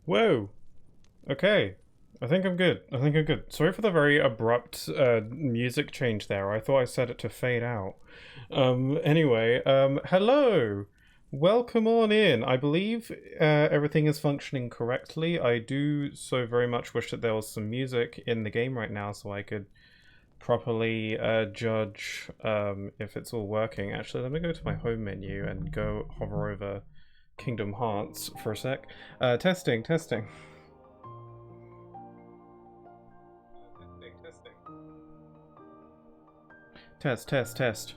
Whoa. Okay. I think I'm good. I think I'm good. Sorry for the very abrupt music change there. I thought I set it to fade out. Anyway, hello. Welcome on in. I believe everything is functioning correctly. I do so very much wish that there was some music in the game right now so I could properly judge if it's all working. Actually, let me go to my home menu and go hover over Kingdom Hearts for a sec. Testing, testing. Test, test, test.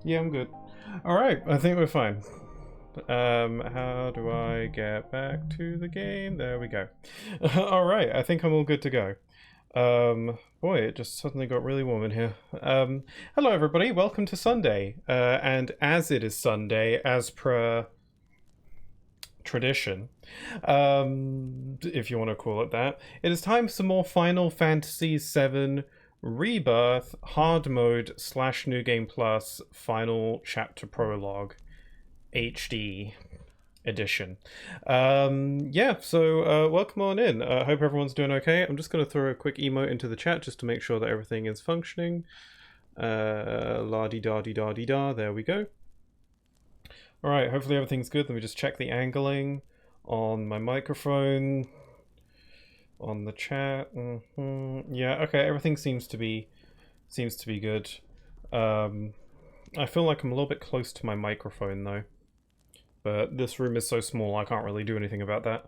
Yeah, I'm good. Alright, I think we're fine. How do I get back to the game? There we go. Alright, I think I'm all good to go. Boy, it just suddenly got really warm in here. Hello everybody, welcome to Sunday. And as it is Sunday, as per tradition, if you want to call it that, it is time for some more Final Fantasy VII Rebirth Hard Mode / New Game Plus Final Chapter Prologue HD edition. Yeah, so welcome on in. I hope everyone's doing okay. I'm just going to throw a quick emote into the chat just to make sure that everything is functioning. La-di-da-di-da-di-da, there we go. Alright, hopefully everything's good. Let me just check the angling on my microphone, on the chat. Yeah, okay, everything seems to be good. I feel like I'm a little bit close to my microphone though, but this room is so small I can't really do anything about that.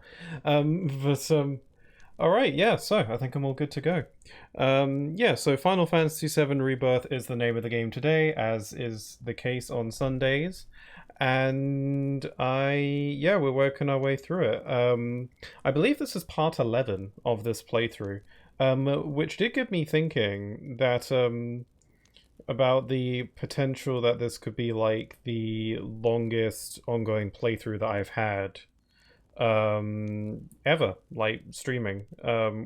Alright, yeah, so I think I'm all good to go. Yeah, so Final Fantasy VII Rebirth is the name of the game today, as is the case on Sundays. And we're working our way through it. I believe this is part 11 of this playthrough, which did get me thinking that about the potential that this could be like the longest ongoing playthrough that I've had ever, like streaming,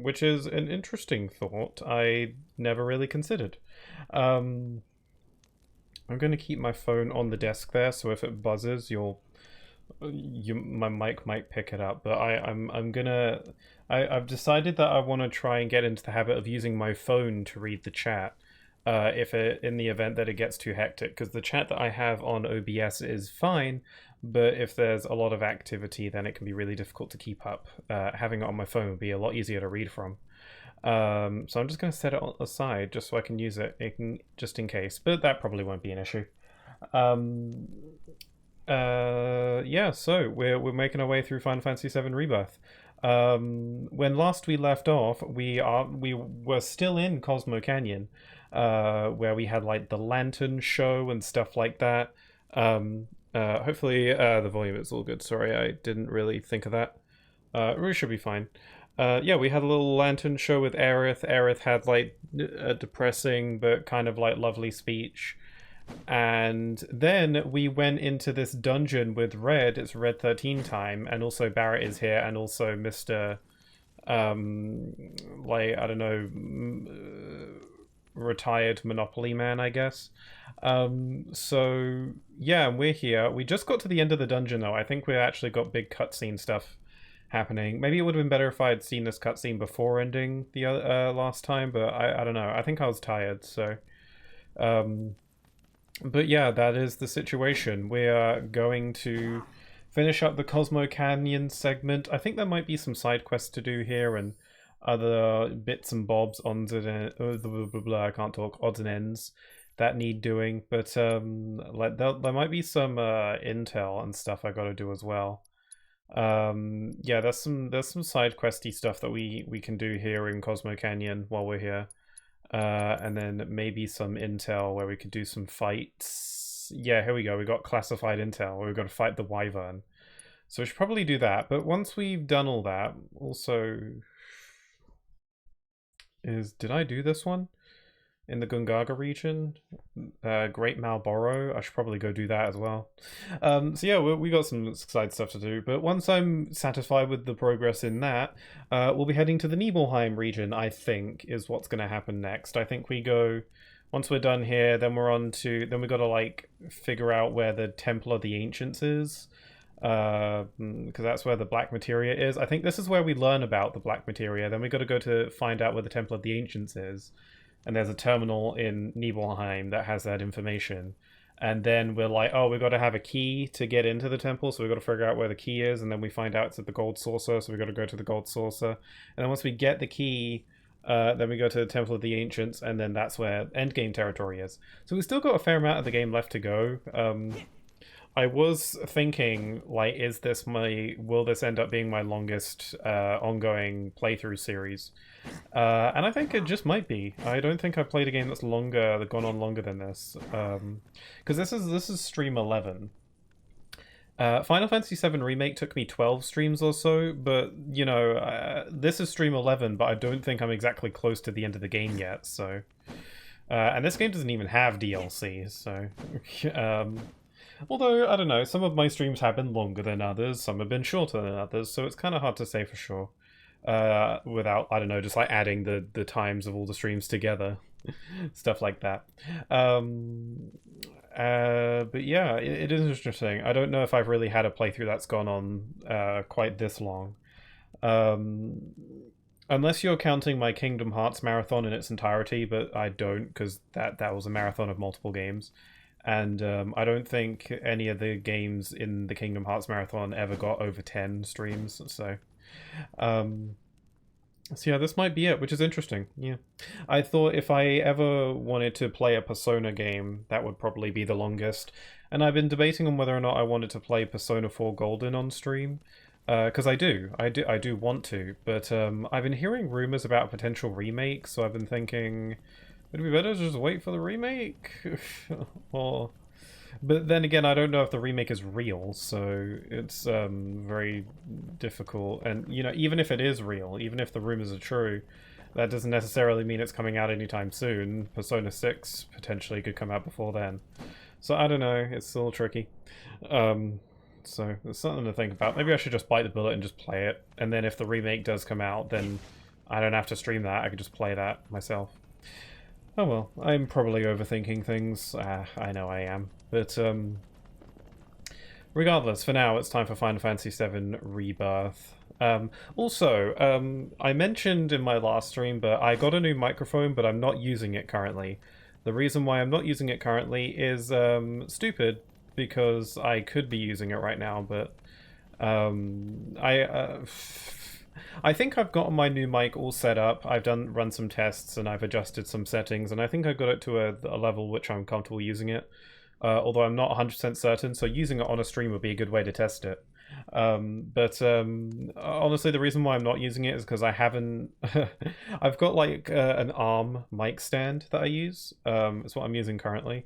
which is an interesting thought I never really considered. I'm going to keep my phone on the desk there, so if it buzzes, my mic might pick it up. But I've decided that I want to try and get into the habit of using my phone to read the chat, in the event that it gets too hectic, because the chat that I have on OBS is fine, but if there's a lot of activity, then it can be really difficult to keep up. Having it on my phone would be a lot easier to read from. So I'm just going to set it aside just so I can use it just in case, but that probably won't be an issue. Yeah, so we're making our way through Final Fantasy VII Rebirth. When last we left off, we were still in Cosmo Canyon, where we had like the lantern show and stuff like that. Hopefully the volume is all good. Sorry, I didn't really think of that. We should be fine. Yeah, we had a little lantern show with Aerith. Aerith had like a depressing but kind of like lovely speech. And then we went into this dungeon with Red. It's Red 13 time, and also Barrett is here, and also Mr. Like, I don't know, retired Monopoly man, I guess. So yeah, we're here. We just got to the end of the dungeon though. I think we actually got big cutscene stuff happening. Maybe it would have been better if I had seen this cutscene before ending the last time, but I don't know. I think I was tired, so but yeah, that is the situation. We are going to finish up the Cosmo Canyon segment. I think there might be some side quests to do here and other bits and bobs, odds and I can't talk, odds and ends that need doing, but like there might be some intel and stuff I got to do as well. Yeah, there's some side questy stuff that we can do here in Cosmo Canyon while we're here, and then maybe some intel where we could do some fights. Yeah, here we go. We got classified intel where we've got to fight the Wyvern, so we should probably do that. But once we've done all that, also did I do this one in the Gungaga region? Great Malboro. I should probably go do that as well. So yeah, we got some side stuff to do, but once I'm satisfied with the progress in that, we'll be heading to the Nibelheim region, I think, is what's going to happen next. I think we go Once we're done here, then we're on to, then we got to like figure out where the Temple of the Ancients is, because that's where the Black Materia is. I think this is where we learn about the Black Materia. Then we got to go to find out where the Temple of the Ancients is, and there's a terminal in Nibelheim that has that information. And then we're like, oh, we've got to have a key to get into the temple, so we've got to figure out where the key is, and then we find out it's at the Gold Saucer, so we've got to go to the Gold Saucer. And then once we get the key, then we go to the Temple of the Ancients, and then that's where endgame territory is. So we've still got a fair amount of the game left to go. I was thinking, like, will this end up being my longest ongoing playthrough series? And I think it just might be. I don't think I've played a game that's gone on longer than this. Because this is stream 11. Final Fantasy VII Remake took me 12 streams or so, but, you know, this is stream 11, but I don't think I'm exactly close to the end of the game yet, so... and this game doesn't even have DLC, so... although, I don't know, some of my streams have been longer than others, some have been shorter than others, so it's kind of hard to say for sure. Without, I don't know, just like adding the times of all the streams together. Stuff like that. But yeah, it is interesting. I don't know if I've really had a playthrough that's gone on quite this long. Unless you're counting my Kingdom Hearts marathon in its entirety, but I don't, because that was a marathon of multiple games. And I don't think any of the games in the Kingdom Hearts marathon ever got over 10 streams, so... so yeah, this might be it, which is interesting. Yeah, I thought if I ever wanted to play a Persona game, that would probably be the longest. And I've been debating on whether or not I wanted to play Persona 4 Golden on stream, because I do want to. But I've been hearing rumors about a potential remake, so I've been thinking, would it be better to just wait for the remake? Or... But then again, I don't know if the remake is real, so it's very difficult. And, you know, even if it is real, even if the rumors are true, that doesn't necessarily mean it's coming out anytime soon. Persona 6 potentially could come out before then. So I don't know, it's still tricky. So it's something to think about. Maybe I should just bite the bullet and just play it. And then if the remake does come out, then I don't have to stream that. I could just play that myself. Oh well, I'm probably overthinking things. I know I am. But, regardless, for now, it's time for Final Fantasy VII Rebirth. Also, I mentioned in my last stream, but I got a new microphone, but I'm not using it currently. The reason why I'm not using it currently is, stupid, because I could be using it right now, but, I think I've got my new mic all set up. I've run some tests and I've adjusted some settings, and I think I got it to a level which I'm comfortable using it. Although I'm not 100% certain, so using it on a stream would be a good way to test it. Honestly, the reason why I'm not using it is because I haven't... I've got like an arm mic stand that I use. It's what I'm using currently.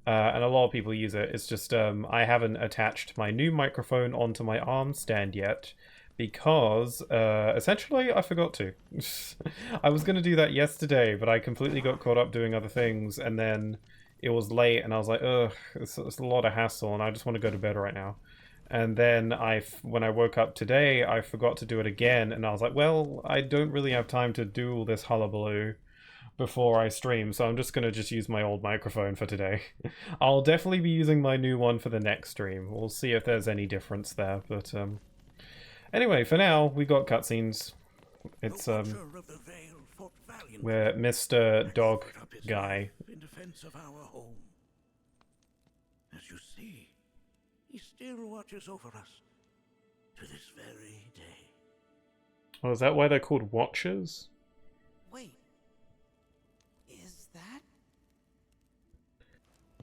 And a lot of people use it. It's just I haven't attached my new microphone onto my arm stand yet, because essentially I forgot to. I was going to do that yesterday, but I completely got caught up doing other things, and then it was late and I was like, ugh, it's a lot of hassle and I just want to go to bed right now. And then when I woke up today, I forgot to do it again, and I was like, well, I don't really have time to do all this hullabaloo before I stream, so I'm just going to use my old microphone for today. I'll definitely be using my new one for the next stream. We'll see if there's any difference there, but anyway, for now, we got cutscenes. It's where Mr. Dog Guy... in defense of our home. As you see, he still watches over us to this very day. Oh, is that why they're called Watchers? Wait, is that...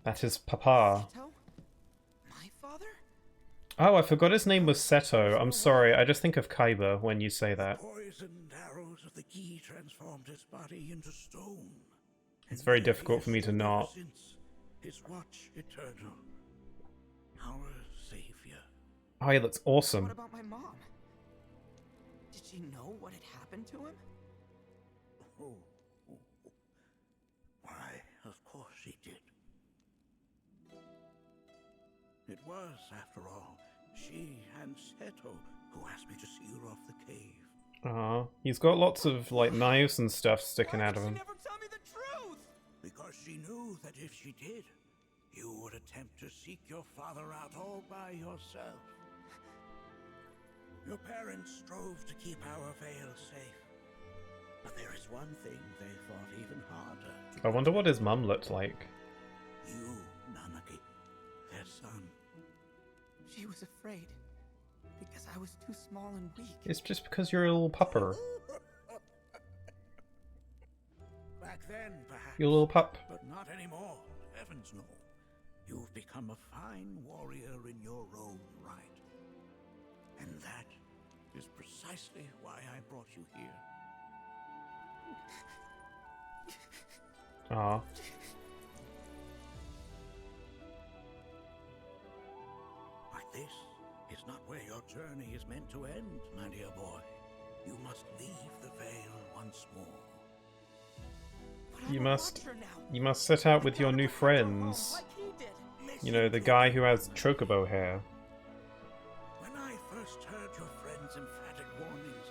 That is Papa. Seto? My father? Oh, I forgot his name was Seto. I'm sorry, I just think of Kaiba when you say that. Poisoned arrows of the key transformed his body into stone. It's very difficult for me to not. His watch eternal. Our savior. Oh, he looks awesome. What about my mom? Did she know what had happened to him? Oh. Why, of course she did. It was, after all, she and Seto who asked me to seal off the cave. He's got lots of like knives and stuff sticking Why out did of she him. never tell me the truth? Because she knew that if she did, you would attempt to seek your father out all by yourself. Your parents strove to keep our Vale safe. But there is one thing they fought even harder to I wonder what his mum looked like. you, Nanaki, their son. She was afraid because I was too small and weak. It's just because you're a little pupper. Back then, perhaps. You little pup. But not anymore. Heavens no. You've become a fine warrior in your own right. And that is precisely why I brought you here. Ah. But this is not where your journey is meant to end, my dear boy. You must leave the Vale once more. But You I'm a must watcher now. You must set out with your new friends. Like he did. You know, the guy who has chocobo hair. When I first heard your friend's emphatic warnings,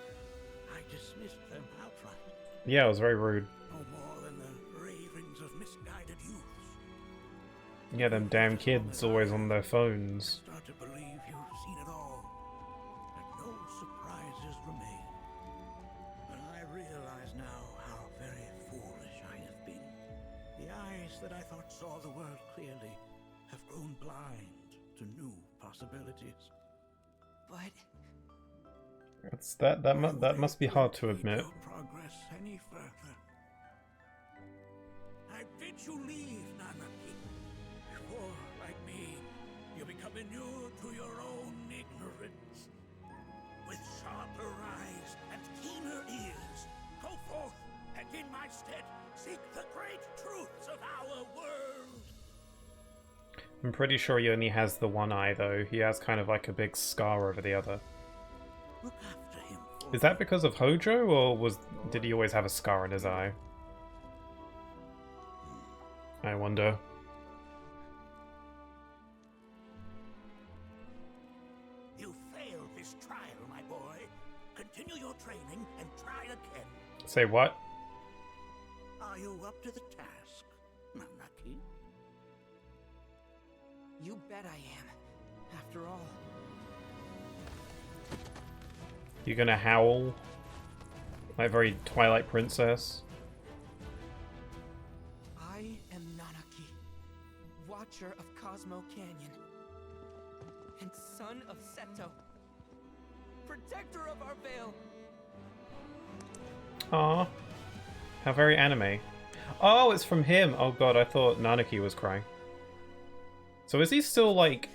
I dismissed them outright. Yeah, it was very rude. No more than the ravings of misguided youths. Yeah, them damn kids always on their phones. Start to believe you've seen it all, that no surprises remain. But I realize now how very foolish I have been. The eyes that I thought saw the world clearly have grown blind to new possibilities. But It's that must be hard to admit. Your progress any further. I bid you leave, Nanaki, before, like me, you become inured to your own ignorance. With sharper eyes and keener ears, go forth and in my stead seek the great truths of our world. I'm pretty sure he only has the one eye though. He has kind of like a big scar over the other. Look after him. For Is that because of Hojo, or did he always have a scar in his eye? I wonder. You failed this trial, my boy. Continue your training and try again. Say what? Are you up to the task, Nanaki? you bet I am. After all, You gonna howl? Like very Twilight Princess? I am Nanaki, Watcher of Cosmo Canyon, and son of Seto, Protector of our Vale. Aw. How very anime. Oh, it's from him! Oh god, I thought Nanaki was crying. So is he still like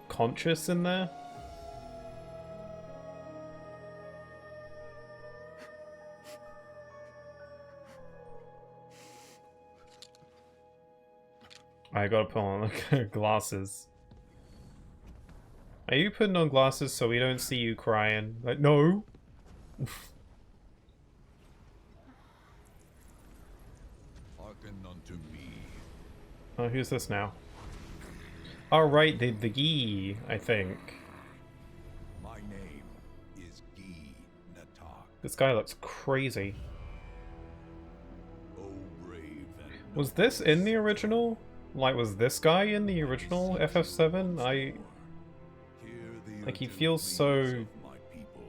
conscious in there? I gotta put on glasses. Are you putting on glasses so we don't see you crying? Like, no! Hearken unto me. Oh, who's this now? Oh, right, the Gi, I think. My name is Gi Natak. This guy looks crazy. O brave and Was this in the original? Like, was this guy in the original FF7? hear the Like, he urgent feels pleas so... of my people.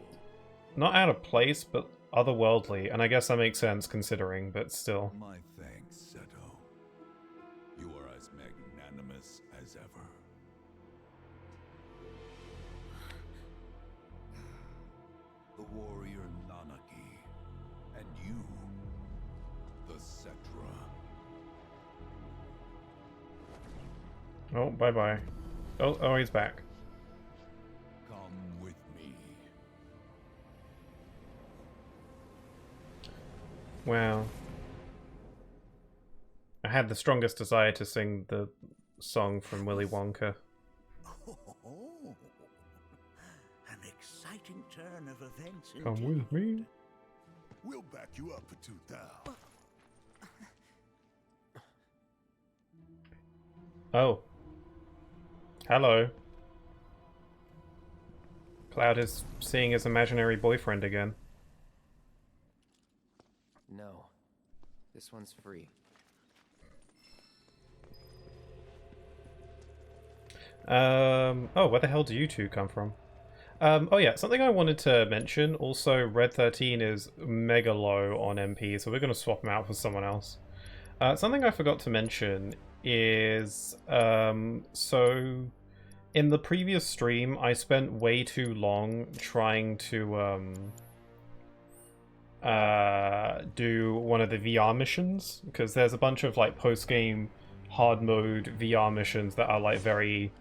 not out of place, but otherworldly. And I guess that makes sense considering, but still. My thanks, Seto. You are as magnanimous as ever. The warrior Nanaki, and you, the Cetra. Oh, bye-bye. Oh, he's back. Come with me. Wow. I had the strongest desire to sing the song from Willy Wonka. Oh, an exciting turn of events indeed. Come with me. We'll back you up for 2,000. Oh. Hello. Cloud is seeing his imaginary boyfriend again. No. This one's free. Oh, where the hell do you two come from? Oh yeah, something I wanted to mention, also Red 13 is mega low on MP, so we're going to swap him out for someone else. Something I forgot to mention is, so in the previous stream, I spent way too long trying to do one of the VR missions, because there's a bunch of like post-game hard mode VR missions that are like very,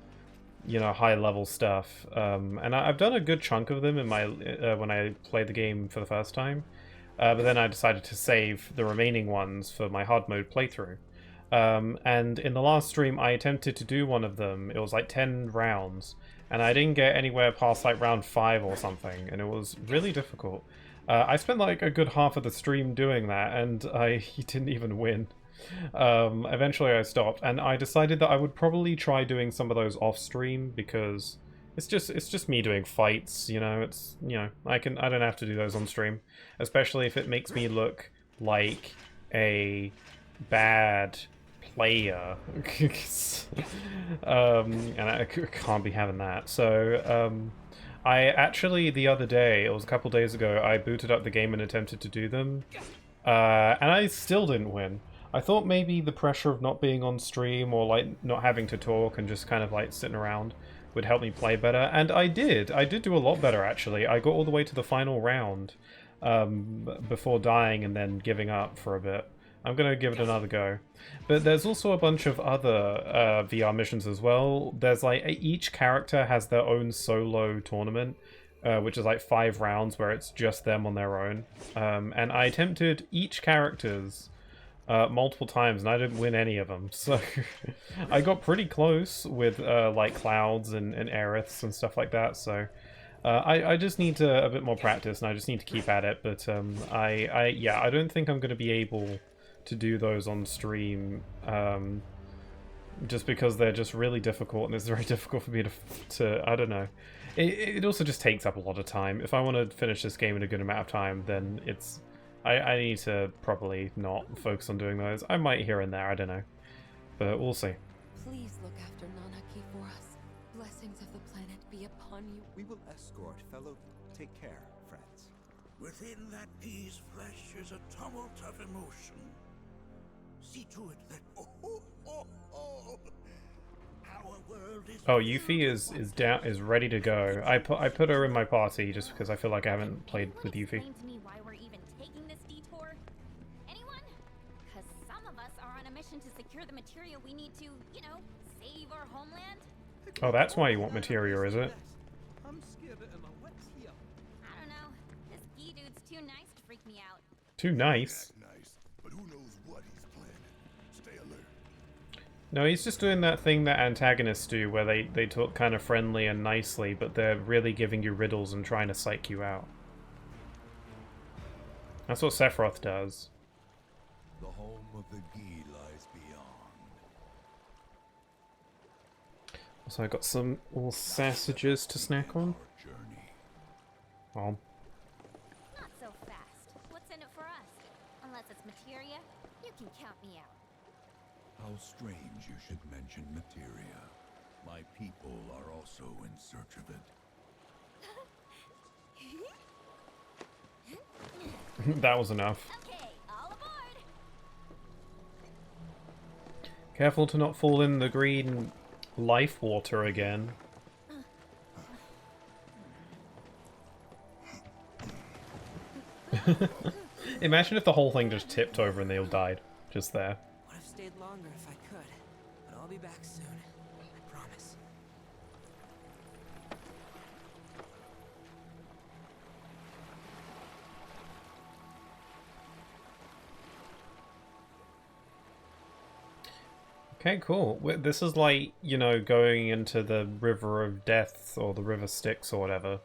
you know, high level stuff, and I've done a good chunk of them in my when I played the game for the first time, but then I decided to save the remaining ones for my hard mode playthrough. And in the last stream I attempted to do one of them. It was like 10 rounds and I didn't get anywhere past like round 5 or something, and it was really difficult. I spent like a good half of the stream doing that and I didn't even win. Eventually I stopped, and I decided that I would probably try doing some of those off stream, because it's just me doing fights, you know. It's, you know, I don't have to do those on stream, especially if it makes me look like a bad player. And I can't be having that. So I actually, the other day, it was a couple days ago, I booted up the game and attempted to do them, and I still didn't win. I thought maybe the pressure of not being on stream, or like not having to talk and just kind of like sitting around, would help me play better, and I did. I did do a lot better, actually. I got all the way to the final round before dying and then giving up for a bit. I'm gonna give it another go. But there's also a bunch of other VR missions as well. There's like, each character has their own solo tournament, which is like 5 rounds where it's just them on their own. And I attempted each character's multiple times, and I didn't win any of them. So I got pretty close with like Clouds and Aeriths and stuff like that. So I just need a bit more practice, and I just need to keep at it. But yeah, I don't think I'm going to be able to do those on stream, just because they're just really difficult, and it's very difficult for me to I don't know. It also just takes up a lot of time. If I want to finish this game in a good amount of time, then it's I need to probably not focus on doing those. I might here and there, I don't know. But we'll see. Please look after Nanaki for us. Blessings of the planet be upon you. We will escort fellow. Take care, friends. Within that pea's flesh is a tumult of emotion. See to it that our world is. Oh, Yuffie is ready to go. I put her in my party just because I feel like I haven't played with Yuffie. Explain to me why we're even taking this detour? Anyone? Because some of us are on a mission to secure the material we need to, you know, save our homeland. Oh, that's why you want materia, is it? I'm scared of my wets here. I don't know. This Gee dude's too nice to freak me out. Too nice. Nice, but who knows what he's planning. Stay alert. No, he's just doing that thing that antagonists do, where they talk kind of friendly and nicely, but they're really giving you riddles and trying to psych you out. That's what Sephiroth does. The home of the Gi lies beyond. So I got some little sausages to snack on. Our journey. Oh. Not so fast. What's in it for us? Unless it's materia, you can count me out. How strange you should mention materia. My people are also in search of it. That was enough. Okay, all aboard. Careful to not fall in the green life water again. Imagine if the whole thing just tipped over and they all died just there. Would have stayed longer if I could, but I'll be back soon. I promise. Okay, cool. This is like, you know, going into the River of Death or the River Styx or whatever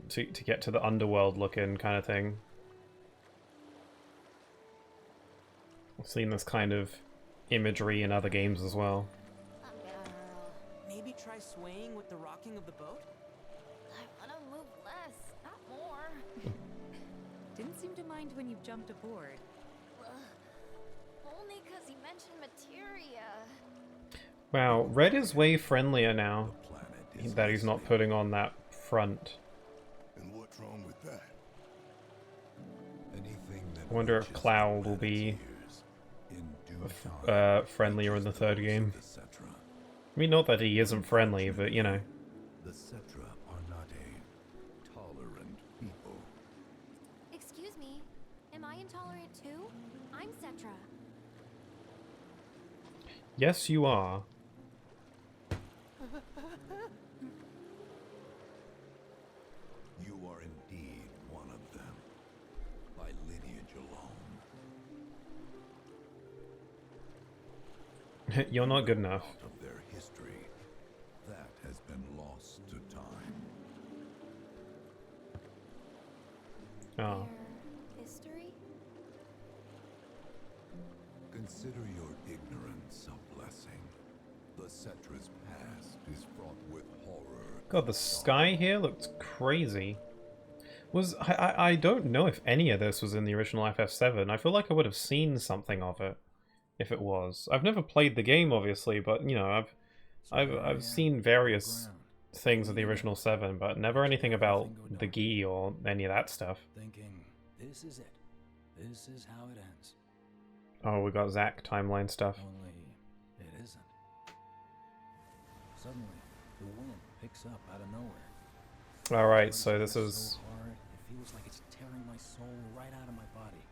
to get to the underworld looking kind of thing. I've seen this kind of imagery in other games as well. Maybe try swaying with the rocking of the boat? I want to move less, not more. Didn't seem to mind when you jumped aboard. Ugh. Wow, Red is way friendlier now The planet is that he's not putting on that front. And what's wrong with that? anything that I wonder if reaches the Cloud will planet's be ears in due time friendlier in the reaches third those game. of the Cetra. I mean, not that he isn't friendly, but you know. The Cetra are not a tolerant people. Excuse me, am I intolerant too? I'm Cetra. Yes, you are. You are indeed one of them, by lineage alone. You're not good enough. Out of their history, that has been lost to time. Oh. Their history? Consider your ignorance a blessing. The Cetra's past is fraught with horror. God, the sky here looks crazy. I don't know if any of this was in the original FF7. I feel like I would have seen something of it if it was. I've never played the game, obviously, but you know, I've seen various things of the original 7, but never anything about the Gi or any of that stuff. Thinking, this is it. This is how it ends. Oh, we got Zack timeline stuff. Only it isn't. Suddenly, the wind picks up out of nowhere. Alright, so this So is... hard, it feels like it's tearing my soul right out of my body.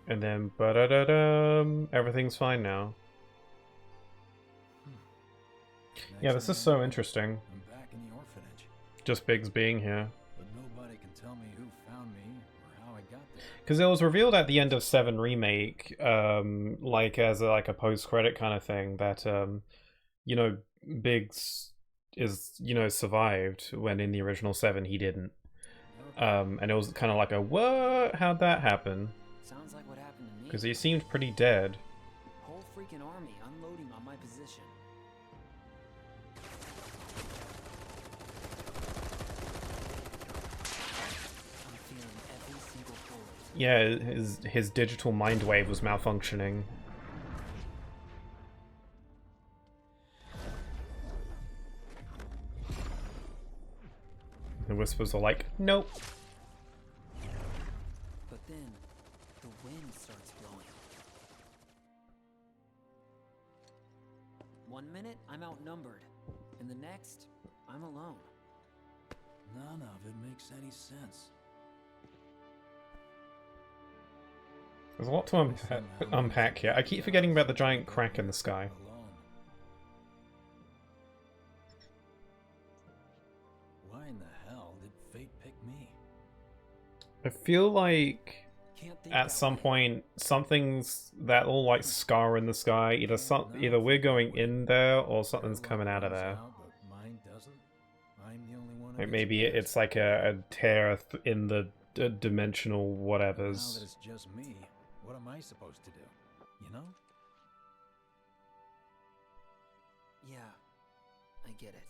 And then, ba-da-da-dum, everything's fine now. Yeah, this is so interesting. I'm back in the orphanage, Just Biggs being here. but nobody can tell me who found me or how I got there. Because it was revealed at the end of 7 Remake, like as a post-credit kind of thing, that, you know, Biggs is, you know, survived when in the original 7 he didn't. And it was kind of like a, what? How'd that happen? Sounds like what happened to me. Because he seemed pretty dead. Whole freaking army unloading on my position. I'm feeling every single bullet. Yeah, his digital mind wave was malfunctioning. The whispers are like, nope. But then, the wind starts blowing. 1 minute, I'm outnumbered. And the next, I'm alone. None of it makes any sense. There's a lot to unpack here. I keep forgetting about the giant crack in the sky. Alone. Why in the hell did fate pick me? I feel like Can't think at that some way. point something's that little like scar in the sky. Either we're going in there or something's coming out of there. But mine doesn't. I'm the only one who Like gets maybe past. it's like a tear in the dimensional Now whatevers. that it's just me, what am I supposed to do? You know? Yeah, I get it.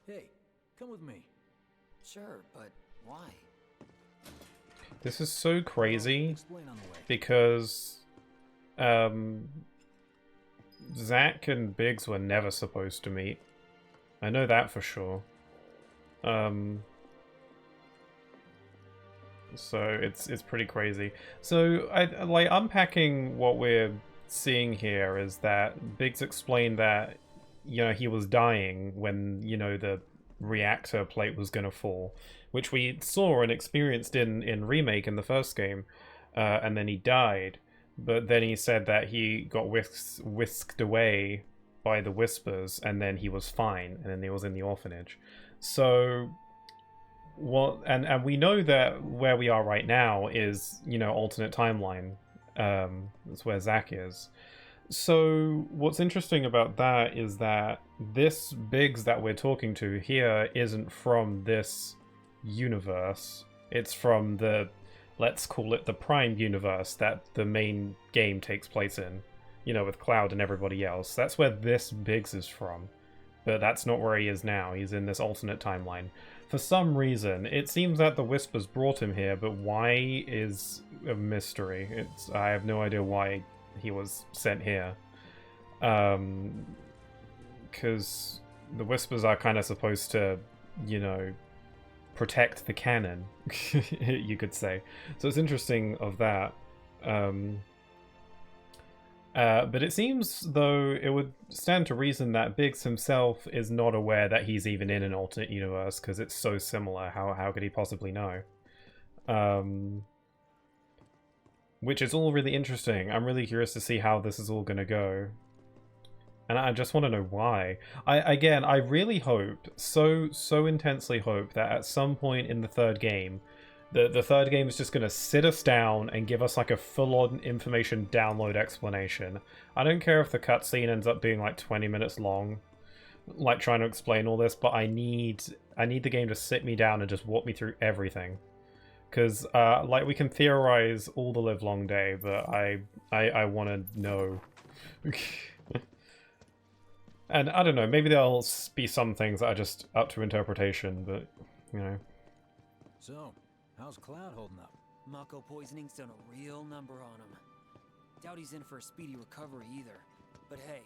Hey, come with me. Sure, but why? This is so crazy Explain on the way. because Zack and Biggs were never supposed to meet. I know that for sure. So it's pretty crazy. So I like unpacking what we're seeing here is that Biggs explained that, you know, he was dying when, you know, the reactor plate was gonna fall, which we saw and experienced in Remake in the first game, and then he died. But then he said that he got whisked away by the whispers, and then he was fine, and then he was in the orphanage. So what? And we know that where we are right now is, you know, alternate timeline. That's where Zack is. So what's interesting about that is that this Biggs that we're talking to here isn't from this universe. It's from the, let's call it the Prime universe that the main game takes place in. You know, with Cloud and everybody else. That's where this Biggs is from. but that's not where he is now. He's in this alternate timeline. For some reason, it seems that the Whispers brought him here, but why is a mystery. I have no idea why he was sent here. Because the Whispers are kind of supposed to, you know, protect the canon, you could say. So it's interesting of that. But it seems, though, it would stand to reason that Biggs himself is not aware that he's even in an alternate universe, because it's so similar. How could he possibly know? Which is all really interesting. I'm really curious to see how this is all going to go. And I just want to know why. I really hope, so intensely hope, that at some point in the third game, the third game is just going to sit us down and give us like a full-on information download explanation. I don't care if the cutscene ends up being like 20 minutes long, like trying to explain all this, but I need the game to sit me down and just walk me through everything. Because like, we can theorize all the livelong day, but I want to know. And I don't know, maybe there'll be some things that are just up to interpretation, but, you know. So, how's Cloud holding up? Mako poisoning's done a real number on him. Doubt he's in for a speedy recovery either. But hey,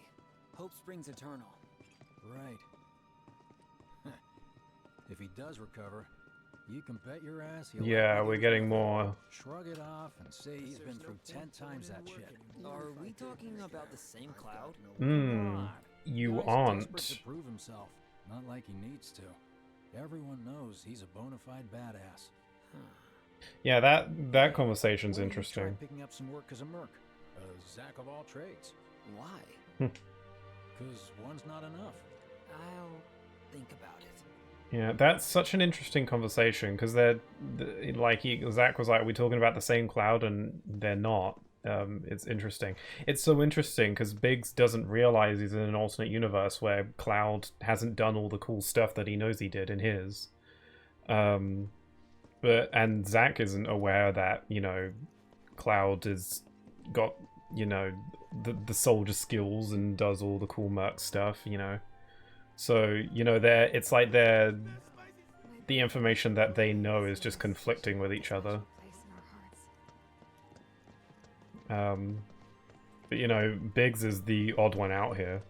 hope springs eternal. Right. If he does recover, you can bet your ass he'll... Yeah, we're getting more... Shrug it off and say he's been through 10 times that shit. Are we talking about the same Cloud? You Guy's aren't. desperate to prove himself. Not like he needs to. Everyone knows he's a bona fide badass. Yeah, that conversation's Why don't you interesting. try picking up some work as a merc? A Zack of all trades. Why? Because one's not enough. I'll think about it. Yeah, that's such an interesting conversation, because they're like, Zack was like, "We're talking about the same Cloud," and they're not. It's interesting. It's so interesting because Biggs doesn't realize he's in an alternate universe where Cloud hasn't done all the cool stuff that he knows he did in his. And Zack isn't aware that, you know, Cloud has got, you know, the soldier skills and does all the cool merc stuff, you know. So, you know, it's like the information that they know is just conflicting with each other. But, you know, Biggs is the odd one out here.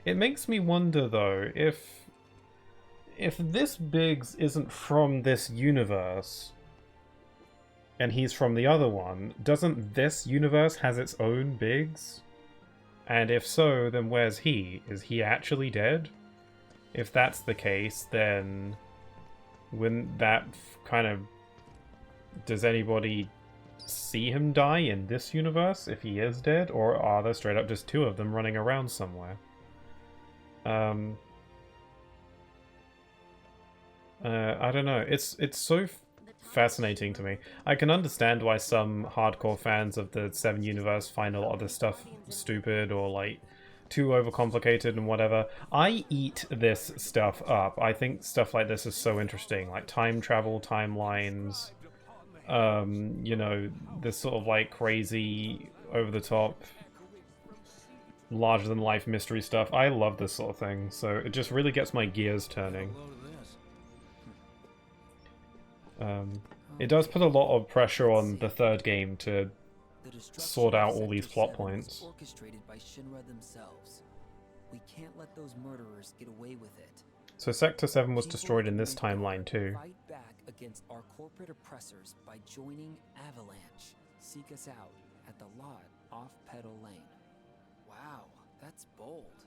It makes me wonder, though, if this Biggs isn't from this universe, and he's from the other one, doesn't this universe has its own Biggs? And if so, then where's he? Is he actually dead? If that's the case, then wouldn't that kind of... Does anybody see him die in this universe if he is dead? Or are there straight up just two of them running around somewhere? I don't know. It's so fascinating to me. I can understand why some hardcore fans of the VII universe find a lot of this stuff stupid or like too overcomplicated and whatever. I eat this stuff up. I think stuff like this is so interesting, like time travel, timelines, you know, this sort of like crazy, over the top, larger than life mystery stuff. I love this sort of thing, so it just really gets my gears turning. It does put a lot of pressure on the third game to sort out all these plot points. Orchestrated by Shinra themselves. We can't let those murderers get away with it. So Sector 7 was destroyed in this timeline too. Fight back against our corporate oppressors by joining Avalanche. Seek us out at the lot off Petal Lane. Wow, that's bold.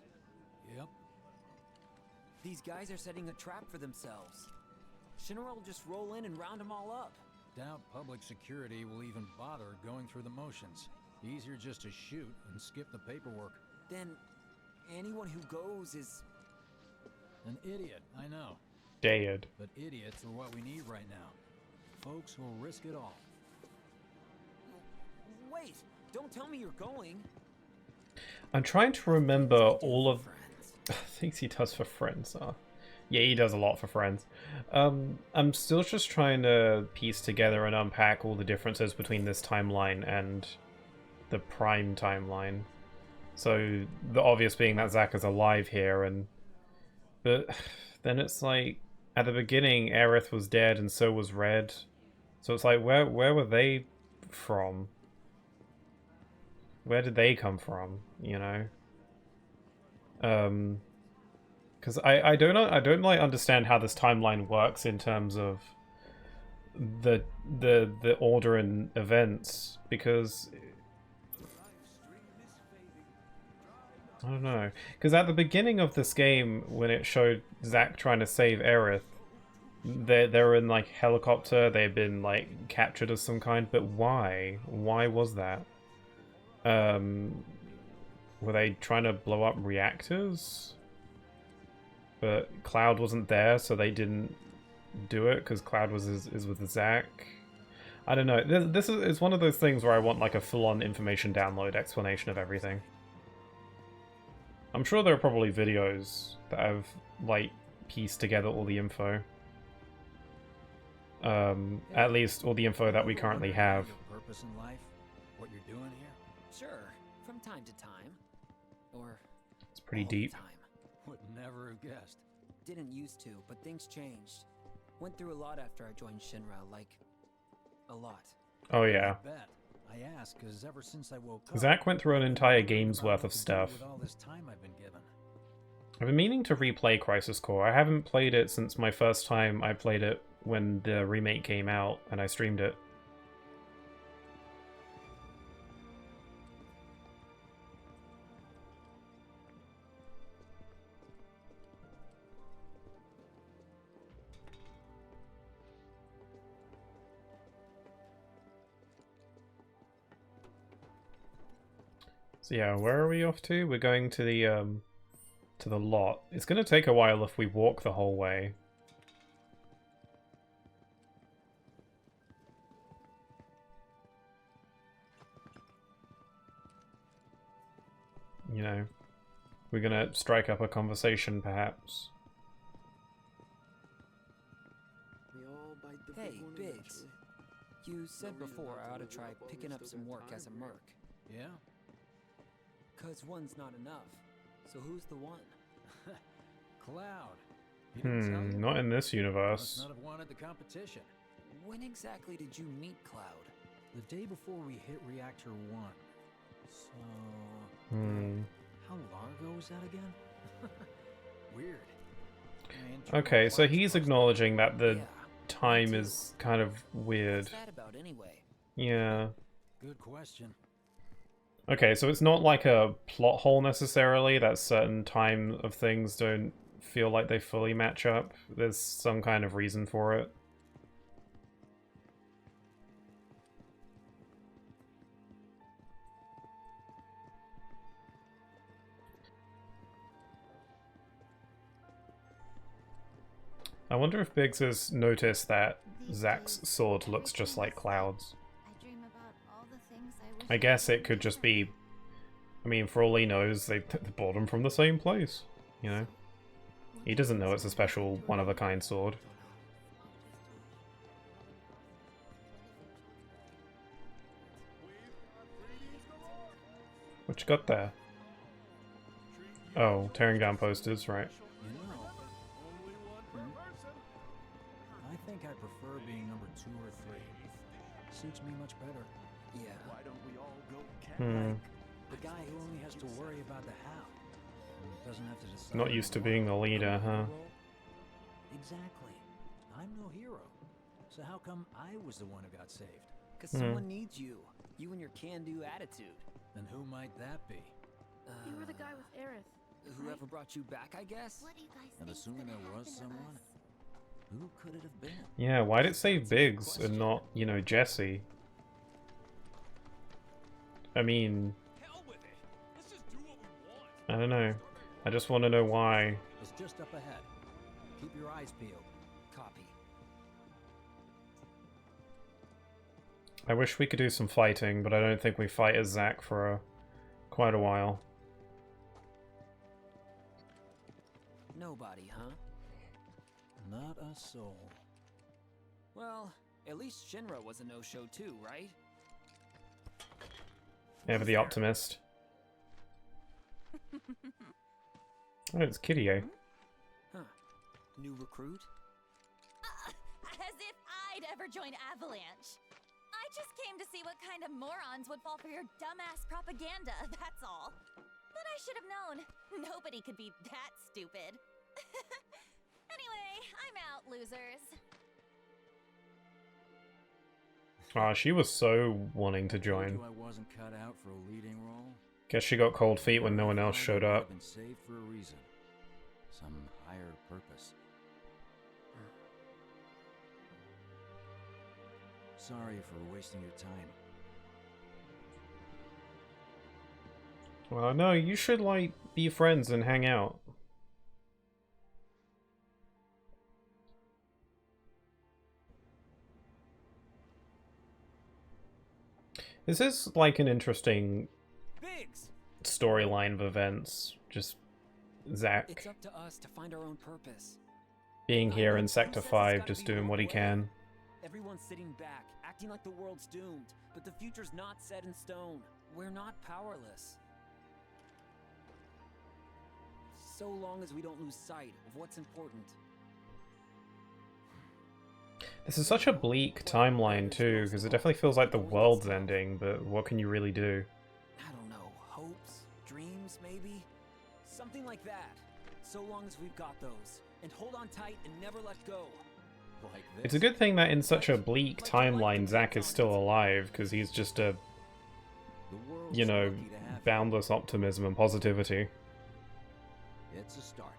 Yep. These guys are setting a trap for themselves. Shinra will just roll in and round them all up. Doubt public security will even bother going through the motions. Easier just to shoot and skip the paperwork. Then anyone who goes is... An idiot, I know. Dead. But idiots are what we need right now. Folks who'll risk it all. Wait, don't tell me you're going. I'm trying to remember all of things he does for friends. Yeah, he does a lot for friends. I'm still just trying to piece together and unpack all the differences between this timeline and the Prime timeline. So, the obvious being that Zack is alive here, and But then it's like, at the beginning, Aerith was dead and so was Red. So it's like, where were they from? Where did they come from, you know? Because I don't like understand how this timeline works in terms of the order and events, because I don't know. Because at the beginning of this game, when it showed Zack trying to save Aerith, they were in like helicopter. They've been like captured of some kind, but why? Why was that? Were they trying to blow up reactors? But Cloud wasn't there, so they didn't do it because Cloud is with Zack. I don't know. This is one of those things where I want like a full-on information download explanation of everything. I'm sure there are probably videos that have like pieced together all the info. At least all the info that we currently have. Purpose in life? What you're doing here? Sure, from time to time. Or It's pretty all the deep. time. Would never have guessed. Didn't used to, but things changed. Went through a lot after I joined Shinra, like a lot. Oh yeah. I bet. I ask because ever since I woke up, Zack went through an entire game's worth of stuff. with all this time I've been given. I've been meaning to replay Crisis Core. I haven't played it since my first time I played it when the remake came out and I streamed it. So yeah, where are we off to? We're going to the lot. It's going to take a while if we walk the whole way. You know, we're going to strike up a conversation perhaps. Hey, Biggs. You said before I ought to try picking up some work as a merc. Yeah? Cause one's not enough. So who's the one? Cloud. He didn't tell you? Not in this Must universe. not have wanted the competition. When exactly did you meet Cloud? The day before we hit Reactor 1. So... How long ago was that again? Weird. Okay, so he's acknowledging that the Yeah, time me is kind of weird. What's that about anyway? Yeah. Good question. Okay, so it's not like a plot hole necessarily, that certain time of things don't feel like they fully match up. There's some kind of reason for it. I wonder if Biggs has noticed that Zack's sword looks just like Cloud's. I dream about all the things I wish I guess it could just be... I mean, for all he knows, they bought them from the same place, you know? He doesn't know it's a special, one-of-a-kind sword. What you got there? Oh, tearing down posters, right. You know, I think I prefer being number 2 or 3. Suits me much better. Yeah. Why don't we all go The guy who only has to worry about the how. And doesn't have to decide. Not used to being the leader, huh? Exactly. I'm no hero. So how come I was the one who got saved? Cause someone needs you. You and your can-do attitude. And who might that be? You were the guy with Aerith. Whoever brought you back, I guess? What do you guys And think's assuming gonna there was happen to someone, us? who could it have been? Yeah, why'd it say Biggs and not, you know, Jesse? I mean... Hell with it. Let's just do what we want. I don't know. I just want to know why. It's just up ahead. Keep your eyes peeled. Copy. I wish we could do some fighting, but I don't think we fight as Zack for quite a while. Nobody, huh? Not a soul. Well, at least Shinra was a no-show too, right? Ever the optimist. Oh, it's Kitty, eh? Huh. New recruit? As if I'd ever join Avalanche. I just came to see what kind of morons would fall for your dumbass propaganda, that's all. But I should have known. Nobody could be that stupid. Anyway, I'm out, losers. Ah, she was so wanting to join. I wasn't cut out for a leading role. Guess she got cold feet when no one else showed up. Been saved for a reason. Some higher purpose. Sorry for wasting your time. Well, no, you should, like, be friends and hang out. This is, like, an interesting storyline of events. Just Zack It's up to us to find our own purpose. being here in Sector 5, just doing what he can. Everyone's sitting back, acting like the world's doomed, but the future's not set in stone. We're not powerless. So long as we don't lose sight of what's important. This is such a bleak timeline, too, because it definitely feels like the world's ending, but what can you really do? I don't know, hopes, dreams, maybe? Something like that. So long as we've got those. And hold on tight and never let go. Like this. It's a good thing that in such a bleak timeline, Zack is still alive, because he's just a, you know, boundless optimism and positivity. It's a start.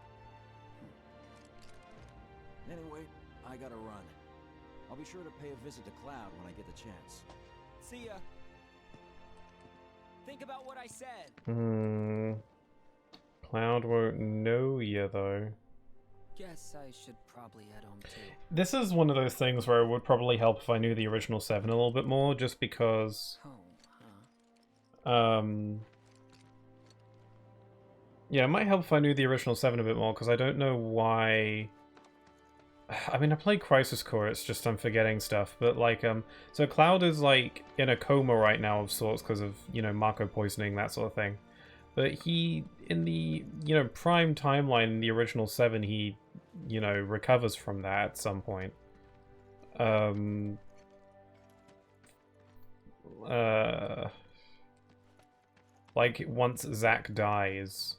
Anyway, I gotta run. I'll be sure to pay a visit to Cloud when I get the chance. See ya. Think about what I said. Cloud won't know ya, though. Guess I should probably head home too. This is one of those things where it would probably help if I knew the original 7 a little bit more, just because... Yeah, it might help if I knew the original 7 a bit more, because I don't know why... I mean, I played Crisis Core, it's just I'm forgetting stuff, but, like, so Cloud is, like, in a coma right now of sorts because of, you know, Mako poisoning, that sort of thing. But he, in the, you know, prime timeline in the original 7, he, you know, recovers from that at some point. Like, once Zack dies...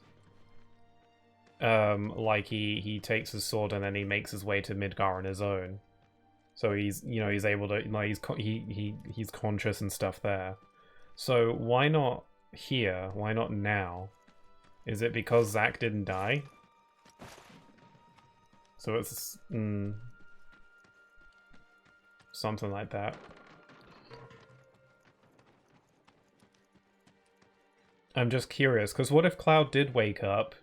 like he takes his sword and then he makes his way to Midgar on his own. So he's, you know, he's able to, like, he's conscious and stuff there. So why not here? Why not now? Is it because Zack didn't die? So it's something like that. I'm just curious, because what if Cloud did wake up?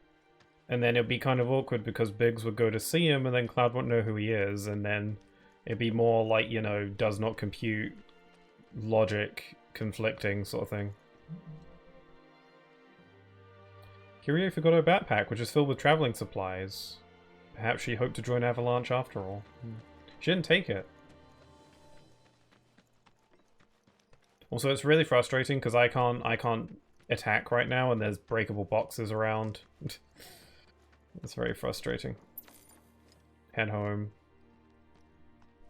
And then it'd be kind of awkward because Biggs would go to see him and then Cloud won't know who he is, and then it'd be more like, you know, does not compute, logic conflicting sort of thing. Kirio forgot her backpack, which is filled with traveling supplies. Perhaps she hoped to join Avalanche after all. She didn't take it. Also, it's really frustrating because I can't attack right now and there's breakable boxes around. It's very frustrating. Head home.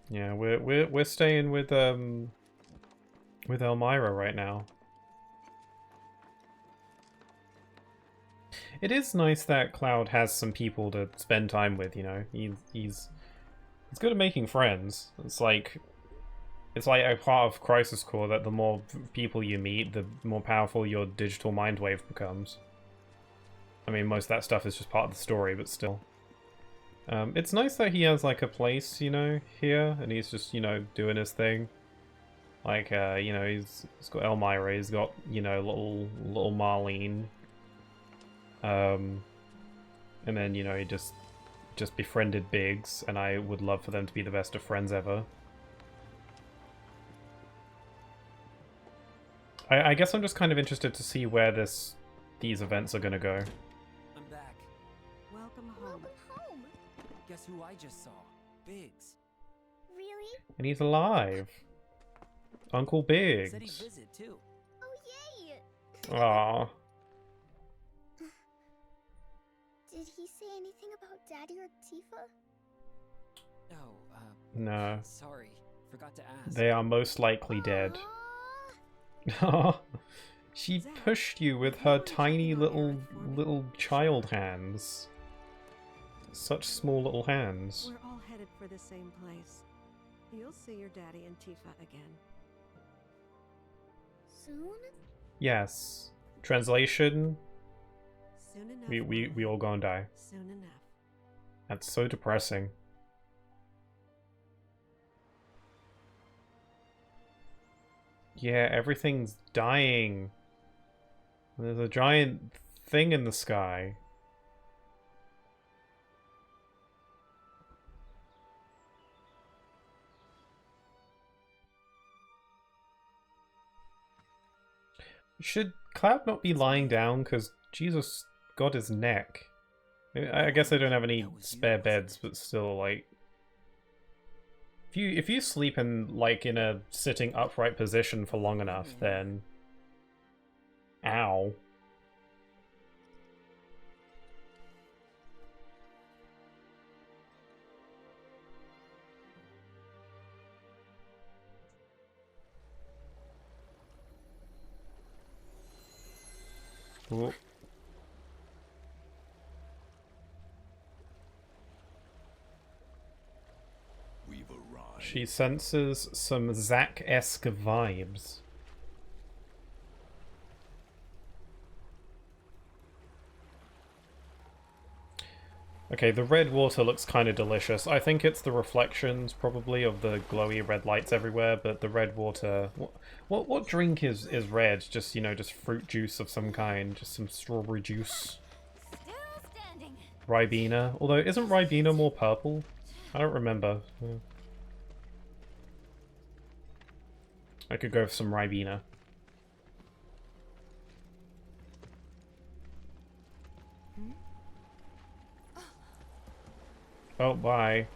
Yeah, we're staying with Elmira right now. It is nice that Cloud has some people to spend time with, you know. He's good at making friends. It's like a part of Crisis Core that the more people you meet, the more powerful your digital mind wave becomes. I mean, most of that stuff is just part of the story, but still. It's nice that he has, like, a place, you know, here, and he's just, you know, doing his thing. Like, you know, he's got Elmira, he's got, you know, little Marlene. And then, you know, he just befriended Biggs, and I would love for them to be the best of friends ever. I guess I'm just kind of interested to see where these events are gonna go. I'm back. Welcome home. Guess who I just saw? Biggs. Really? And he's alive. Uncle Biggs. Said he'd visit too. Oh, yay! Aww. Did he say anything about Daddy or Tifa? No. Sorry, forgot to ask. They are most likely dead. She pushed you with her tiny little child hands. Such small little hands. We're all headed for the same place. You'll see your daddy and Tifa again. Soon? Yes. Translation. Soon enough. We all gonna die. Soon enough. That's so depressing. Yeah, everything's dying. There's a giant thing in the sky. Should Cloud not be lying down? Because Jesus got his neck. I guess I don't have any spare beds, but still, like... If you sleep in, like, in a sitting upright position for long enough, then... Ow. Ooh. She senses some Zack-esque vibes. Okay, the red water looks kind of delicious. I think it's the reflections, probably, of the glowy red lights everywhere, but the red water... What drink is red? Just, you know, just fruit juice of some kind. Just some strawberry juice. Ribena. Although, isn't Ribena more purple? I don't remember. I could go for some Ribena. Oh, bye.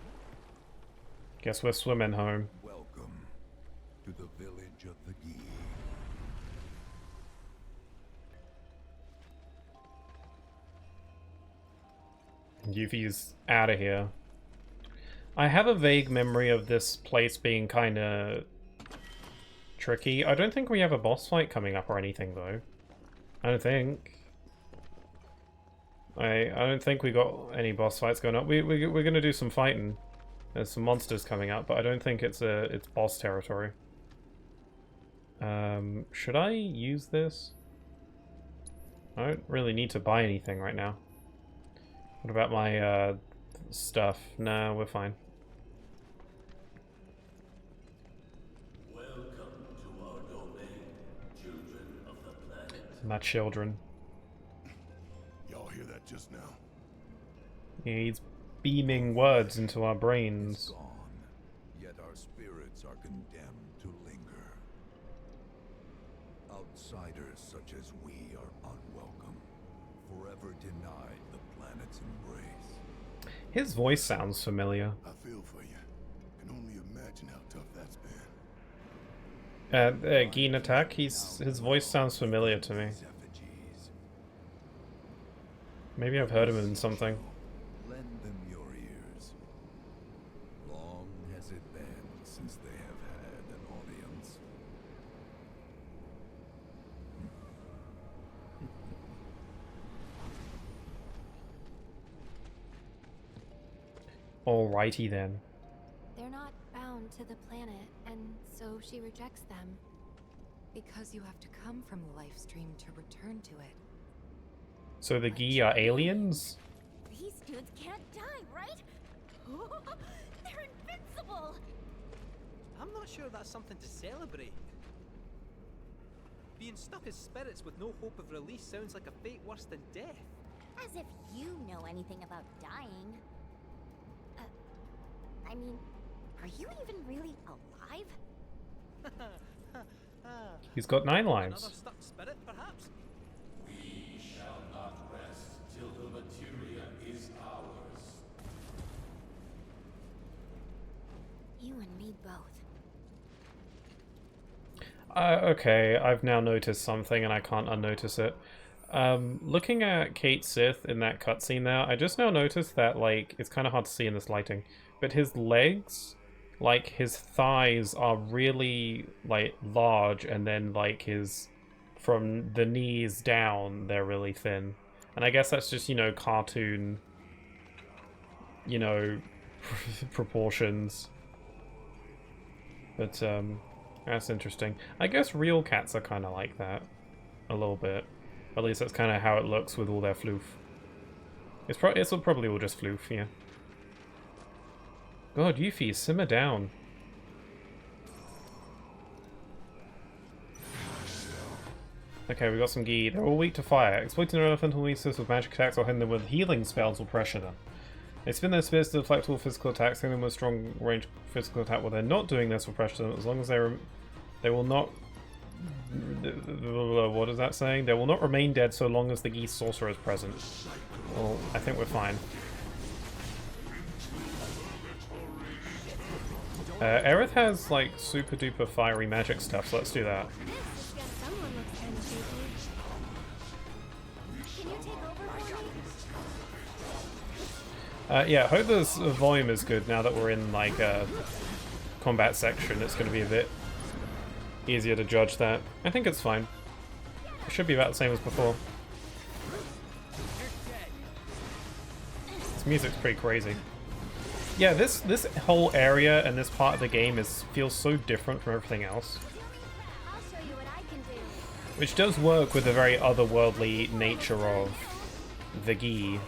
Guess we're swimming home. Welcome to the village of the Gi. Yuffie's out of here. I have a vague memory of this place being kind of tricky. I don't think we have a boss fight coming up or anything, though. I don't think. I don't think we got any boss fights going up. We're gonna do some fighting. There's some monsters coming up, but I don't think it's boss territory. Should I use this? I don't really need to buy anything right now. What about my stuff? No, we're fine. Welcome to our domain, children of the planet. My children. Y'all hear that just now? Yeah, he's beaming words into our brains. It's gone, yet our spirits are condemned to linger. Outsiders such as we are unwelcome, forever denied the planet's embrace. His voice sounds familiar. I feel for you. Can only imagine how tough that's been. Geen Attack, his voice sounds familiar to me. Maybe I've heard him in something. Lend them your ears. Long has it been since they have had an audience. Alrighty then. They're not bound to the planet, and so she rejects them. Because you have to come from the life stream to return to it. So the Gi are aliens? These dudes can't die, right? They're invincible! I'm not sure that's something to celebrate. Being stuck as spirits with no hope of release sounds like a fate worse than death. As if you know anything about dying. I mean, are you even really alive? He's got 9 lives. Another stuck spirit, perhaps? We shall not rest till the materia is ours. You and me both. Okay, I've now noticed something and I can't unnotice it. Looking at Kate Sith in that cutscene there, I just now noticed that, like, it's kind of hard to see in this lighting, but his legs, like, his thighs are really, like, large, and then, like, from the knees down, they're really thin. And I guess that's just, you know, cartoon, you know, proportions. But, that's interesting. I guess real cats are kind of like that. A little bit. At least that's kind of how it looks with all their floof. It's probably all just floof, yeah. God, Yuffie, simmer down. Okay, we got some Gi. They're all weak to fire. Exploiting their elemental weaknesses with magic attacks or hitting them with healing spells will pressure them. They spin their spears to deflect all physical attacks, hitting them with strong range physical attack while they're not doing this will pressure them, as long as they will not... What is that saying? They will not remain dead so long as the Geese Sorcerer is present. Well, I think we're fine. Aerith has, like, super duper fiery magic stuff, so let's do that. Yeah, I hope this volume is good now that we're in, like, a combat section. It's going to be a bit easier to judge that. I think it's fine. It should be about the same as before. This music's pretty crazy. Yeah, this whole area and this part of the game feels so different from everything else. Which does work with the very otherworldly nature of the Gi.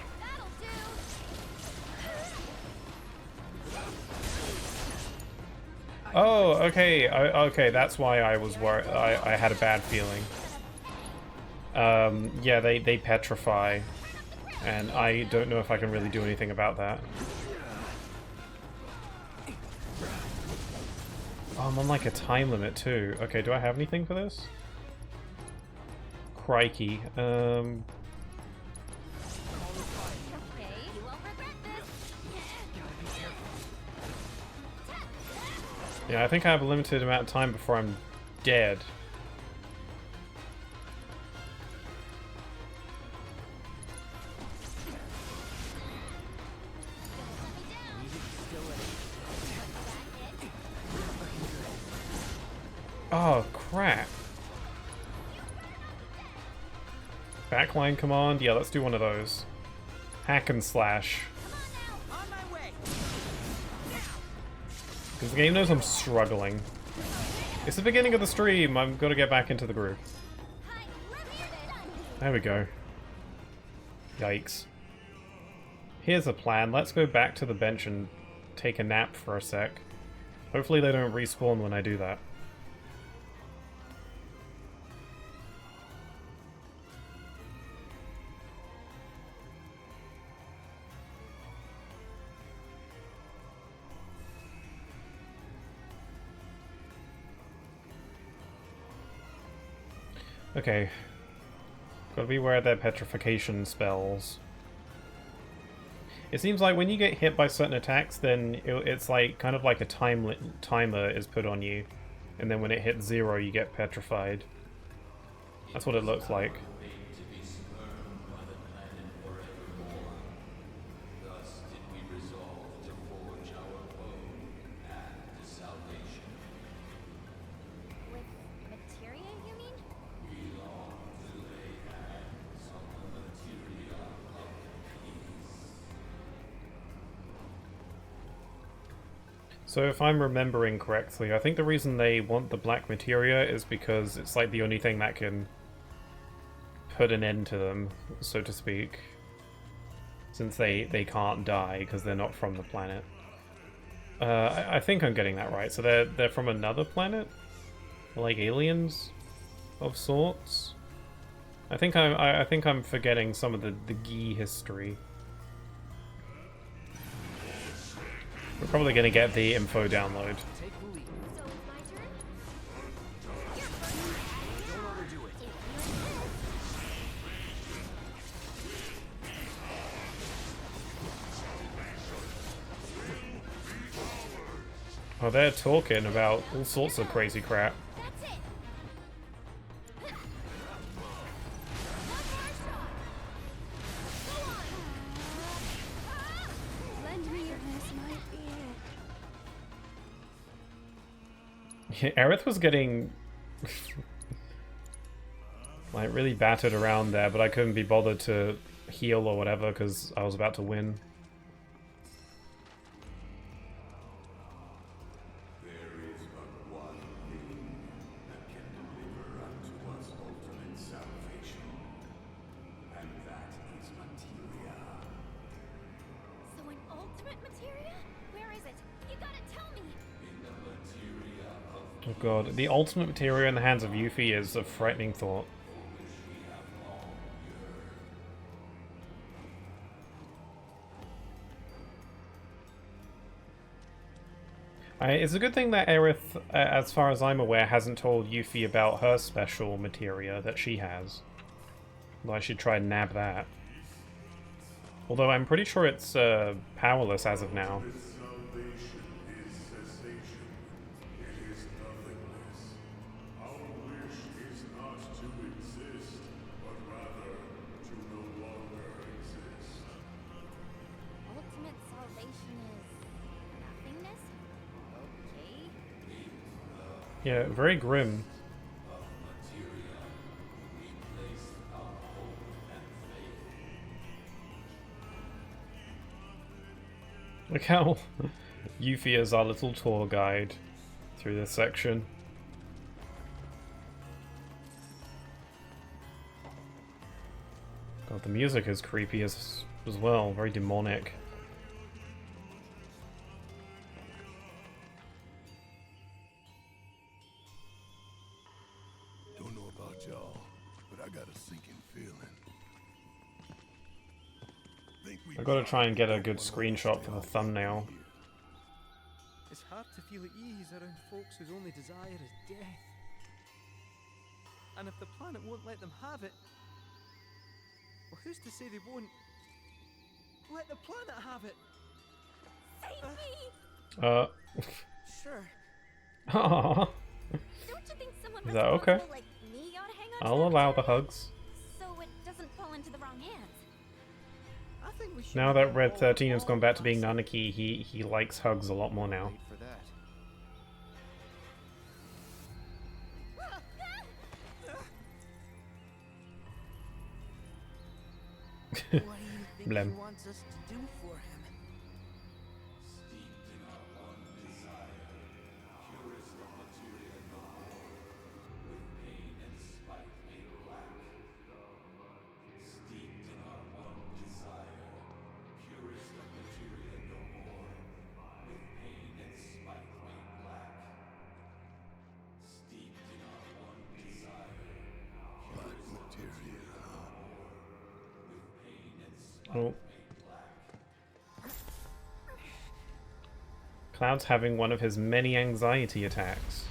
Oh, okay. Okay, that's why I was worried. I had a bad feeling. Yeah, they petrify, and I don't know if I can really do anything about that. Oh, I'm on like a time limit too. Okay, do I have anything for this? Crikey. Yeah, I think I have a limited amount of time before I'm dead. Oh, crap. Backline command? Yeah, let's do one of those. Hack and slash. Because the game knows I'm struggling. It's the beginning of the stream, I've got to get back into the groove. There we go. Yikes. Here's a plan, let's go back to the bench and take a nap for a sec. Hopefully they don't respawn when I do that. Okay. Gotta beware of their petrification spells. It seems like when you get hit by certain attacks, then it's like kind of like a timer is put on you. And then when it hits 0, you get petrified. That's what it looks like. So if I'm remembering correctly, I think the reason they want the black materia is because it's like the only thing that can put an end to them, so to speak. Since they can't die because they're not from the planet. I think I'm getting that right. So they're from another planet? Like aliens of sorts? I think I'm forgetting some of the Gi history. We're probably going to get the info download. Oh, they're talking about all sorts of crazy crap. Yeah, Aerith was getting like really battered around there, but I couldn't be bothered to heal or whatever because I was about to win. Oh god, the ultimate materia in the hands of Yuffie is a frightening thought. It's a good thing that Aerith, as far as I'm aware, hasn't told Yuffie about her special materia that she has. Well, I should try and nab that. Although I'm pretty sure it's powerless as of now. Yeah, very grim. Look how Yuffie is our little tour guide through this section. God, the music is creepy as well, very demonic. Don't know about y'all, but I got a sinking feeling. I gotta try and get a good screenshot for the thumbnail. It's hard to feel at ease around folks whose only desire is death. And if the planet won't let them have it, well, who's to say they won't let the planet have it? Save me! Sure. Aww. Don't you think someone Is that okay? like me ought to hang on I'll to allow the hugs. so it doesn't fall into the wrong hands? I think we should Now that Red 13 has gone back to being Nanaki, he likes hugs a lot more now. What do you think Blem. he wants us to do for him? Oh. Cloud's having one of his many anxiety attacks.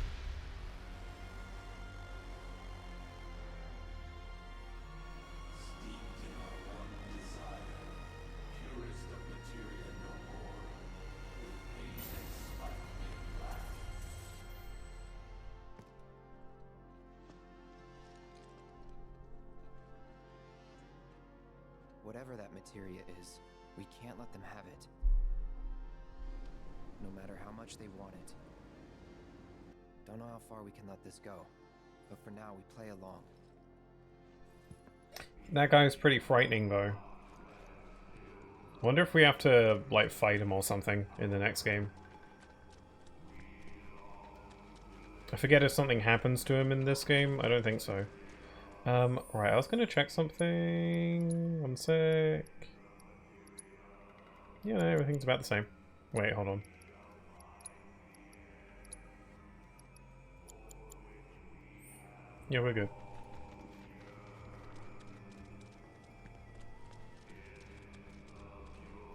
Whatever that materia is, we can't let them have it. No matter how much they want it. Don't know how far we can let this go, but for now we play along. That guy's pretty frightening though. Wonder if we have to like fight him or something in the next game. I forget if something happens to him in this game. I don't think so. Right, I was gonna check something. One sec. Yeah, no, everything's about the same. Wait, hold on. Yeah, we're good.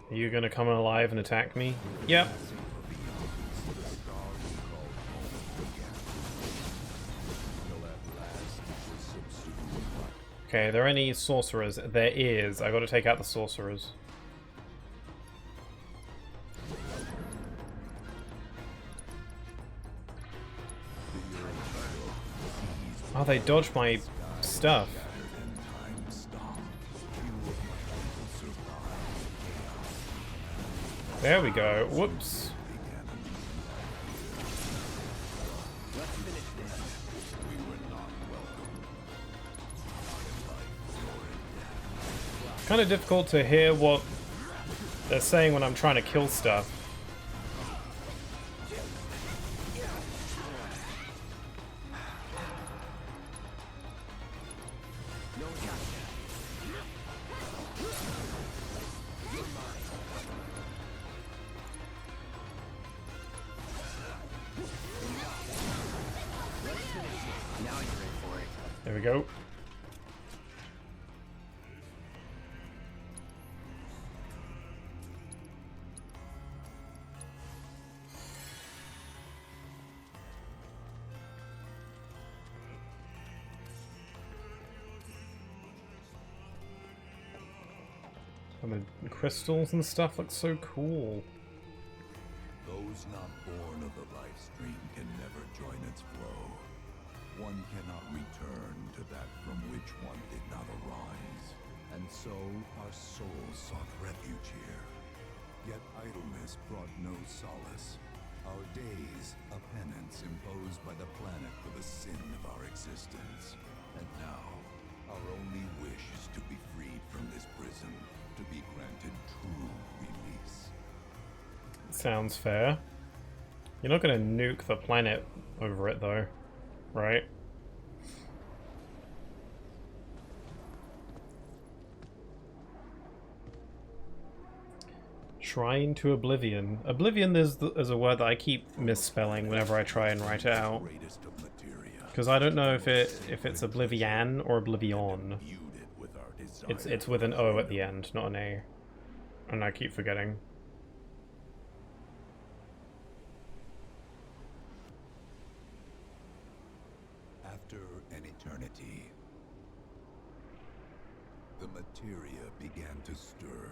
Are you gonna come alive and attack me? Yep. Okay, are there any sorcerers? There is. I gotta take out the sorcerers. Oh, they dodged my stuff. There we go. Whoops. Kind of difficult to hear what they're saying when I'm trying to kill stuff. There we go. And the crystals and stuff look so cool. Those not born of the life stream can never join its flow. One cannot return to that from which one did not arise. And so our souls sought refuge here. Yet idleness brought no solace. Our days, a penance imposed by the planet for the sin of our existence. And now, our only wish is to be freed from this prison, to be granted true release. Sounds fair. You're not gonna nuke the planet over it though, right? Shrine to Oblivion. Oblivion is a word that I keep misspelling whenever I try and write it out. Because I don't know if it's Oblivion or Oblivion. It's with an O at the end, not an A. And I keep forgetting. After an eternity, the materia began to stir,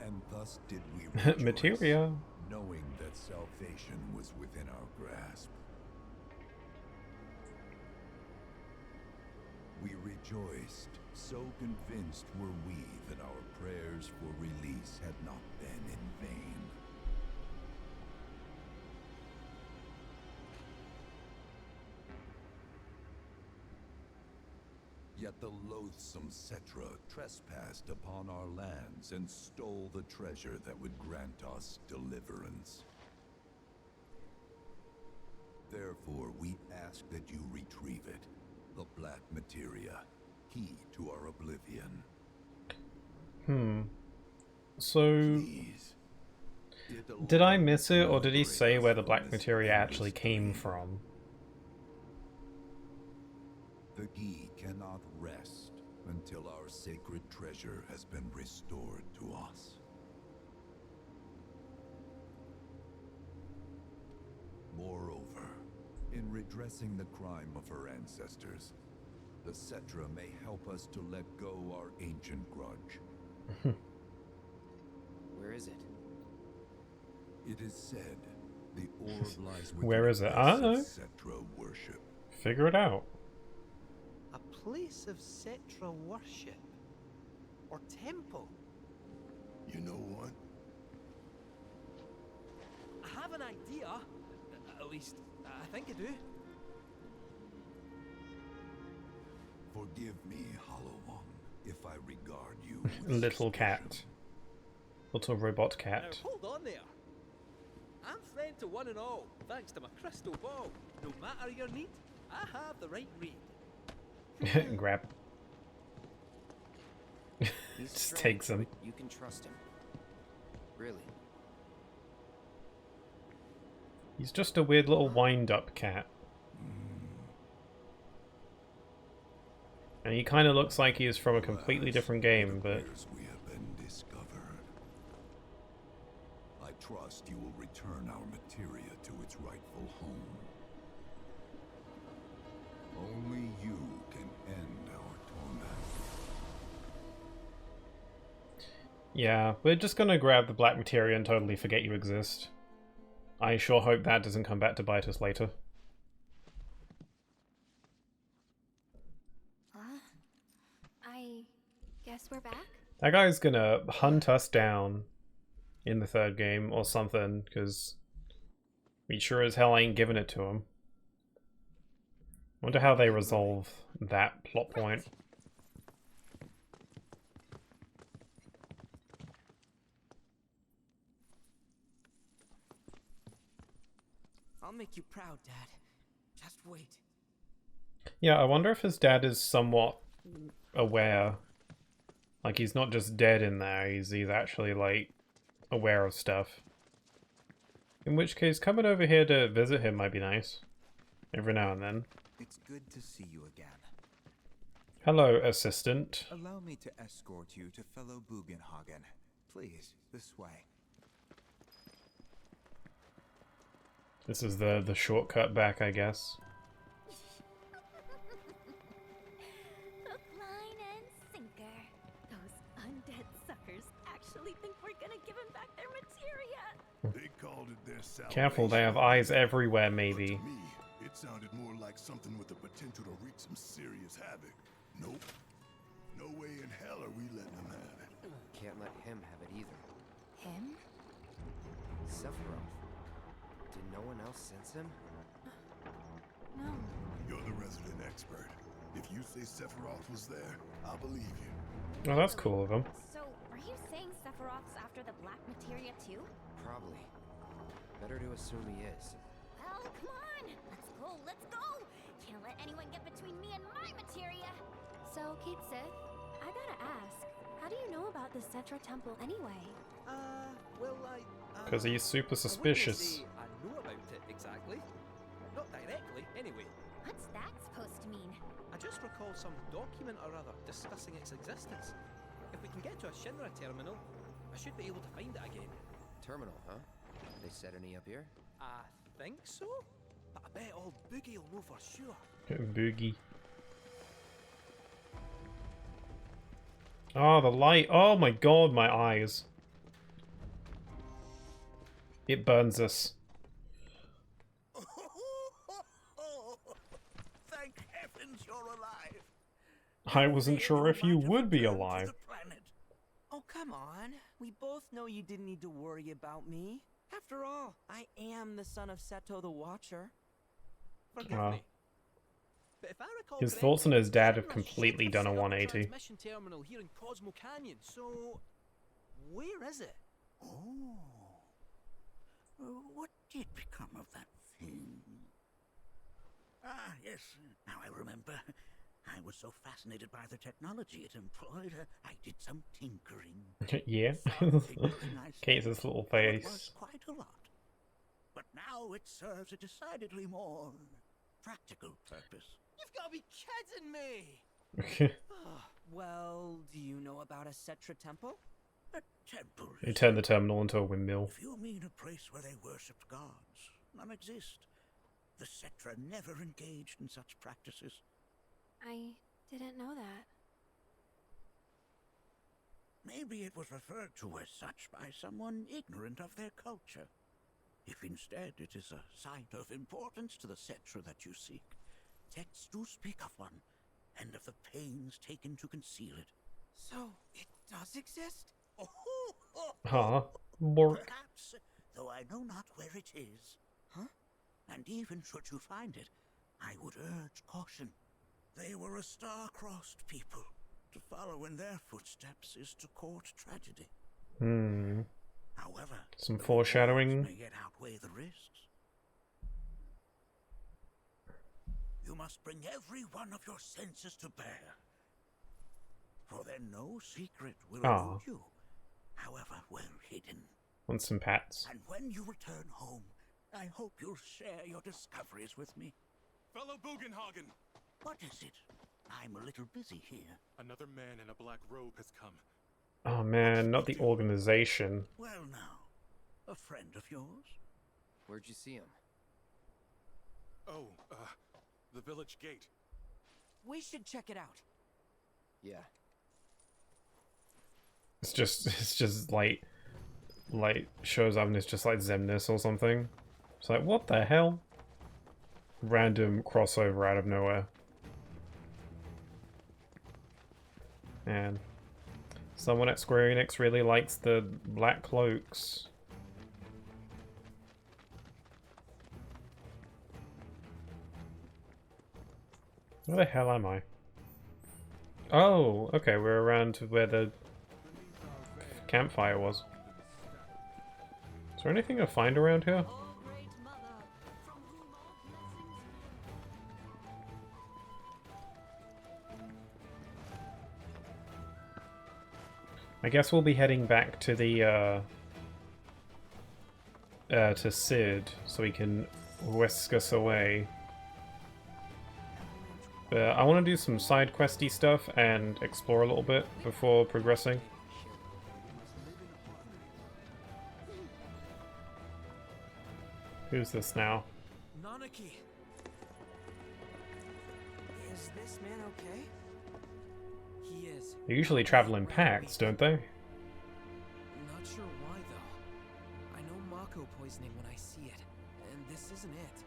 and thus did we rejoice, Materia. knowing that salvation was within our grasp. We rejoiced, so convinced were we that our prayers for release had not been in vain. Yet the loathsome Cetra trespassed upon our lands and stole the treasure that would grant us deliverance. Therefore, we ask that you retrieve it, the black materia, key to our oblivion. So, did I miss it, or did he say where the black materia actually came from? The key cannot rest until our sacred treasure has been restored to us. Moreover, in redressing the crime of her ancestors, the Cetra may help us to let go our ancient grudge. Where is it? It is said the orb lies within Where is it? I don't know. Cetra worship. Figure it out. A place of Cetra worship? Or temple? You know what? I have an idea. At least, I think I do. Forgive me, Hollow One, if I regard you Little cat. Little robot cat. Now, hold on there. I'm friend to one and all, thanks to my crystal ball. No matter your need, I have the right read. Grab. Just takes him. You can trust him. Really. He's just a weird little wind-up cat. And he kind of looks like he is from a completely different game, but... we have been discovered. I trust you will return our materia to its rightful home. Only you can end our torment. Yeah, we're just gonna grab the black materia and totally forget you exist. I sure hope that doesn't come back to bite us later. I guess we're back? That guy's gonna hunt us down in the third game or something, because we sure as hell ain't giving it to him. Wonder how they resolve that plot point. I'll make you proud, Dad. Just wait. Yeah, I wonder if his dad is somewhat aware. Like, he's not just dead in there, he's actually, like, aware of stuff. In which case, coming over here to visit him might be nice. Every now and then. It's good to see you again. Hello, assistant. Allow me to escort you to fellow Bugenhagen. Please, this way. This is the shortcut back, I guess. Hook, line, and sinker. Those undead suckers actually think we're gonna give them back their materia. They called it their salvation. Careful, they have eyes everywhere, maybe. To me, it sounded more like something with the potential to wreak some serious havoc. Nope. No way in hell are we letting them have it. Can't let him have it either. Him? Sephiroth. Did no one else sense him? No. You're the resident expert. If you say Sephiroth was there, I'll believe you. Oh, that's cool of him. So, are you saying Sephiroth's after the black materia too? Probably. Better to assume he is. Well, come on! Let's go, let's go! Can't let anyone get between me and my materia! So, Kate Sith, I gotta ask, how do you know about the Cetra Temple anyway? Well, Because he's super suspicious. I know about it exactly. Not directly, anyway. What's that supposed to mean? I just recall some document or other discussing its existence. If we can get to a Shinra terminal, I should be able to find it again. Terminal, huh? They set any up here? I think so? But I bet old Boogie will know for sure. Boogie. Oh, the light. Oh my god, my eyes. It burns us. Thank heavens you're alive. I wasn't sure if you would be alive. Oh, come on. We both know you didn't need to worry about me. After all, I am the son of Seto the Watcher. Forgive me. But if I recall His correctly, thoughts on his dad have Shinra completely should done a set up 180. transmission terminal here in Cosmo Canyon. So, where is it? Oh. What did become of that thing? Ah, yes. Now I remember. I was so fascinated by the technology it employed, I did some tinkering. Yeah. Kate's little It face. was quite a lot. But now it serves a decidedly more practical purpose. You've got to be kidding me! Well, do you know about a Cetra temple? A temple. He turned the terminal into a windmill. If you mean a place where they worshipped gods, none exist. The Cetra never engaged in such practices. I didn't know that. Maybe it was referred to as such by someone ignorant of their culture. If instead it is a site of importance to the Cetra that you seek, texts do speak of one, and of the pains taken to conceal it. So, it does exist? Huh? Bork. Perhaps, though I know not where it is. Huh? And even should you find it, I would urge caution. They were a star-crossed people. To follow in their footsteps is to court tragedy. However, some the foreshadowing. rewards may yet outweigh the risks. You must bring every one of your senses to bear. For then no secret will elude you, however well hidden. Want some pats? And when you return home, I hope you'll share your discoveries with me. Fellow Bugenhagen! What is it? I'm a little busy here. Another man in a black robe has come. Oh man, not the organization. Well now, a friend of yours? Where'd you see him? Oh, the village gate. We should check it out. Yeah. It's just like shows up and it's just like Zemnis or something. It's like, what the hell? Random crossover out of nowhere. And someone at SquareEnix really likes the black cloaks. Where the hell am I? Oh, okay, we're around to where the campfire was. Is there anything to find around here? Oh, great mother, from I guess we'll be heading back to the to Sid so we can whisk us away. But I want to do some side questy stuff and explore a little bit before progressing. Who's this now? Nanaki. Is this man okay? He is. They usually travel in packs, don't they? Not sure why though. I know Mako poisoning when I see it, and this isn't it.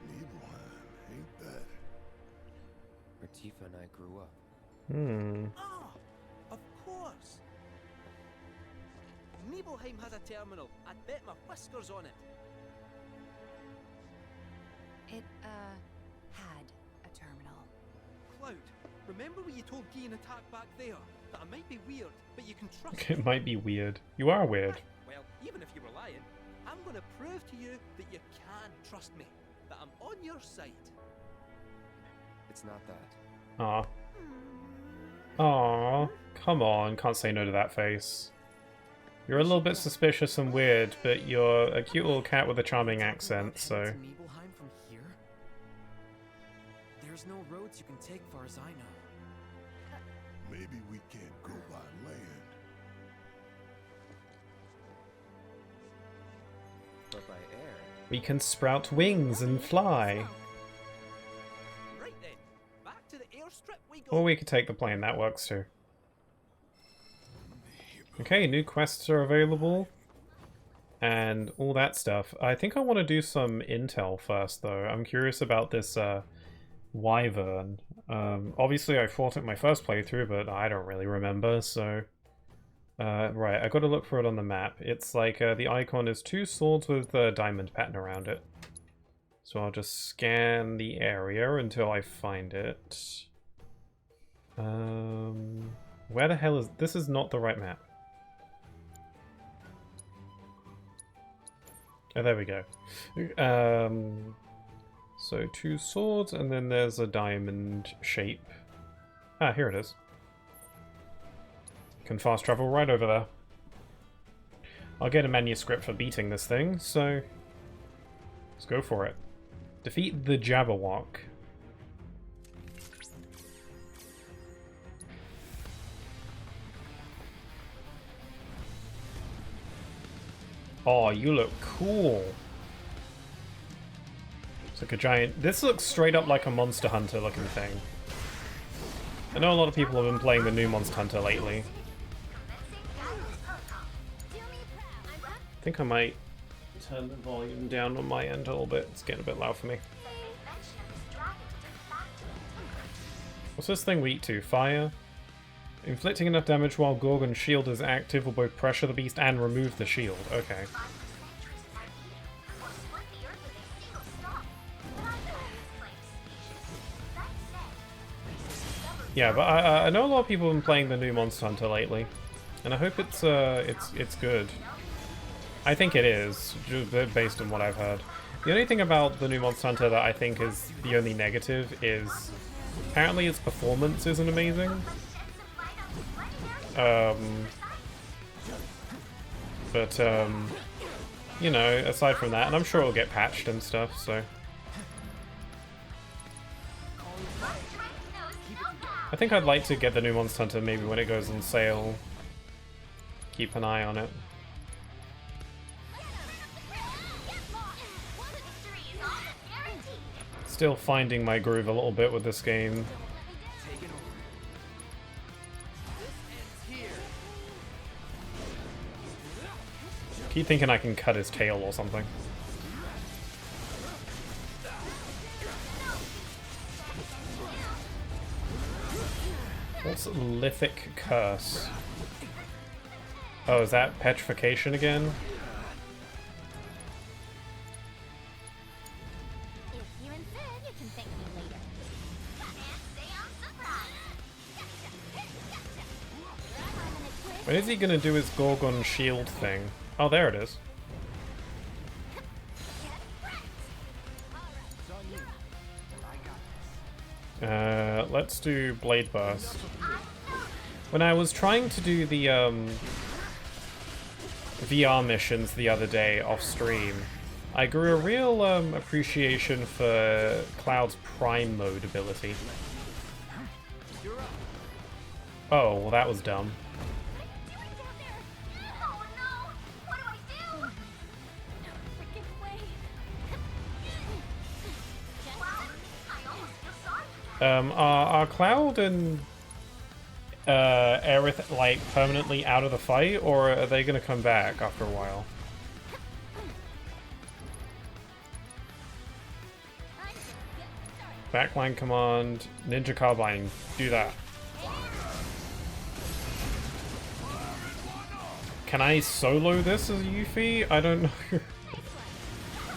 Nibelheim, ain't that? Where Tifa and I grew up. Ah, of course. Nibelheim has a terminal. I'd bet my whiskers on it. It, had a terminal. Cloud, remember when you told Gian attack back there? That I might be weird, but you can trust me. It might be weird. You are weird. Well, even if you were lying, I'm gonna prove to you that you can trust me. That I'm on your side. It's not that. Aw. Aw. Come on, can't say no to that face. You're a little bit suspicious and weird, but you're a cute little cat with a charming accent, so... Nibelheim from here? There's no roads you can take far as I know. Maybe we can't go by land. But by air. We can sprout wings and fly. Right then, back to the airstrip we go. Or we could take the plane, that works too. Okay, new quests are available. And all that stuff. I think I want to do some intel first, though. I'm curious about this wyvern. Obviously, I fought it my first playthrough, but I don't really remember, so... right, I gotta look for it on the map. It's like, the icon is two swords with a diamond pattern around it. So I'll just scan the area until I find it. Where the hell is... This is not the right map. Oh, there we go. So two swords, and then there's a diamond shape. Ah, here it is. Can fast travel right over there. I'll get a manuscript for beating this thing, so let's go for it. Defeat the Jabberwock. Oh, you look cool. It's like a giant... This looks straight up like a Monster Hunter looking thing. I know a lot of people have been playing the new Monster Hunter lately. I think I might turn the volume down on my end a little bit. It's getting a bit loud for me. What's this thing weak to? Fire? Inflicting enough damage while Gorgon's shield is active will both pressure the beast and remove the shield. Okay. Yeah, but I know a lot of people have been playing the new Monster Hunter lately, and I hope it's good. I think it is, based on what I've heard. The only thing about the new Monster Hunter that I think is the only negative is apparently its performance isn't amazing. You know, aside from that, and I'm sure it'll get patched and stuff, so... I think I'd like to get the new Monster Hunter maybe when it goes on sale. Keep an eye on it. Still finding my groove a little bit with this game. Keep thinking I can cut his tail or something. What's Lithic Curse? Oh, is that petrification again? When is he gonna do his Gorgon shield thing? Oh, there it is. Let's do Blade Burst. When I was trying to do the VR missions the other day off stream, I grew a real appreciation for Cloud's Prime Mode ability. Oh, well that was dumb. Are Cloud and Aerith like permanently out of the fight, or are they gonna come back after a while? Backline command, Ninja Carbine, do that. Can I solo this as Yuffie? I don't know.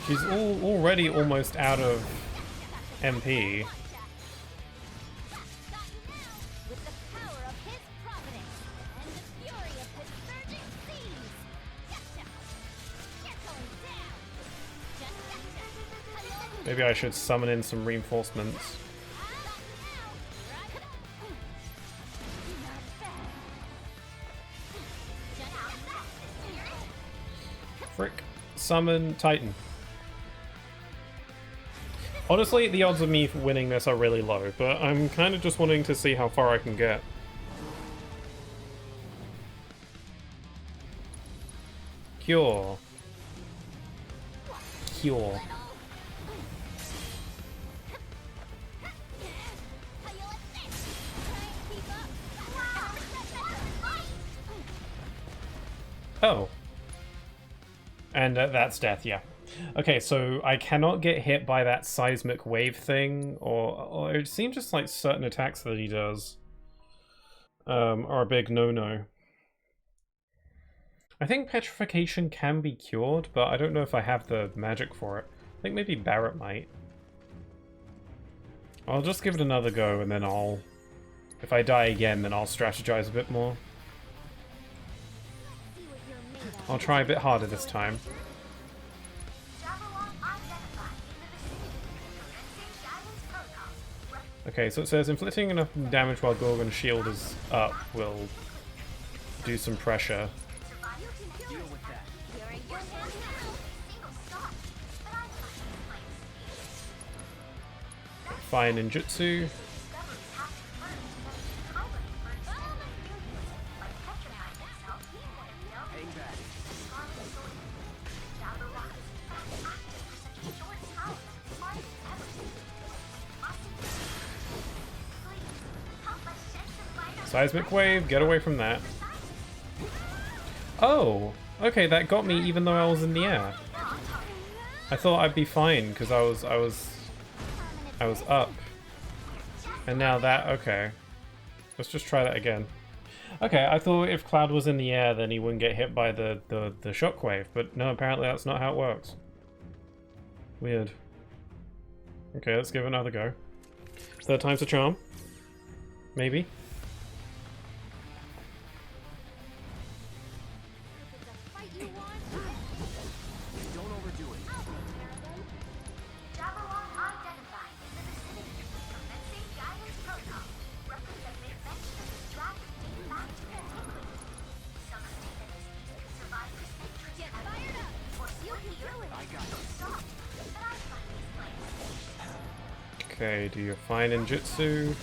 She's already almost out of MP. Maybe I should summon in some reinforcements. Frick. Summon Titan. Honestly, the odds of me winning this are really low, but I'm kind of just wanting to see how far I can get. Cure. Cure. Oh. And that's death, yeah. Okay, so I cannot get hit by that seismic wave thing, or it seems just like certain attacks that he does are a big no-no. I think petrification can be cured, but I don't know if I have the magic for it. I think maybe Barret might. I'll just give it another go, and then if I die again, then I'll strategize a bit more. I'll try a bit harder this time. Okay, so it says inflicting enough damage while Gorgon's shield is up will do some pressure. Fire ninjutsu. Seismic wave, get away from that. Oh, okay, that got me even though I was in the air. I thought I'd be fine because I was up. And now that, okay. Let's just try that again. Okay, I thought if Cloud was in the air then he wouldn't get hit by the shockwave, but no, apparently that's not how it works. Weird. Okay, let's give it another go. Third time's a charm. Maybe. Okay, do your fine ninjutsu.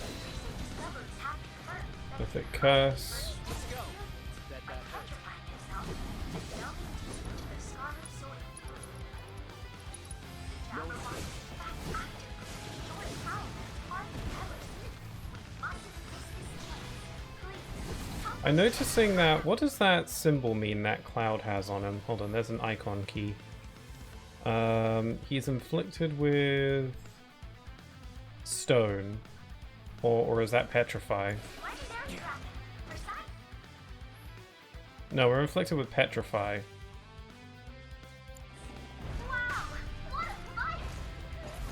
Mythic curse. I'm noticing that, what does that symbol mean that Cloud has on him? Hold on, there's an icon key. He's inflicted with stone, or is that petrify? No, we're inflicted with petrify.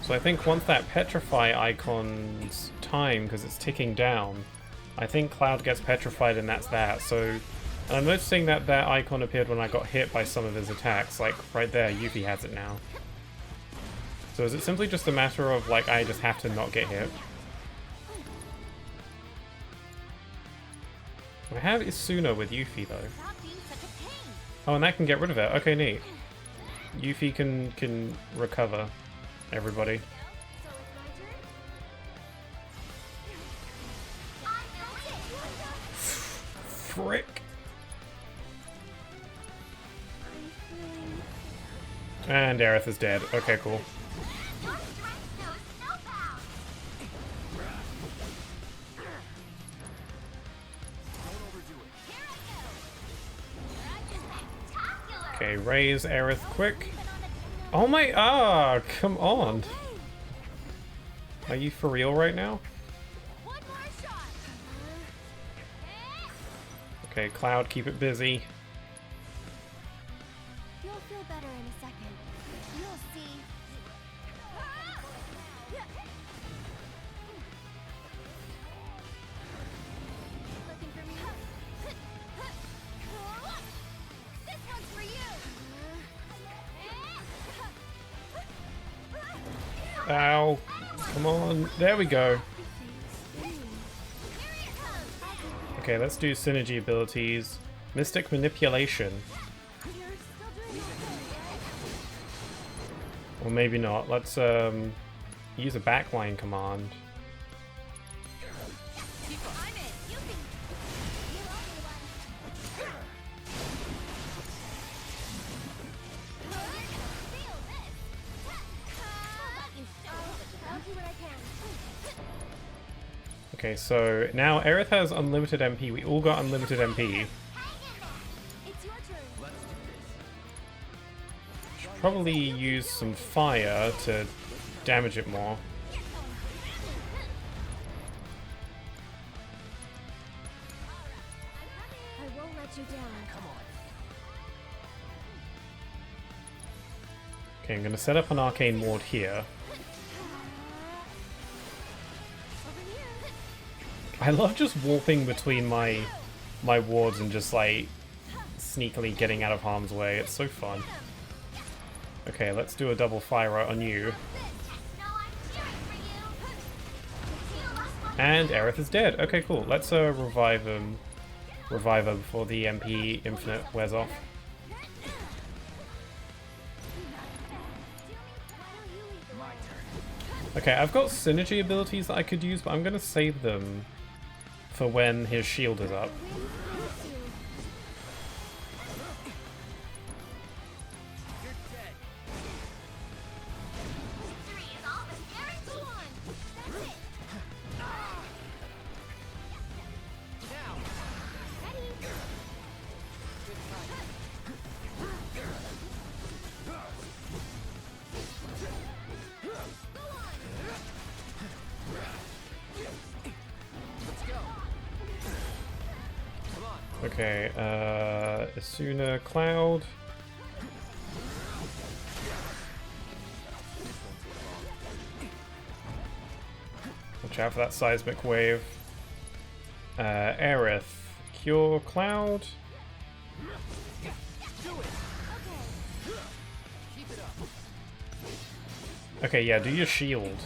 So I think once that petrify icon's time, because it's ticking down, I think Cloud gets petrified and that's that. So, and I'm noticing that that icon appeared when I got hit by some of his attacks, like right there, Yuffie has it now. So is it simply just a matter of, like, I just have to not get hit? I have Isuna with Yuffie, though. Oh, and that can get rid of it. Okay, neat. Yuffie can recover everybody. Frick. And Aerith is dead. Okay, cool. Okay, raise Aerith quick. Oh my, come on. Are you for real right now? Okay, Cloud, keep it busy. You'll feel better in a second. You'll see. Looking for me? This one's for you. Ow. Come on. There we go. Okay, let's do synergy abilities. Mystic Manipulation. Or maybe not. Let's use a backline command. Okay, so now Aerith has unlimited MP. We all got unlimited MP. Should probably use some fire to damage it more. I won't let you down. Come on. Okay, I'm gonna set up an arcane ward here. I love just warping between my wards and just like sneakily getting out of harm's way. It's so fun. Okay, let's do a double fire on you. And Aerith is dead. Okay, cool. Let's revive her before the MP infinite wears off. Okay, I've got synergy abilities that I could use, but I'm gonna save them for when his shield is up. Okay, Isuna, Cloud. Watch out for that seismic wave. Aerith, Cure, Cloud. Okay, yeah, do your shield.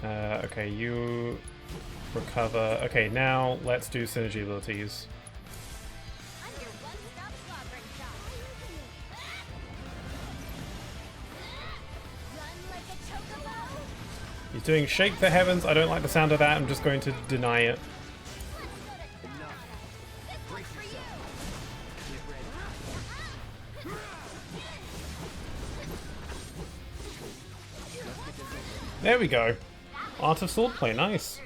Okay, you recover. Okay, now let's do synergy abilities. He's doing Shake the Heavens. I don't like the sound of that. I'm just going to deny it. There we go. Art of Swordplay, nice.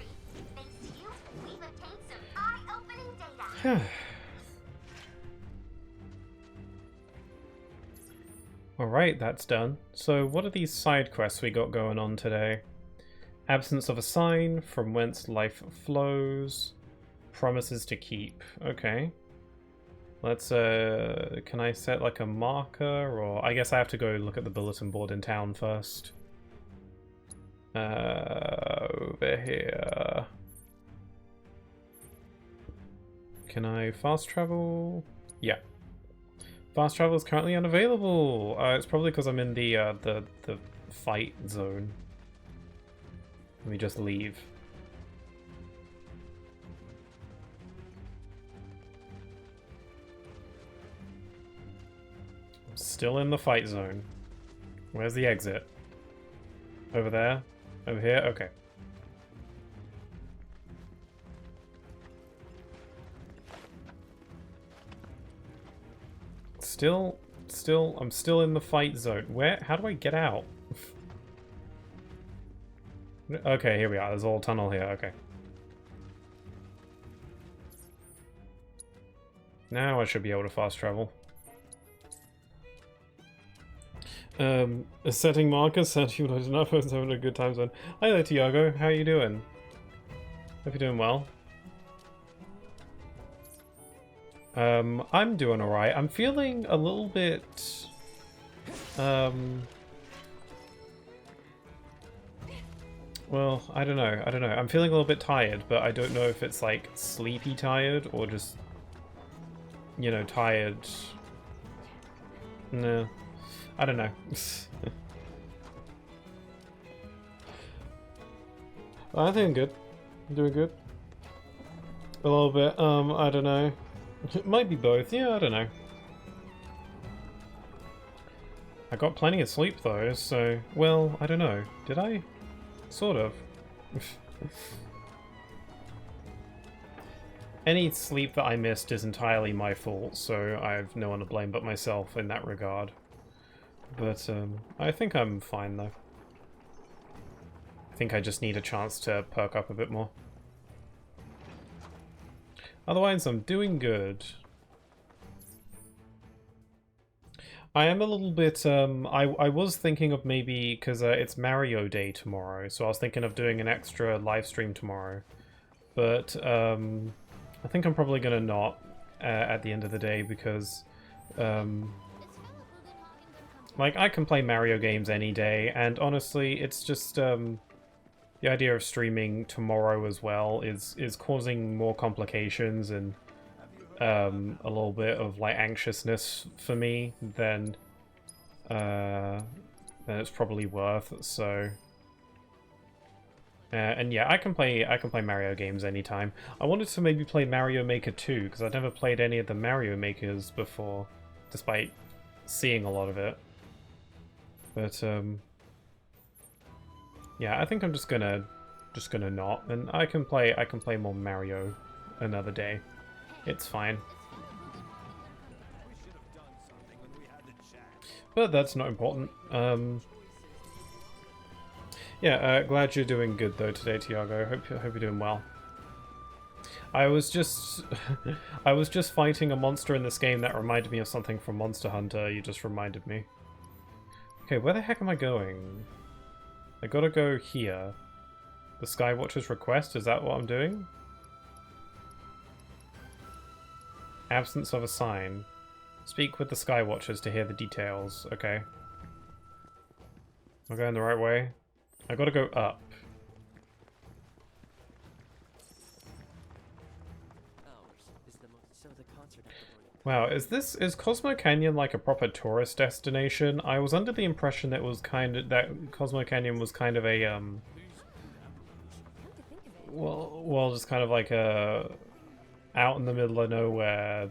Alright, that's done. So what are these side quests we got going on today? Absence of a sign, from whence life flows, promises to keep. Okay. Let's, can I set like a marker, or I guess I have to go look at the bulletin board in town first. Over here. Can I fast travel? Yeah. Fast travel is currently unavailable. It's probably because I'm in the fight zone. Let me just leave. I'm still in the fight zone. Where's the exit? Over there? Over here? Okay. I'm still in the fight zone. Where? How do I get out? Okay, here we are. There's a little tunnel here. Okay. Now I should be able to fast travel. A setting marker said you loaded enough. I was having a good time zone. Hi there, Tiago. How are you doing? Hope you're doing well. I'm doing alright. I'm feeling a little bit... Well, I don't know. I'm feeling a little bit tired, but I don't know if it's like sleepy tired or just, you know, tired. No. I don't know. I think I'm good. I'm doing good. A little bit, I don't know. It might be both. Yeah, I don't know. I got plenty of sleep though, so... Well, I don't know. Did I? Sort of. Any sleep that I missed is entirely my fault, so I have no one to blame but myself in that regard. But, I think I'm fine though. I think I just need a chance to perk up a bit more. Otherwise, I'm doing good. I am a little bit, I was thinking of maybe, because it's Mario Day tomorrow, so I was thinking of doing an extra live stream tomorrow. But, I think I'm probably going to not at the end of the day, because, like, I can play Mario games any day, and honestly, it's just, the idea of streaming tomorrow as well is causing more complications and a little bit of like anxiousness for me than it's probably worth. So and yeah, I can play Mario games anytime. I wanted to maybe play Mario Maker 2 because I've never played any of the Mario Makers before, despite seeing a lot of it. But yeah, I think I'm just gonna not, and I can play more Mario another day. It's fine. But that's not important. Yeah, glad you're doing good though today, Tiago. Hope you're doing well. I was just I was just fighting a monster in this game that reminded me of something from Monster Hunter. You just reminded me. Okay, where the heck am I going? I gotta go here. The Skywatcher's request, is that what I'm doing? Absence of a sign. Speak with the Skywatchers to hear the details. Okay. Am I going the right way? I gotta go up. Wow, is Cosmo Canyon like a proper tourist destination? I was under the impression that Cosmo Canyon was kind of a well, just kind of like a out in the middle of nowhere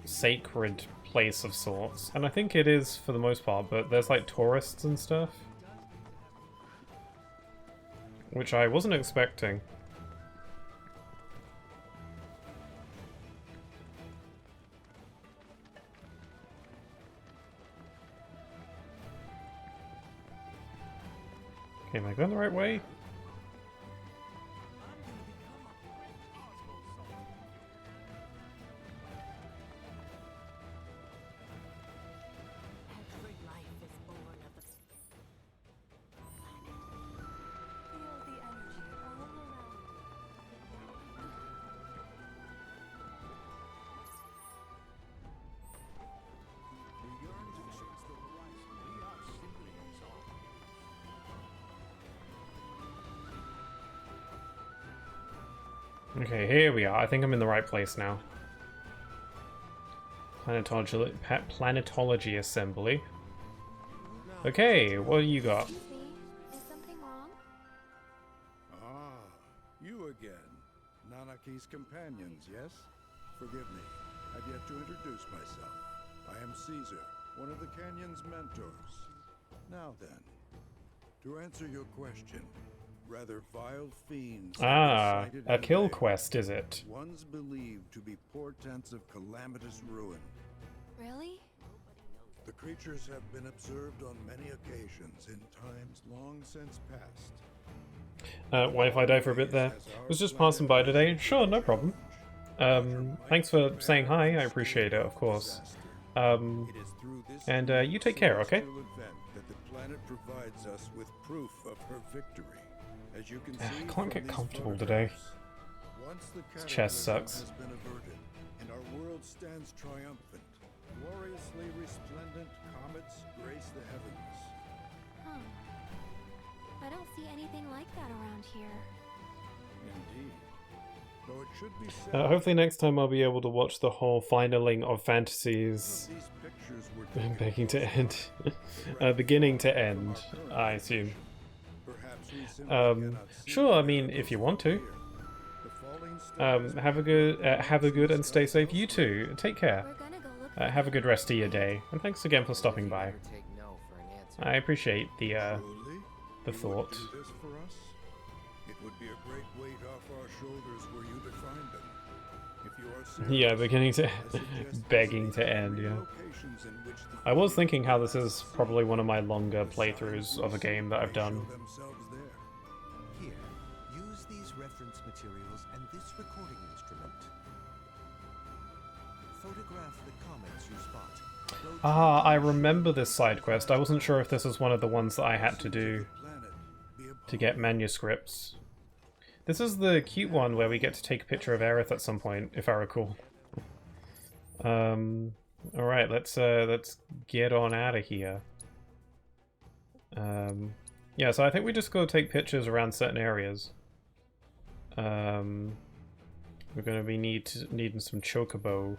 sacred place of sorts. And I think it is for the most part, but there's like tourists and stuff, which I wasn't expecting. Okay, am I going the right way? Okay, here we are. I think I'm in the right place now. Planetology assembly. Okay, what do you got? Excuse me, is something wrong? Ah, you again. Nanaki's companions, yes? Forgive me, I've yet to introduce myself. I am Caesar, one of the Canyon's mentors. Now then, to answer your question, rather vile fiends... Ah, a kill quest, is it? One's believed to be portents of calamitous ruin. Really? The creatures have been observed on many occasions in times long since past. What if I die for a bit there? Was just passing by today. Sure, no problem. Thanks for saying hi. I appreciate it, of course. And you take care, okay? That the planet provides us with proof of her victory. As you can see, I can't get comfortable today. This chest sucks. has been averted, and our world stands triumphant. Gloriously resplendent comets grace the heavens. Huh. I don't see anything like that around here. Indeed. Though it should be said, Hopefully next time I'll be able to watch the whole finaling of Fantasies these pictures were beginning to end. Beginning to end, I assume. perhaps we simply cannot see Sure, I mean, if you want to. Have a good and stay safe. You too. Take care. We're gonna go look Have a good rest of your day, and thanks again for stopping by. Never take no for an answer. I appreciate the Truly? the You thought. would do this for us? It would be a great weight off our shoulders were you to find them. If you are serious, Yeah, beginning to I suggest begging to visiting end. three Yeah. locations in which the I was thinking how this is probably one of my longer playthroughs of a game that I've done. show themselves there. Here, use these reference materials and this recording instrument. Photograph the comets you spot. Ah, I remember this side quest. I wasn't sure if this was one of the ones that I had to do to get manuscripts. This is the cute one where we get to take a picture of Aerith at some point, if I recall. Alright, let's get on out of here. Yeah, so I think we just gotta take pictures around certain areas. We're gonna be needing some chocobo.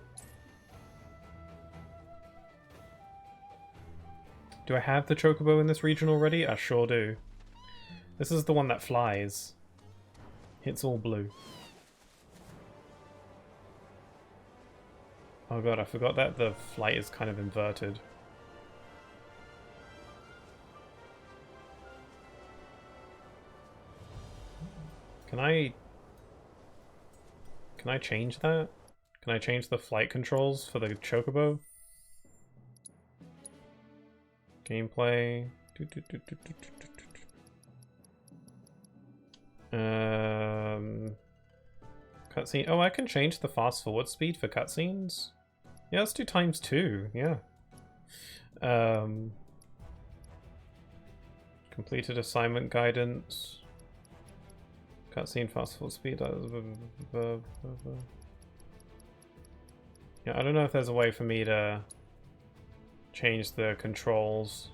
Do I have the chocobo in this region already? I sure do. This is the one that flies. It's all blue. Oh god, I forgot that the flight is kind of inverted. Can I change that? Can I change the flight controls for the chocobo? Gameplay. Cutscene. Oh, I can change the fast forward speed for cutscenes. Yeah, let's do ×2. Yeah. Completed assignment guidance. Cutscene fast forward speed. Yeah, I don't know if there's a way for me to change the controls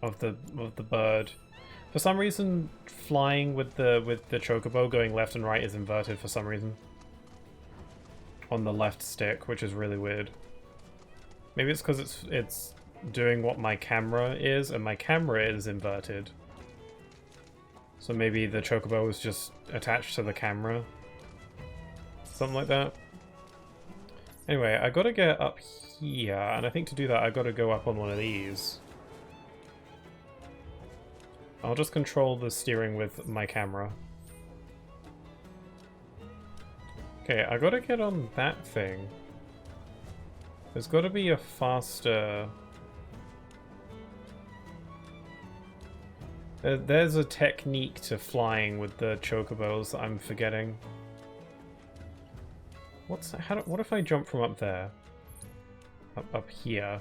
of the bird. For some reason, flying with the chocobo going left and right is inverted for some reason on the left stick, which is really weird. Maybe it's because it's doing what my camera is, and my camera is inverted. So maybe the chocobo was just attached to the camera, something like that. Anyway, I gotta get up here, and I think to do that I gotta go up on one of these. I'll just control the steering with my camera. Okay, I gotta get on that thing. There's gotta be a faster... There's a technique to flying with the chocobos that I'm forgetting. What if I jump from up there? Up here.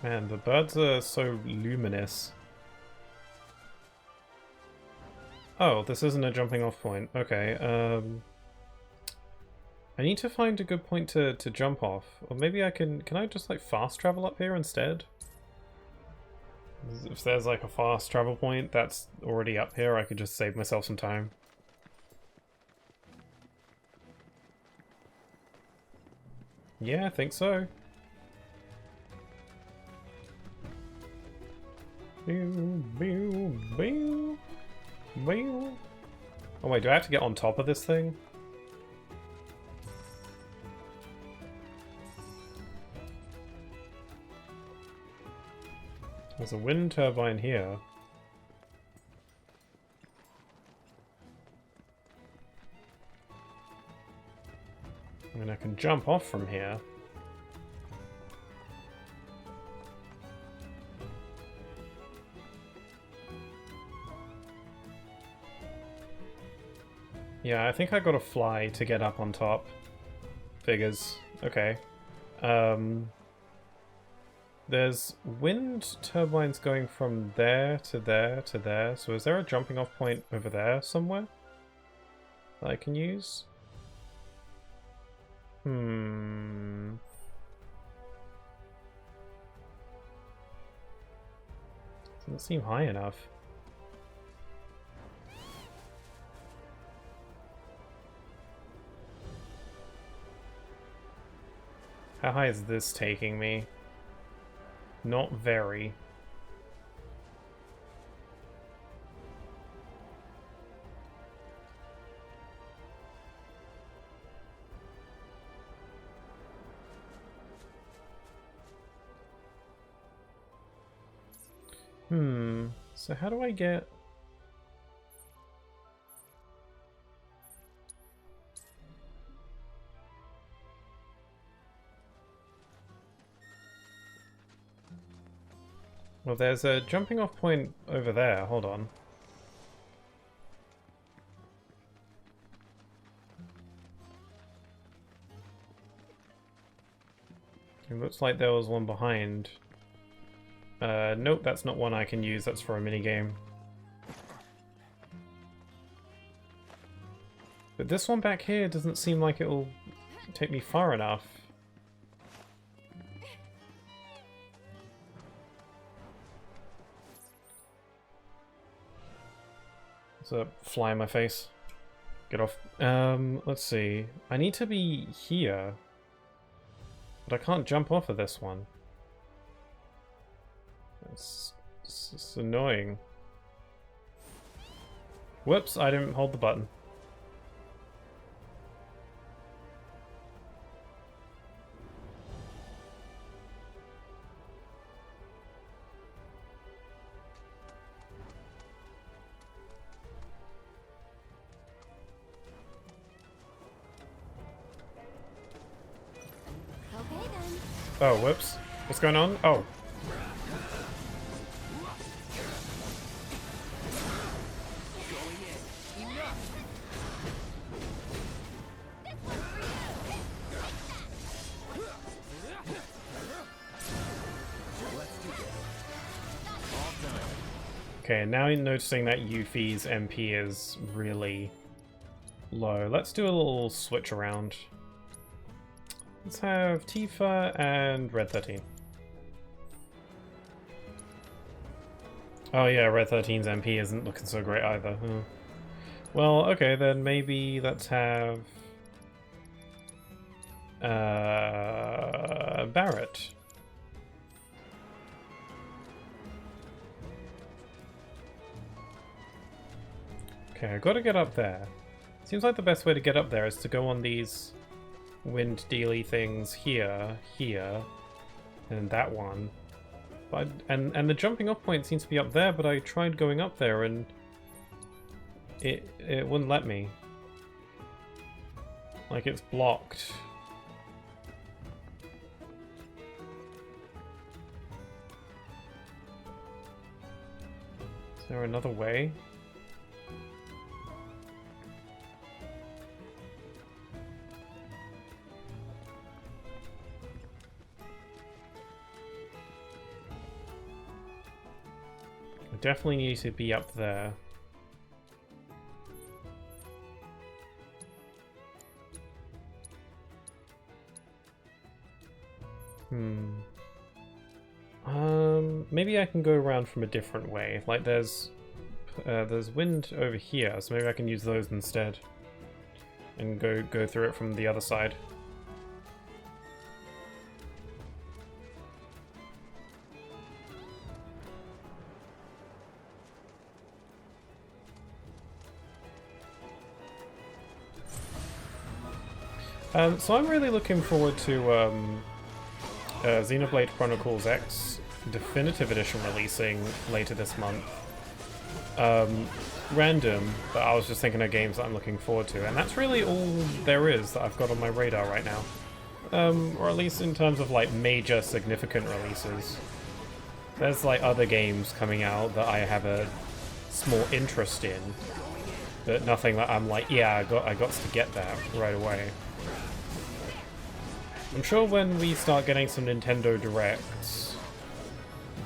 Man, the birds are so luminous. Oh, this isn't a jumping off point. Okay, I need to find a good point to jump off. Or maybe I can I just like fast travel up here instead? If there's like a fast travel point that's already up here, I could just save myself some time. Yeah, I think so. Oh wait, do I have to get on top of this thing? There's a wind turbine here. I mean, I can jump off from here. Yeah, I think I gotta fly to get up on top. Figures. Okay. There's wind turbines going from there to there to there. So is there a jumping off point over there somewhere that I can use? Doesn't seem high enough. How high is this taking me? Not very. So how do I get... Well, there's a jumping off point over there. Hold on. It looks like there was one behind. Nope, that's not one I can use. That's for a minigame. But this one back here doesn't seem like it'll take me far enough. There's a fly in my face. Get off. Let's see. I need to be here. But I can't jump off of this one. It's annoying. Whoops, I didn't hold the button. Oh, whoops. What's going on? Oh. Okay, now you're noticing that Yuffie's MP is really low. Let's do a little switch around. Let's have Tifa and Red 13. Oh yeah, Red 13's MP isn't looking so great either. Well, okay, then maybe let's have... Barrett. Okay, I gotta get up there. Seems like the best way to get up there is to go on these wind dealy things here, and that one. But and the jumping off point seems to be up there, but I tried going up there and it wouldn't let me. Like it's blocked. Is there another way? Definitely need to be up there. Maybe I can go around from a different way. Like there's wind over here, so maybe I can use those instead. And go through it from the other side. So I'm really looking forward to Xenoblade Chronicles X Definitive Edition releasing later this month. Random, but I was just thinking of games that I'm looking forward to, and that's really all there is that I've got on my radar right now. Or at least in terms of like major significant releases. There's like other games coming out that I have a small interest in, but nothing that I'm like, yeah, I got to get that right away. I'm sure when we start getting some Nintendo Directs,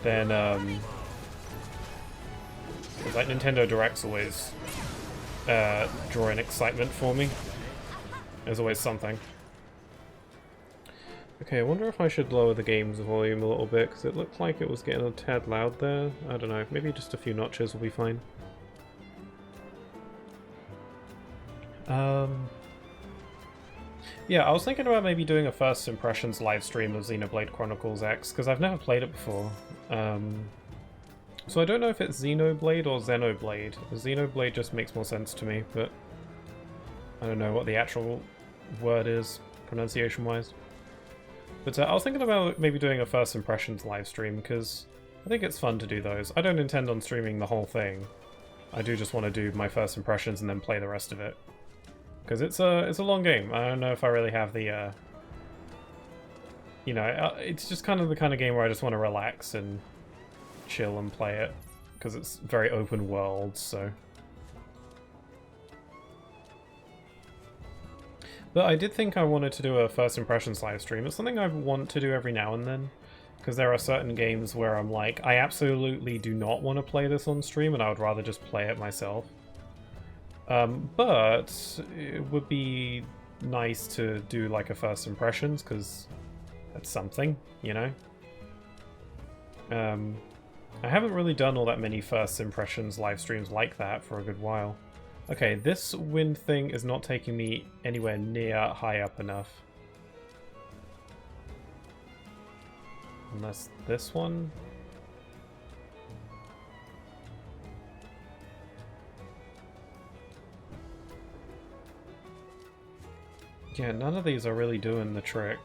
then like Nintendo Directs always draw in excitement for me. There's always something. Okay, I wonder if I should lower the game's volume a little bit, because it looked like it was getting a tad loud there. I don't know, maybe just a few notches will be fine. Yeah, I was thinking about maybe doing a first impressions live stream of Xenoblade Chronicles X, because I've never played it before. So I don't know if it's Xenoblade or Xenoblade. Xenoblade just makes more sense to me, but I don't know what the actual word is, pronunciation-wise. But I was thinking about maybe doing a first impressions live stream, because I think it's fun to do those. I don't intend on streaming the whole thing. I do just want to do my first impressions and then play the rest of it. Because it's a long game. I don't know if I really have the, you know, it's just kind of the kind of game where I just want to relax and chill and play it. Because it's very open world, so. But I did think I wanted to do a first impressions live stream. It's something I want to do every now and then. Because there are certain games where I'm like, I absolutely do not want to play this on stream and I would rather just play it myself. But it would be nice to do like a first impressions, because that's something, you know? I haven't really done all that many first impressions live streams like that for a good while. Okay, this wind thing is not taking me anywhere near high up enough. Unless this one? Yeah, none of these are really doing the trick.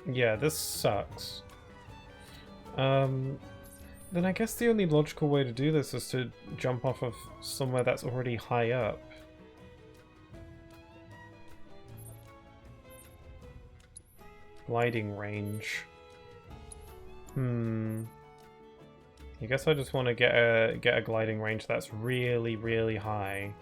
Yeah, this sucks. Then I guess the only logical way to do this is to jump off of somewhere that's already high up. Gliding range. I guess I just want to get a gliding range that's really, really high.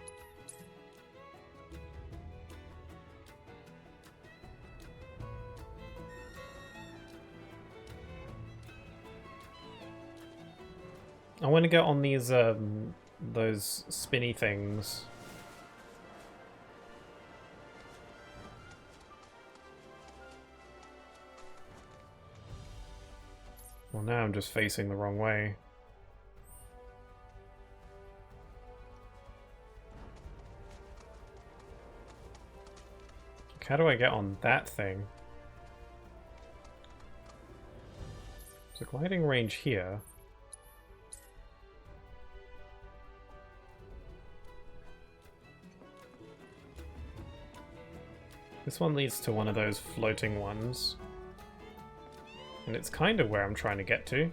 I want to get on these those spinny things. Well, now I'm just facing the wrong way. How do I get on that thing? There's a gliding range here. This one leads to one of those floating ones. And it's kind of where I'm trying to get to,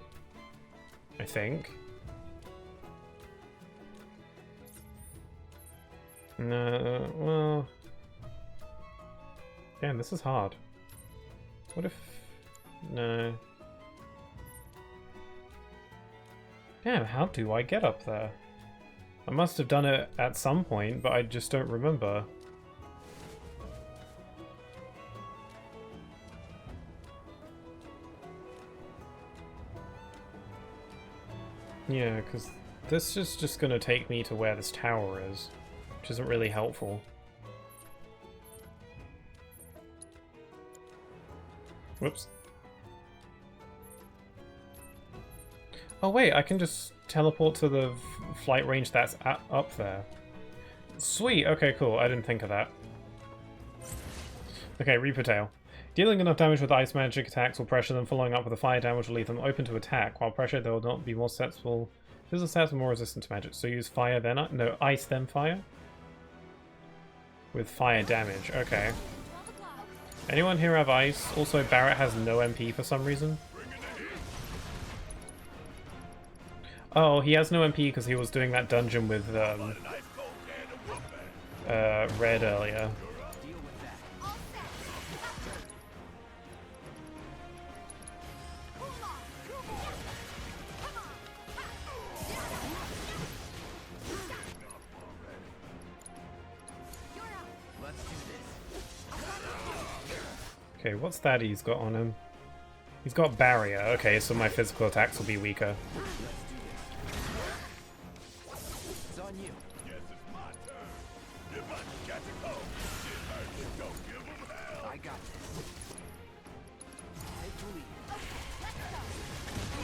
I think. No, well... Damn, this is hard. What if... No. Damn, how do I get up there? I must have done it at some point, but I just don't remember. Yeah, because this is just going to take me to where this tower is, which isn't really helpful. Whoops. Oh wait, I can just teleport to the flight range that's up there. Sweet, okay, cool. I didn't think of that. Okay, Reaper Tail. Dealing enough damage with ice magic attacks will pressure them, following up with a fire damage will leave them open to attack. While pressured, they will not be more susceptible. Physical stats are more resistant to magic. So use fire then... No, ice then fire? With fire damage, okay. Anyone here have ice? Also, Barrett has no MP for some reason. Oh, he has no MP because he was doing that dungeon with Red earlier. Okay, what's that he's got on him? He's got barrier. Okay, so my physical attacks will be weaker. It's on you. Yes, it's my turn. You must catch a cold. Don't give him hell. I got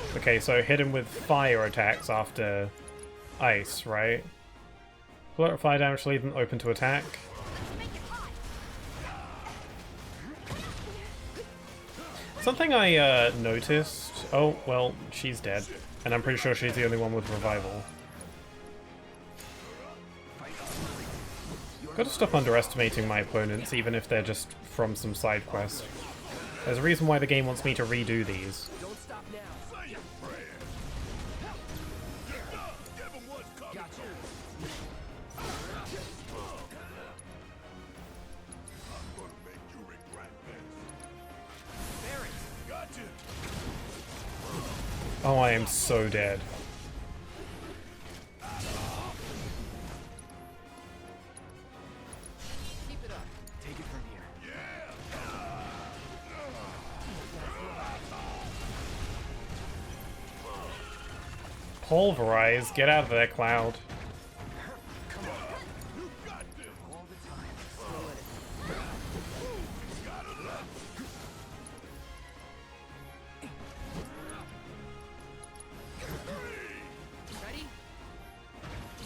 this. Okay, so hit him with fire attacks after ice, right? Float fire damage to leave them open to attack. Something I noticed... Oh, well, she's dead. And I'm pretty sure she's the only one with revival. Gotta stop underestimating my opponents, even if they're just from some side quest. There's a reason why the game wants me to redo these. Don't stop now. Say your prayer. Give him what's coming. Gotcha. I'm gonna make you regret this. Barrett, gotcha. Oh, I am so dead. Keep it up. Take it from here. Pulverize, get out of there, Cloud. Ready?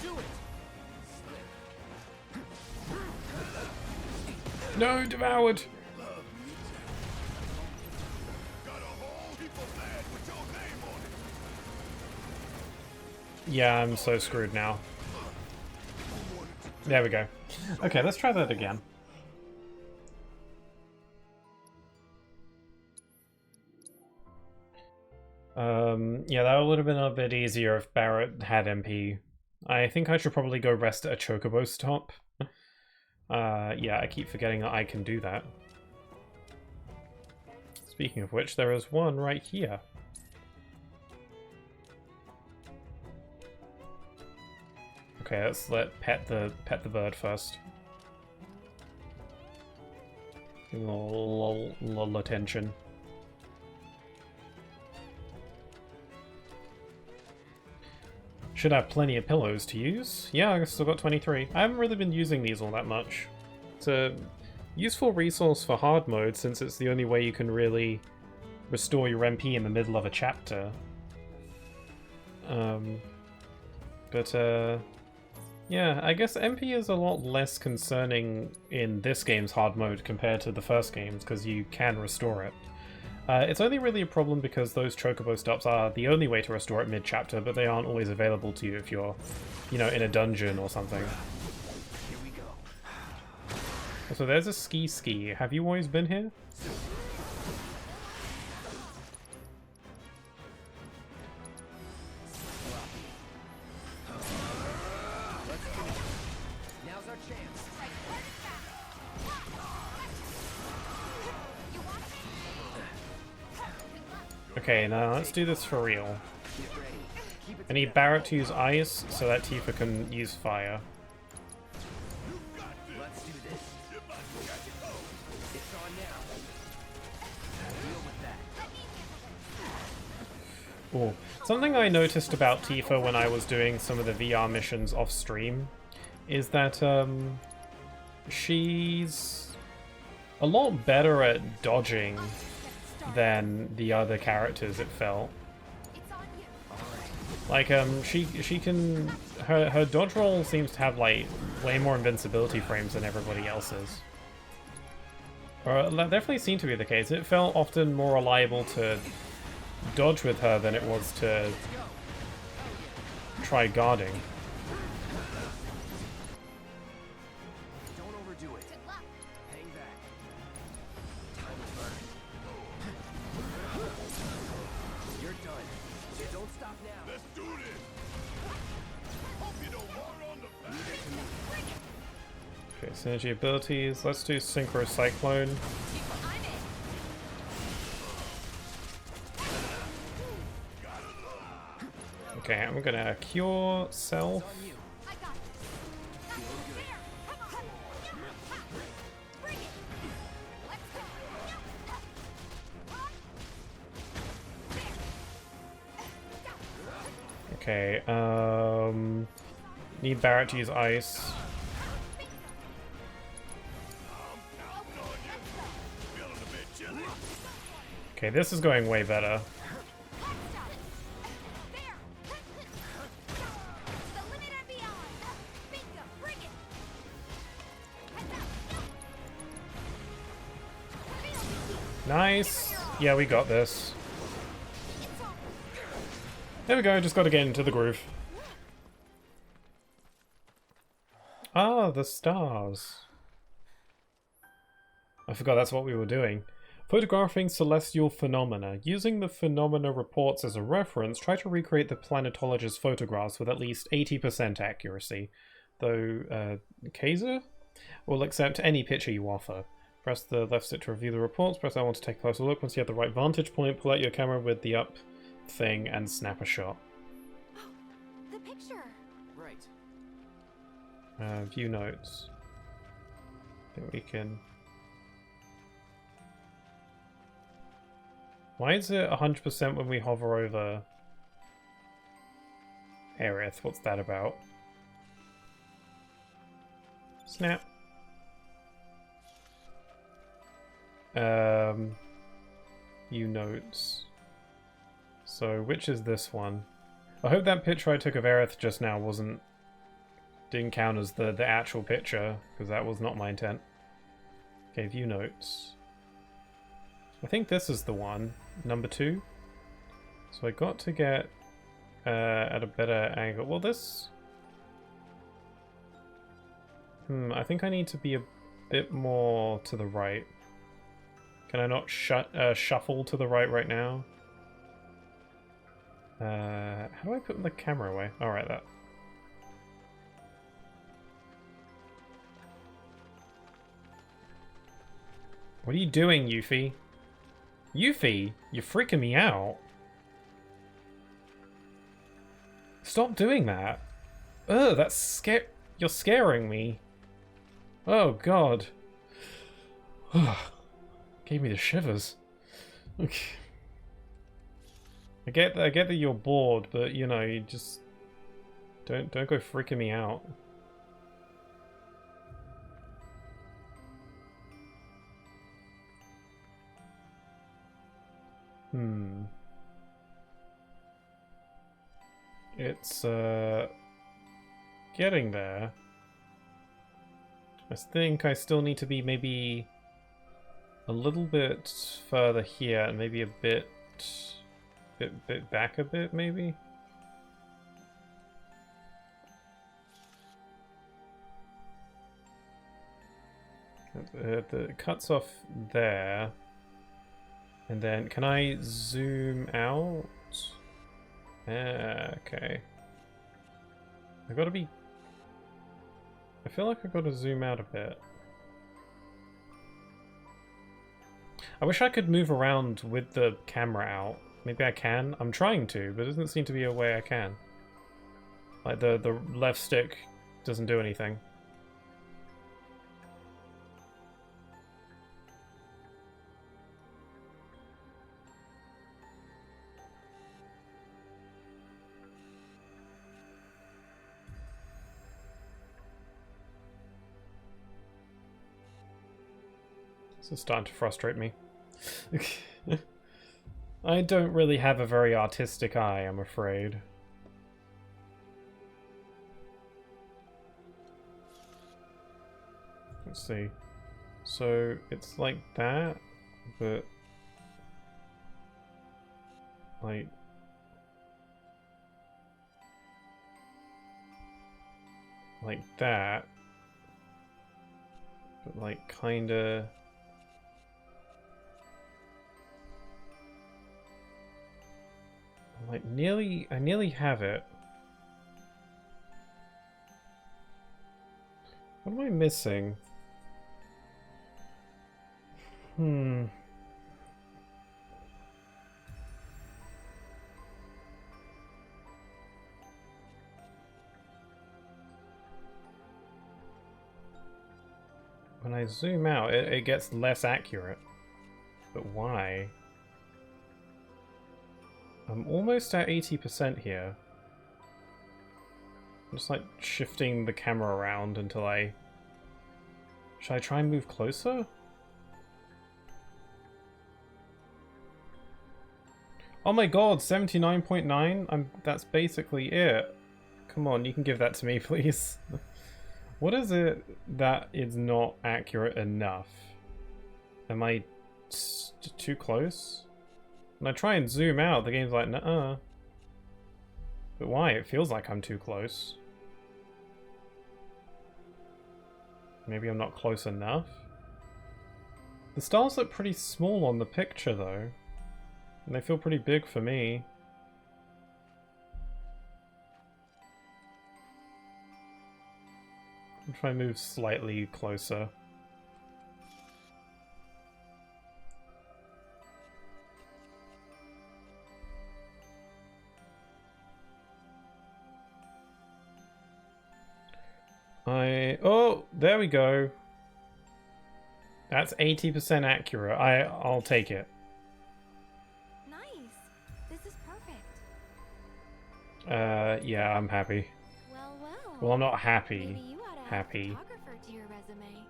Do it. No, devoured! Yeah, I'm so screwed now. There we go. Okay, let's try that again. Yeah, that would have been a bit easier if Barrett had MP. I think I should probably go rest at a Chocobo stop. Yeah, I keep forgetting that I can do that. Speaking of which, there is one right here. Okay, let's pet the bird first. Give him a little attention. Should have plenty of pillows to use. Yeah, I've still got 23. I haven't really been using these all that much. It's a useful resource for hard mode since it's the only way you can really restore your MP in the middle of a chapter. Yeah, I guess MP is a lot less concerning in this game's hard mode compared to the first games, because you can restore it. It's only really a problem because those Chocobo stops are the only way to restore it mid-chapter, but they aren't always available to you if you're, you know, in a dungeon or something. Here we go. So there's a ski. Have you always been here? Now's our chance. Okay, now let's do this for real. I need Barrett to use ice so that Tifa can use fire. Let's do this. It's on now. Deal with that. Oh, Something I noticed about Tifa when I was doing some of the VR missions off stream is that she's a lot better at dodging than the other characters, it felt. Like, she can... Her dodge roll seems to have, like, way more invincibility frames than everybody else's. Or that definitely seemed to be the case. It felt often more reliable to dodge with her than it was to try guarding. Don't overdo it. Hang back. Time to burn. You're done. Don't stop now. Let's do this. Hope you don't hard on the back. Okay, synergy abilities. Let's do Synchro Cyclone. Okay, I'm gonna cure self. Okay, need Barrett to use ice. Okay, this is going way better. Nice! Yeah, we got this. There we go, just gotta get into the groove. Ah, the stars. I forgot that's what we were doing. Photographing celestial phenomena. Using the phenomena reports as a reference, try to recreate the planetologist's photographs with at least 80% accuracy. Though, Kaiser will accept any picture you offer. Press the left stick to review the reports, press L1 to take a closer look. Once you have the right vantage point, pull out your camera with the up thing and snap a shot. Oh, the picture. Right. View notes. I think we can... Why is it 100% when we hover over Aerith? What's that about? Snap. View notes. So, which is this one? I hope that picture I took of Aerith just now didn't count as the actual picture, because that was not my intent. Okay, view notes. I think this is the one, number 2. So I got to get at a better angle. Well, this... I think I need to be a bit more to the right. Can I not shuffle to the right now? How do I put the camera away? Alright, that. What are you doing, Yuffie? Yuffie, you're freaking me out. Stop doing that. Ugh, that's you're scaring me. Oh god. Gave me the shivers. Okay. I get that you're bored, but you know, you just don't go freaking me out. It's getting there. I think I still need to be maybe a little bit further here and maybe a bit back a bit, maybe. It cuts off there. And then, can I zoom out? Okay. I gotta be... I feel like I gotta zoom out a bit. I wish I could move around with the camera out. Maybe I can? I'm trying to, but it doesn't seem to be a way I can. Like, the left stick doesn't do anything. This is starting to frustrate me. I don't really have a very artistic eye, I'm afraid. Let's see. So it's like that, but like that, but like kinda like I nearly have it. What am I missing? When I zoom out, it gets less accurate. But why? I'm almost at 80% here. I'm just like shifting the camera around until I... Should I try and move closer? Oh my god, 79.9? That's basically it. Come on, you can give that to me, please. What is it that is not accurate enough? Am I too close? When I try and zoom out, the game's like, nuh-uh. But why? It feels like I'm too close. Maybe I'm not close enough? The stars look pretty small on the picture, though. And they feel pretty big for me. I'll try and move slightly closer. Oh, there we go. That's 80% accurate. I'll take it. Nice. This is perfect. Yeah, I'm happy. Well, I'm not happy. Maybe you ought to Happy. add a photographer to your resume.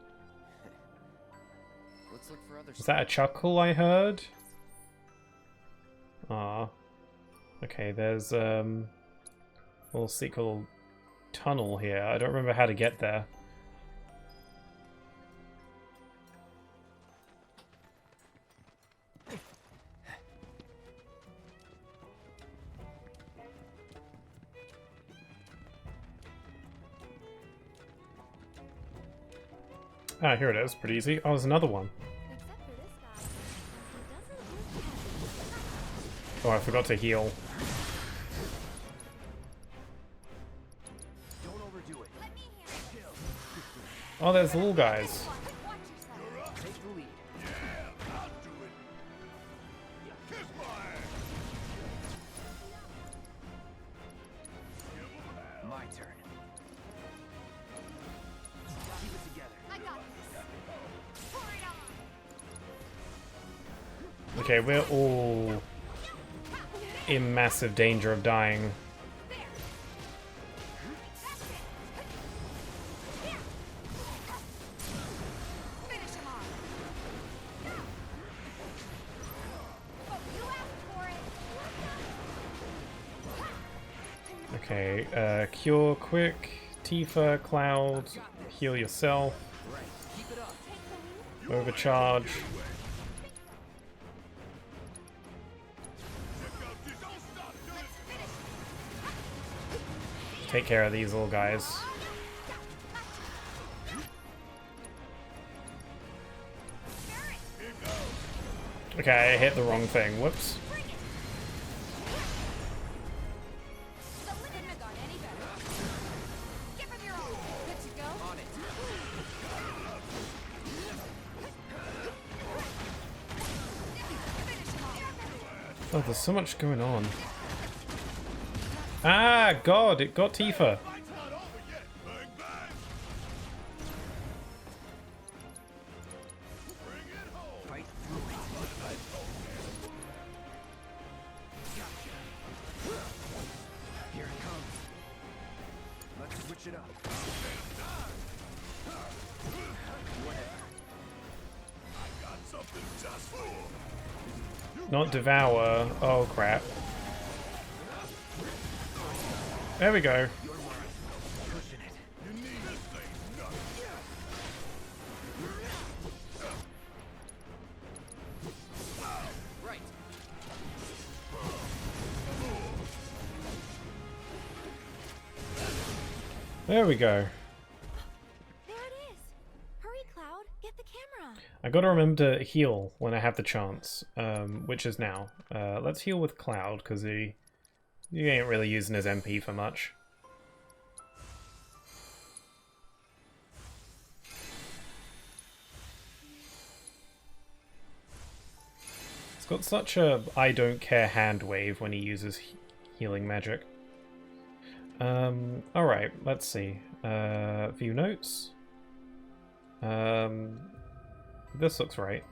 Let's look for other Is that a chuckle I heard? Ah. Okay, there's a little secret tunnel here. I don't remember how to get there. Ah, here it is. Pretty easy. Oh, there's another one. Oh, I forgot to heal. Don't overdo it. Oh, there's the little guys. Take the lead. My turn. Keep it together. I got this. Okay, we're all in massive danger of dying. Okay, cure quick, Tifa, Cloud, heal yourself, overcharge. Take care of these little guys. Okay, I hit the wrong thing. Whoops. Oh, there's so much going on. Ah, God, it got Tifa. Here it comes. Let's switch it up. Whatever. Not devour. Oh crap. There we go. There we go. There it is. Hurry, Cloud. Get the camera. I gotta remember to heal when I have the chance, which is now. Let's heal with Cloud, because he ain't really using his MP for much. He's got such a I don't care hand wave when he uses healing magic. Alright, let's see. View notes. This looks right.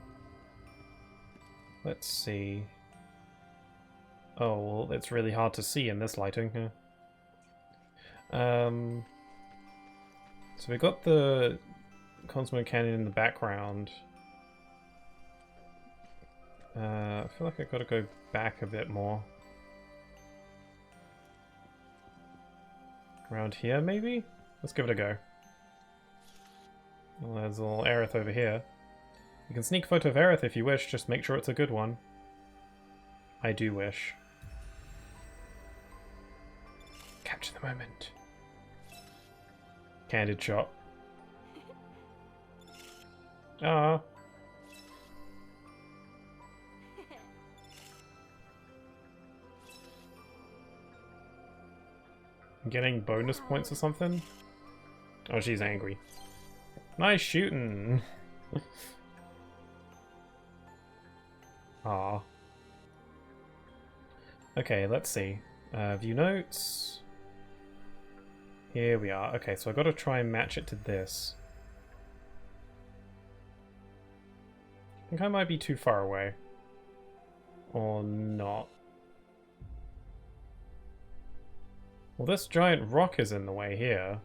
Let's see. Oh, well, it's really hard to see in this lighting here. So we got the Cosmo Canyon in the background. I feel like I gotta go back a bit more. Around here, maybe? Let's give it a go. Well, there's a little Aerith over here. You can sneak photo of Aerith if you wish, just make sure it's a good one. I do wish. Capture the moment. Candid shot. Ah. Getting bonus points or something? Oh, she's angry. Nice shooting! Ah. Okay, let's see. View notes. Here we are. Okay, so I've got to try and match it to this. I think I might be too far away. Or not. Well, this giant rock is in the way here.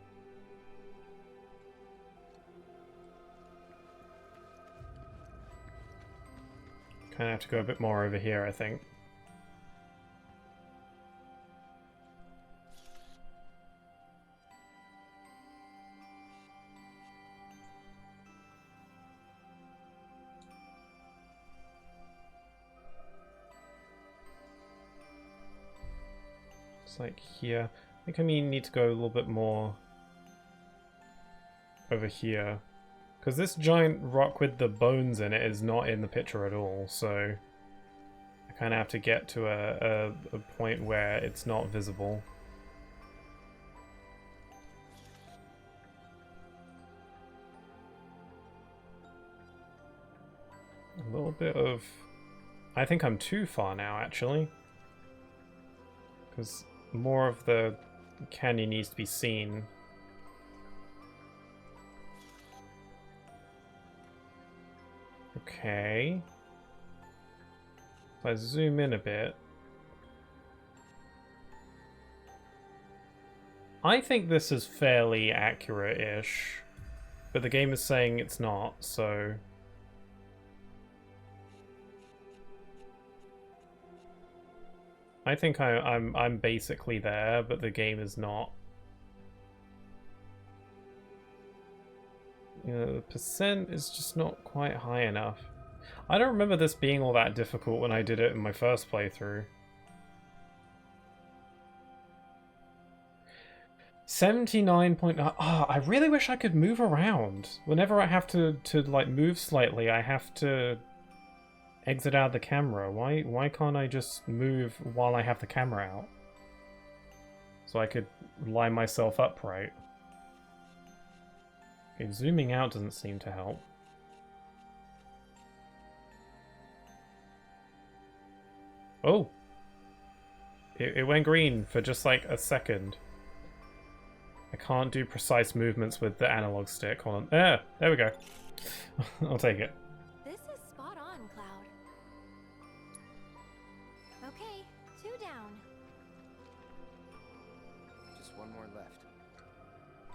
Kind of have to go a bit more over here, I think. Like here. I think I need to go a little bit more over here. Because this giant rock with the bones in it is not in the picture at all, so I kind of have to get to a point where it's not visible. A little bit of... I think I'm too far now, actually. Because more of the canyon needs to be seen. Okay. If I zoom in a bit. I think this is fairly accurate-ish, but the game is saying it's not, so... I think I'm basically there, but the game is not. You know, the percent is just not quite high enough. I don't remember this being all that difficult when I did it in my first playthrough. 79 point... Ah, I really wish I could move around. Whenever I have to like move slightly, I have to exit out of the camera. Why can't I just move while I have the camera out? So I could line myself up right. Okay, zooming out doesn't seem to help. Oh! It went green for just like a second. I can't do precise movements with the analog stick. Hold on. There we go. I'll take it. This is spot on, Cloud. Okay, 2 down. Just one more left.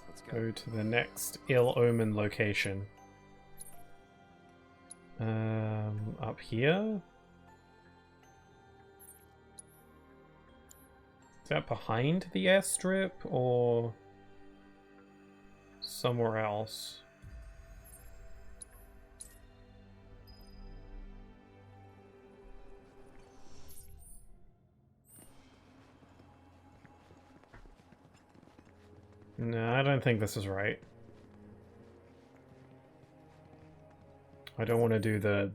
Let's Go to the next ill-omen location. Up here? Is that behind the airstrip or somewhere else? No, I don't think this is right. I don't want to do the...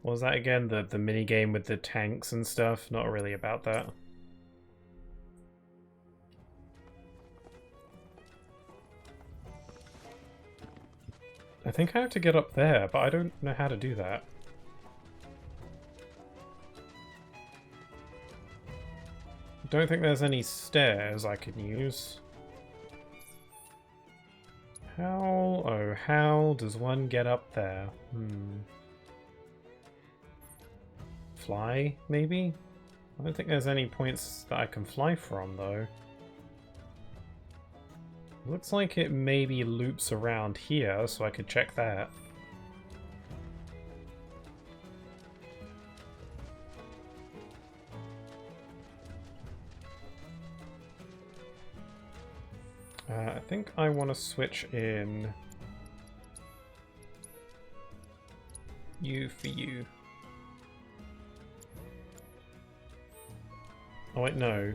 What was that again? The mini game with the tanks and stuff? Not really about that. I think I have to get up there, but I don't know how to do that. Don't think there's any stairs I can use. How? Oh, how does one get up there? Fly, maybe? I don't think there's any points that I can fly from, though. Looks like it maybe loops around here, so I could check that. I think I want to switch in you for you. Oh wait, no.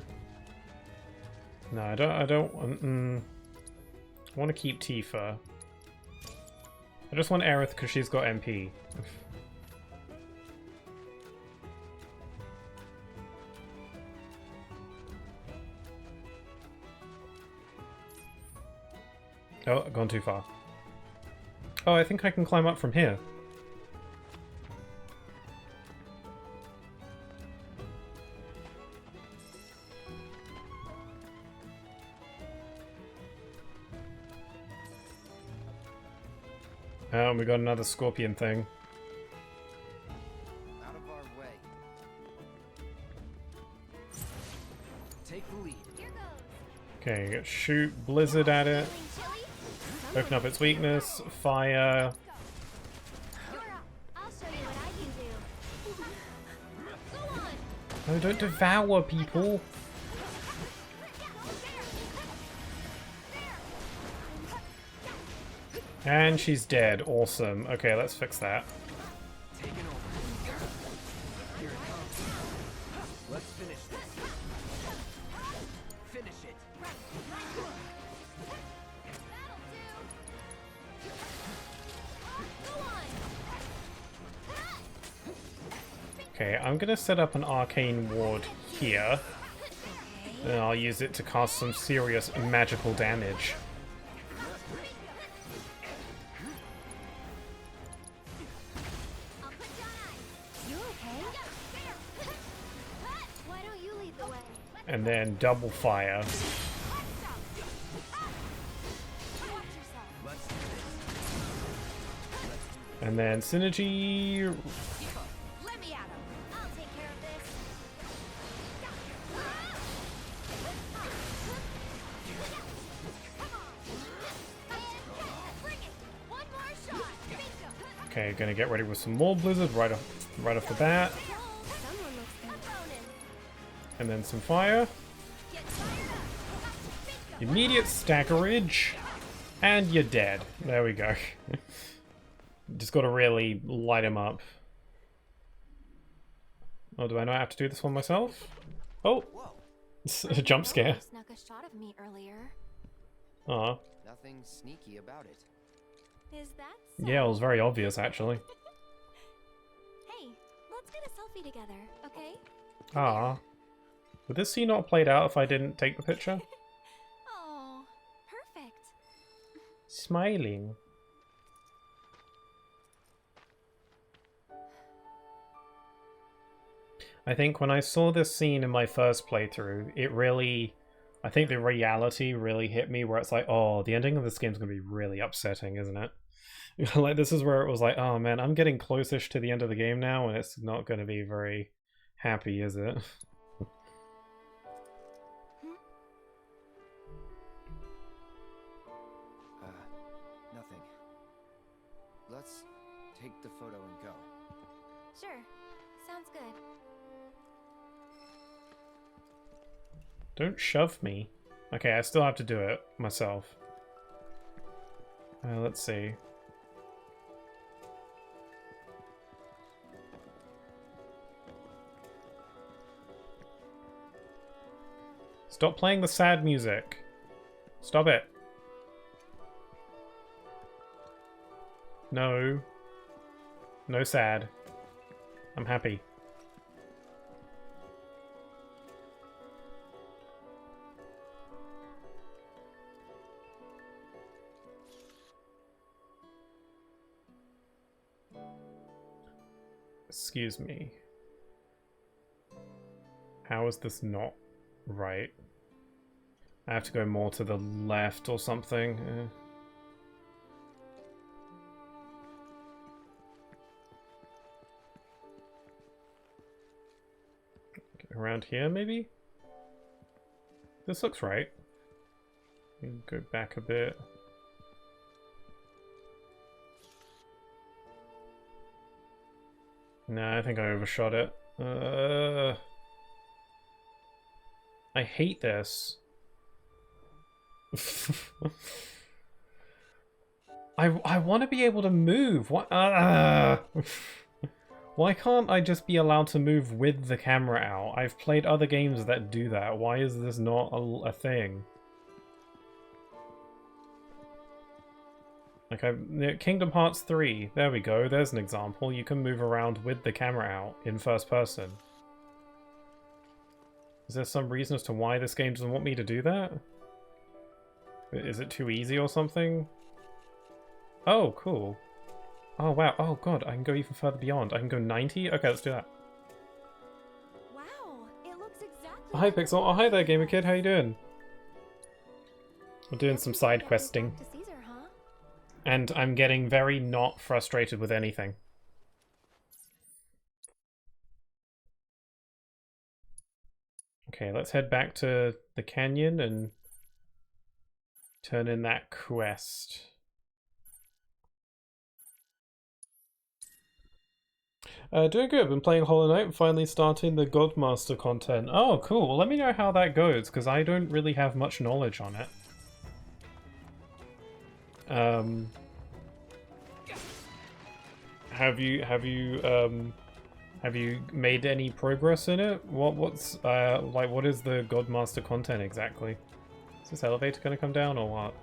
No, I don't I want to keep Tifa. I just want Aerith because she's got MP. Oh, I've gone too far. Oh, I think I can climb up from here. Oh, we got another scorpion thing. Out of our way. Take the lead. Okay, shoot blizzard at it. Open up its weakness. Fire. No, don't devour people. And she's dead. Awesome. Okay, let's fix that. Let's finish this. Finish it. Okay, I'm gonna set up an arcane ward here. Then I'll use it to cast some serious magical damage. And then double fire. And then synergy. Let me at him. I'll take care of this. Bring it. One more shot. Okay, gonna get ready with some more blizzard right off the bat. And then some fire. Immediate staggerage. And you're dead. There we go. Just gotta really light him up. Oh, do I not have to do this one myself? Oh! It's a jump scare. Snuck a shot of me earlier. Aw. Nothing sneaky about it. Is that so? Yeah, it was very obvious, actually. Hey, let's get a selfie together, okay? Ah. Would this scene not played out if I didn't take the picture? Oh, perfect. Smiling. I think when I saw this scene in my first playthrough, it really... I think the reality really hit me where it's like, oh, the ending of this game's gonna be really upsetting, isn't it? Like, this is where it was like, oh man, I'm getting close-ish to the end of the game now, and it's not gonna be very happy, is it? Nothing. Let's take the photo and go. Sure. Sounds good. Don't shove me. Okay, I still have to do it myself. Let's see. Stop playing the sad music. Stop it. No. No sad. I'm happy. Excuse me. How is this not right? I have to go more to the left or something. Around here, maybe? This looks right. Go back a bit. Nah, I think I overshot it. I hate this. I want to be able to move. What? Why can't I just be allowed to move with the camera out? I've played other games that do that. Why is this not a thing? Like Kingdom Hearts 3. There we go. There's an example. You can move around with the camera out in first person. Is there some reason as to why this game doesn't want me to do that? Is it too easy or something? Oh, cool. Oh, wow. Oh, God. I can go even further beyond. I can go 90? Okay, let's do that. Wow, it looks exactly Hi, Pixel. Oh, hi there, Gamer Kid. How you doing? We're doing some side questing. And I'm getting very not frustrated with anything. Okay, let's head back to the canyon and turn in that quest. Doing good. Been playing Hollow Knight and finally starting the Godmaster content. Oh, cool. Let me know how that goes, because I don't really have much knowledge on it. Have you made any progress in it? What's like what is the Godmaster content exactly? Is this elevator gonna come down or what?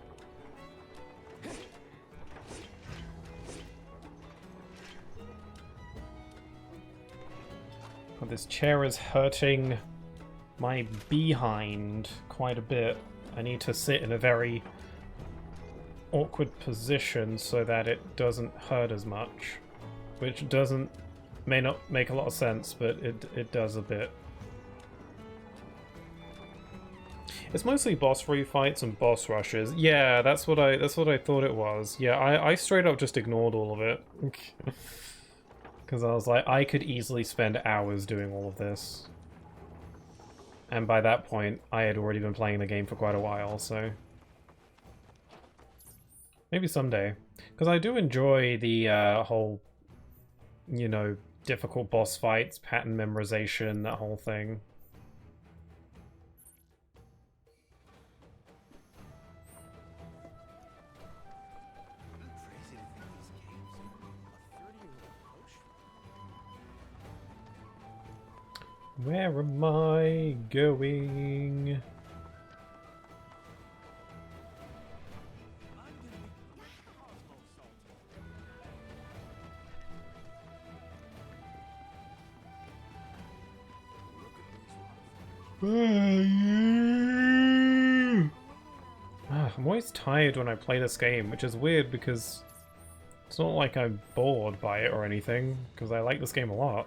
Oh, this chair is hurting my behind quite a bit. I need to sit in a very awkward position so that it doesn't hurt as much. Which may not make a lot of sense, but it does a bit. It's mostly boss refights and boss rushes. Yeah, that's what I thought it was. Yeah, I straight up just ignored all of it. Because I was like, I could easily spend hours doing all of this. And by that point, I had already been playing the game for quite a while, so... Maybe someday. Because I do enjoy the whole, you know, difficult boss fights, pattern memorization, that whole thing. Where am I going? I'm always tired when I play this game, which is weird because it's not like I'm bored by it or anything, because I like this game a lot.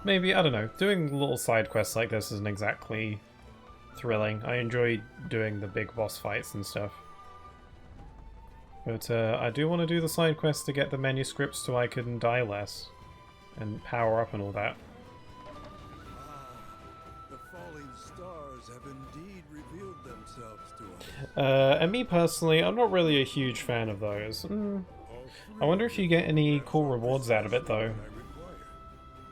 Maybe, I don't know, doing little side quests like this isn't exactly thrilling. I enjoy doing the big boss fights and stuff. But I do want to do the side quests to get the manuscripts so I can die less and power up and all that. The falling stars have indeed revealed themselves to us. And me personally, I'm not really a huge fan of those. I wonder if you get any cool rewards out of it though.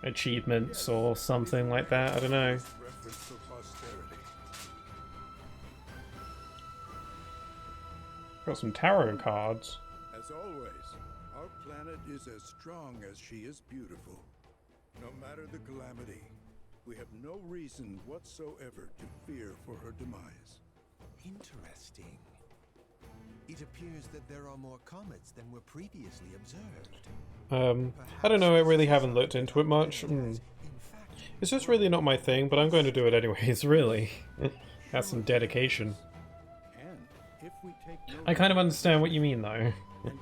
Achievements or something like that, I don't know. Got some tarot cards. As always, our planet is as strong as she is beautiful. No matter the calamity, we have no reason whatsoever to fear for her demise. Interesting. It appears that there are more comets than were previously observed. I don't know, I really haven't looked into it much. It's just really not my thing, but I'm going to do it anyways, really. That's some dedication. I kind of understand what you mean, though. And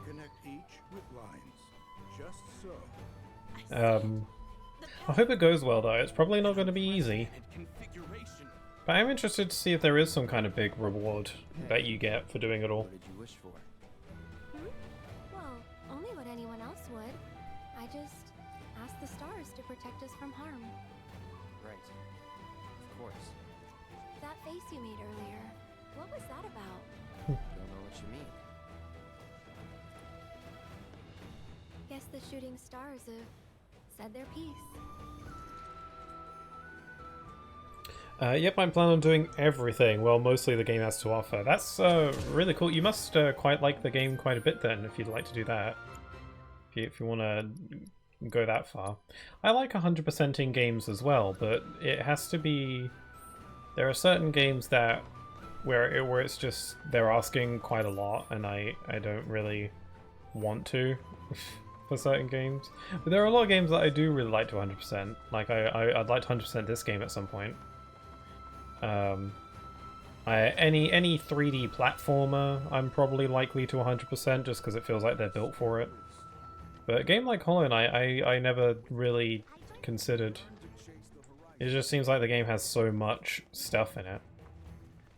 connect each with lines, just so. I hope it goes well, though. It's probably not going to be easy. But I'm interested to see if there is some kind of big reward that you get for doing it all. What did you wish for? Well, only what anyone else would. I just asked the stars to protect us from harm. Right. Of course. That face you made earlier, what was that about? Don't know what you mean. Guess the shooting stars have said their piece. Yep, I'm planning on doing everything. Well, mostly the game has to offer. That's really cool. You must quite like the game quite a bit then, if you'd like to do that. If you want to go that far. I like 100%ing games as well, but it has to be... There are certain games that where it's just they're asking quite a lot, and I don't really want to for certain games. But there are a lot of games that I do really like to 100%. Like I'd like to 100% this game at some point. Any 3D platformer I'm probably likely to 100% just because it feels like they're built for it. But a game like Hollow Knight I never really considered. It just seems like the game has so much stuff in it.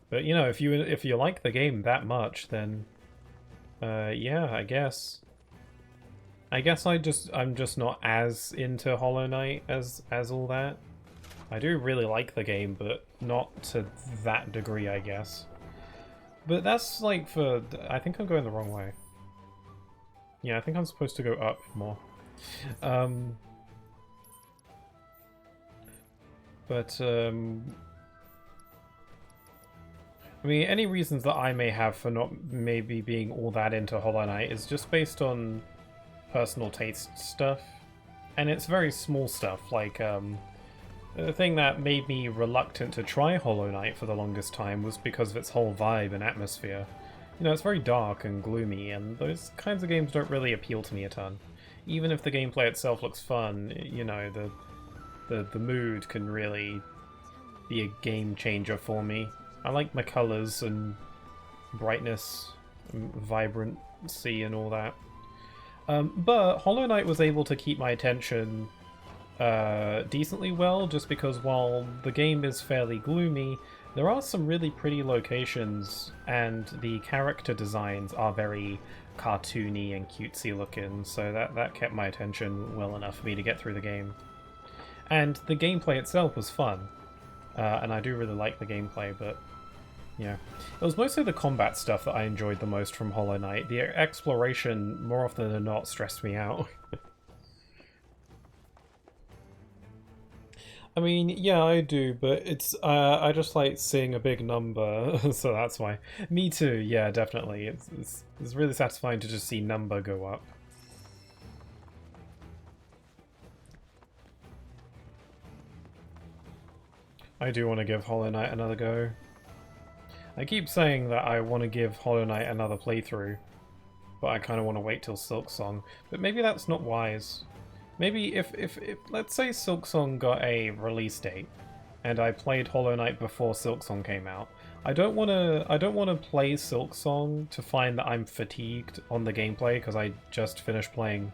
But you know, if you like the game that much, then yeah, I guess I'm just not as into Hollow Knight as all that. I do really like the game, but not to that degree, I guess. But that's like for... I think I'm going the wrong way. Yeah, I think I'm supposed to go up more. I mean, any reasons that I may have for not maybe being all that into Hollow Knight is just based on personal taste stuff. And it's very small stuff, like, the thing that made me reluctant to try Hollow Knight for the longest time was because of its whole vibe and atmosphere. You know, it's very dark and gloomy, and those kinds of games don't really appeal to me a ton. Even if the gameplay itself looks fun, you know, the mood can really be a game changer for me. I like my colours and brightness and vibrancy and all that. But Hollow Knight was able to keep my attention decently well, just because while the game is fairly gloomy, there are some really pretty locations, and the character designs are very cartoony and cutesy looking, so that kept my attention well enough for me to get through the game. And the gameplay itself was fun, and I do really like the gameplay, but yeah. It was mostly the combat stuff that I enjoyed the most from Hollow Knight. The exploration, more often than not, stressed me out. I mean, yeah, I do, but it's I just like seeing a big number, so that's why. Me too, yeah, definitely. It's really satisfying to just see number go up. I do want to give Hollow Knight another go. I keep saying that I want to give Hollow Knight another playthrough, but I kind of want to wait till Silksong. But maybe that's not wise. Maybe if let's say Silksong got a release date, and I played Hollow Knight before Silksong came out. I don't want to play Silksong to find that I'm fatigued on the gameplay because I just finished playing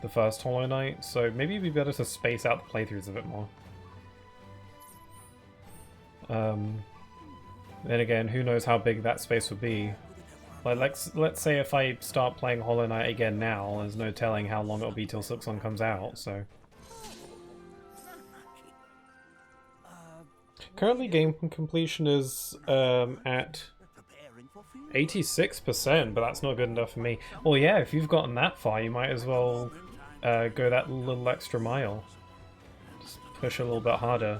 the first Hollow Knight. So maybe it'd be better to space out the playthroughs a bit more. Then again, who knows how big that space would be. Like, let's say if I start playing Hollow Knight again now, there's no telling how long it'll be till Silksong comes out, so... Currently game completion is at 86%, but that's not good enough for me. Well, yeah, if you've gotten that far, you might as well go that little extra mile. Just push a little bit harder.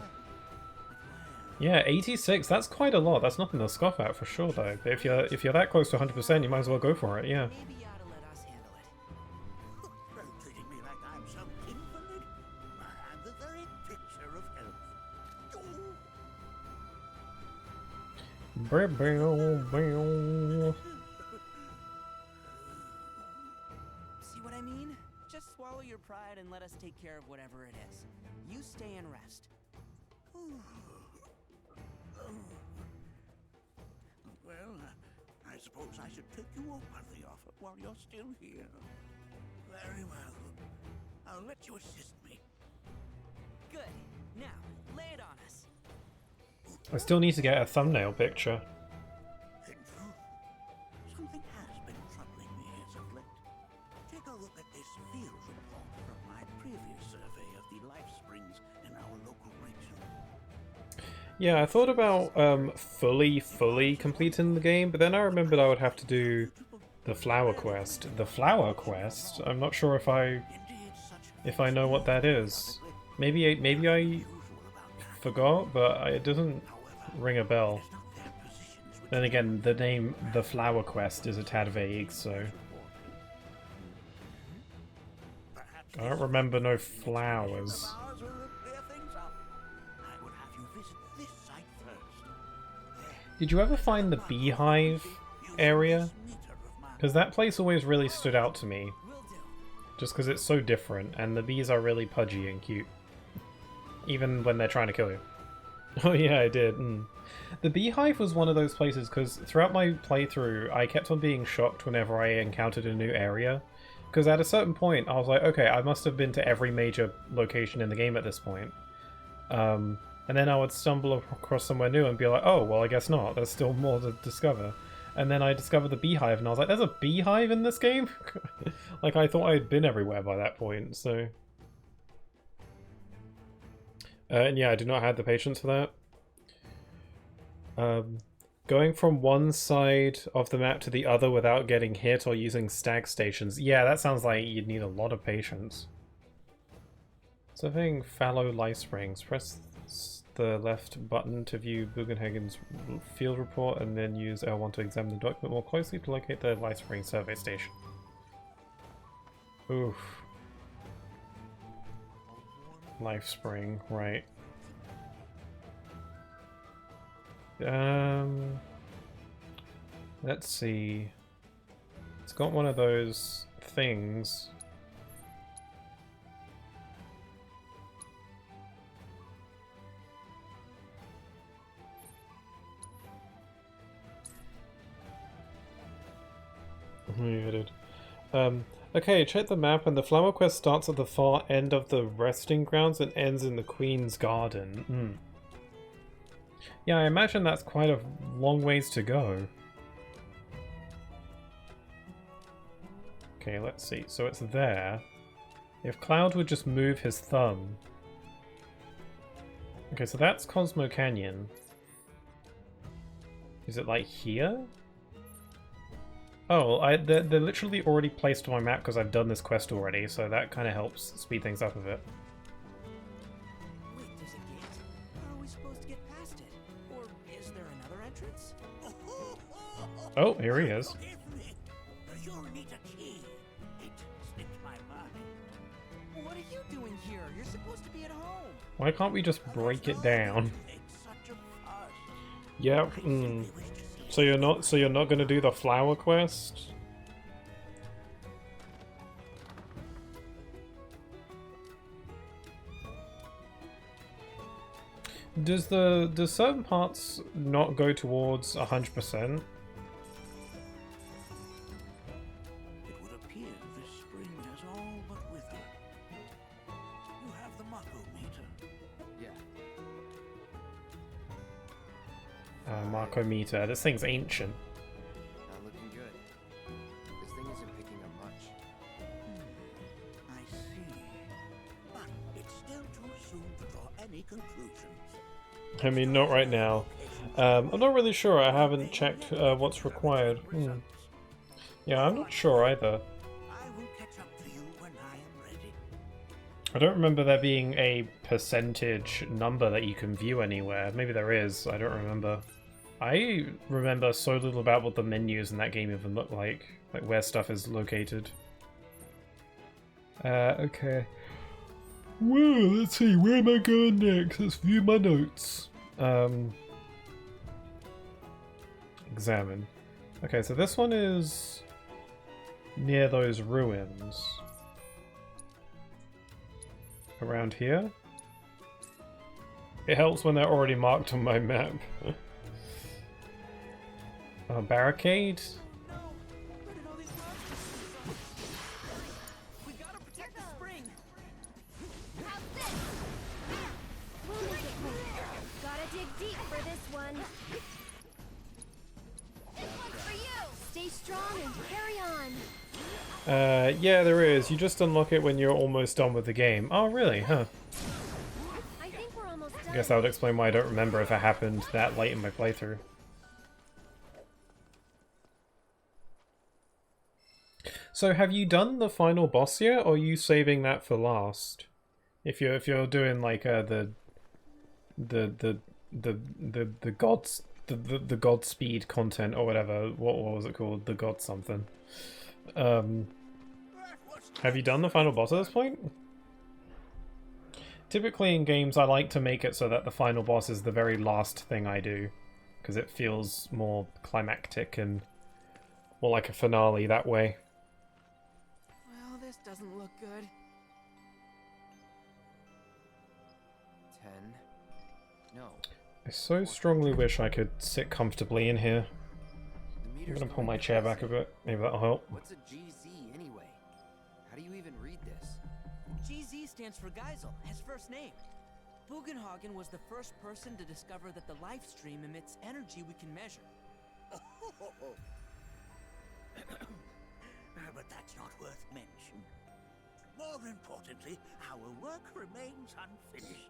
Yeah, 86, that's quite a lot. That's nothing to scoff at for sure, though. But if you're that close to 100%, you might as well go for it, yeah. Treating me like I'm some invalid. I'm the very picture of health. See what I mean? Just swallow your pride and let us take care of whatever it is. You stay and rest. Well, I suppose I should take you up on the offer while you're still here. Very well. I'll let you assist me. Good. Now, lay it on us. I still need to get a thumbnail picture. In truth, something has been troubling me as of late. Take a look at this field report from my previous survey of the life springs in our local region. Yeah, I thought about fully completing the game, but then I remembered I would have to do the flower quest. The flower quest? I'm not sure if I know what that is. Maybe I forgot, but it doesn't ring a bell. Then again, the name The Flower Quest is a tad vague, so I don't remember no flowers. Did you ever find the beehive area? Because that place always really stood out to me. Just because it's so different, and the bees are really pudgy and cute. Even when they're trying to kill you. Oh yeah, I did. The beehive was one of those places, because throughout my playthrough, I kept on being shocked whenever I encountered a new area. Because at a certain point, I was like, okay, I must have been to every major location in the game at this point. And then I would stumble across somewhere new and be like, oh, well, I guess not. There's still more to discover. And then I discovered the beehive, and I was like, there's a beehive in this game? Like, I thought I'd been everywhere by that point, so... and yeah, I do not have the patience for that. Going from one side of the map to the other without getting hit or using stag stations. Yeah, that sounds like you'd need a lot of patience. So I think fallow life springs. Press the left button to view Bugenhagen's field report, and then use L1 to examine the document more closely to locate the life spring survey station. Oof. Life spring, right. Let's see. It's got one of those things. Muted. Okay, check the map, and the flower quest starts at the far end of the resting grounds and ends in the Queen's Garden. Yeah, I imagine that's quite a long ways to go. Okay, let's see. So it's there. If Cloud would just move his thumb. Okay, so that's Cosmo Canyon. Is it like here? Oh, they're literally already placed on my map because I've done this quest already, so that kind of helps speed things up a bit. Wait, there's a gate? How are we supposed to get past it? Or is there another entrance? Oh, here he is. You'll need a key. It slipped my mind. What are you doing here? You're supposed to be at home. Why can't we just break it down? Yep. So you're not going to do the flower quest? Does certain parts not go towards 100%? It would appear this spring has all but withered. You have the Mako meter. Yeah. Marco meter. This thing's ancient. Not looking good. This thing isn't picking up much. I see. But it's still too soon to draw any conclusions. I mean, not right now. I'm not really sure. I haven't checked what's required. Yeah, I'm not sure either. I don't remember there being a percentage number that you can view anywhere. Maybe there is. I don't remember. I remember so little about what the menus in that game even look like where stuff is located. Okay. Well, let's see, where am I going next? Let's view my notes. Examine. Okay, so this one is near those ruins. Around here. It helps when they're already marked on my map. A barricade? Yeah, there is. You just unlock it when you're almost done with the game. Oh, really? Huh. I guess that would explain why I don't remember if it happened that late in my playthrough. So, have you done the final boss yet, or are you saving that for last? If you're doing like the Godspeed content or whatever, what was it called? The God something. Have you done the final boss at this point? Typically in games I like to make it so that the final boss is the very last thing I do, because it feels more climactic and more like a finale that way. Well, this doesn't look good. 10. No. I so strongly wish I could sit comfortably in here. I'm gonna pull my chair back a bit, maybe that'll help. What's a GZ anyway? How do you even read this? GZ stands for Geisel, his first name. Bugenhagen was the first person to discover that the life stream emits energy we can measure. But that's not worth mention. More importantly, our work remains unfinished.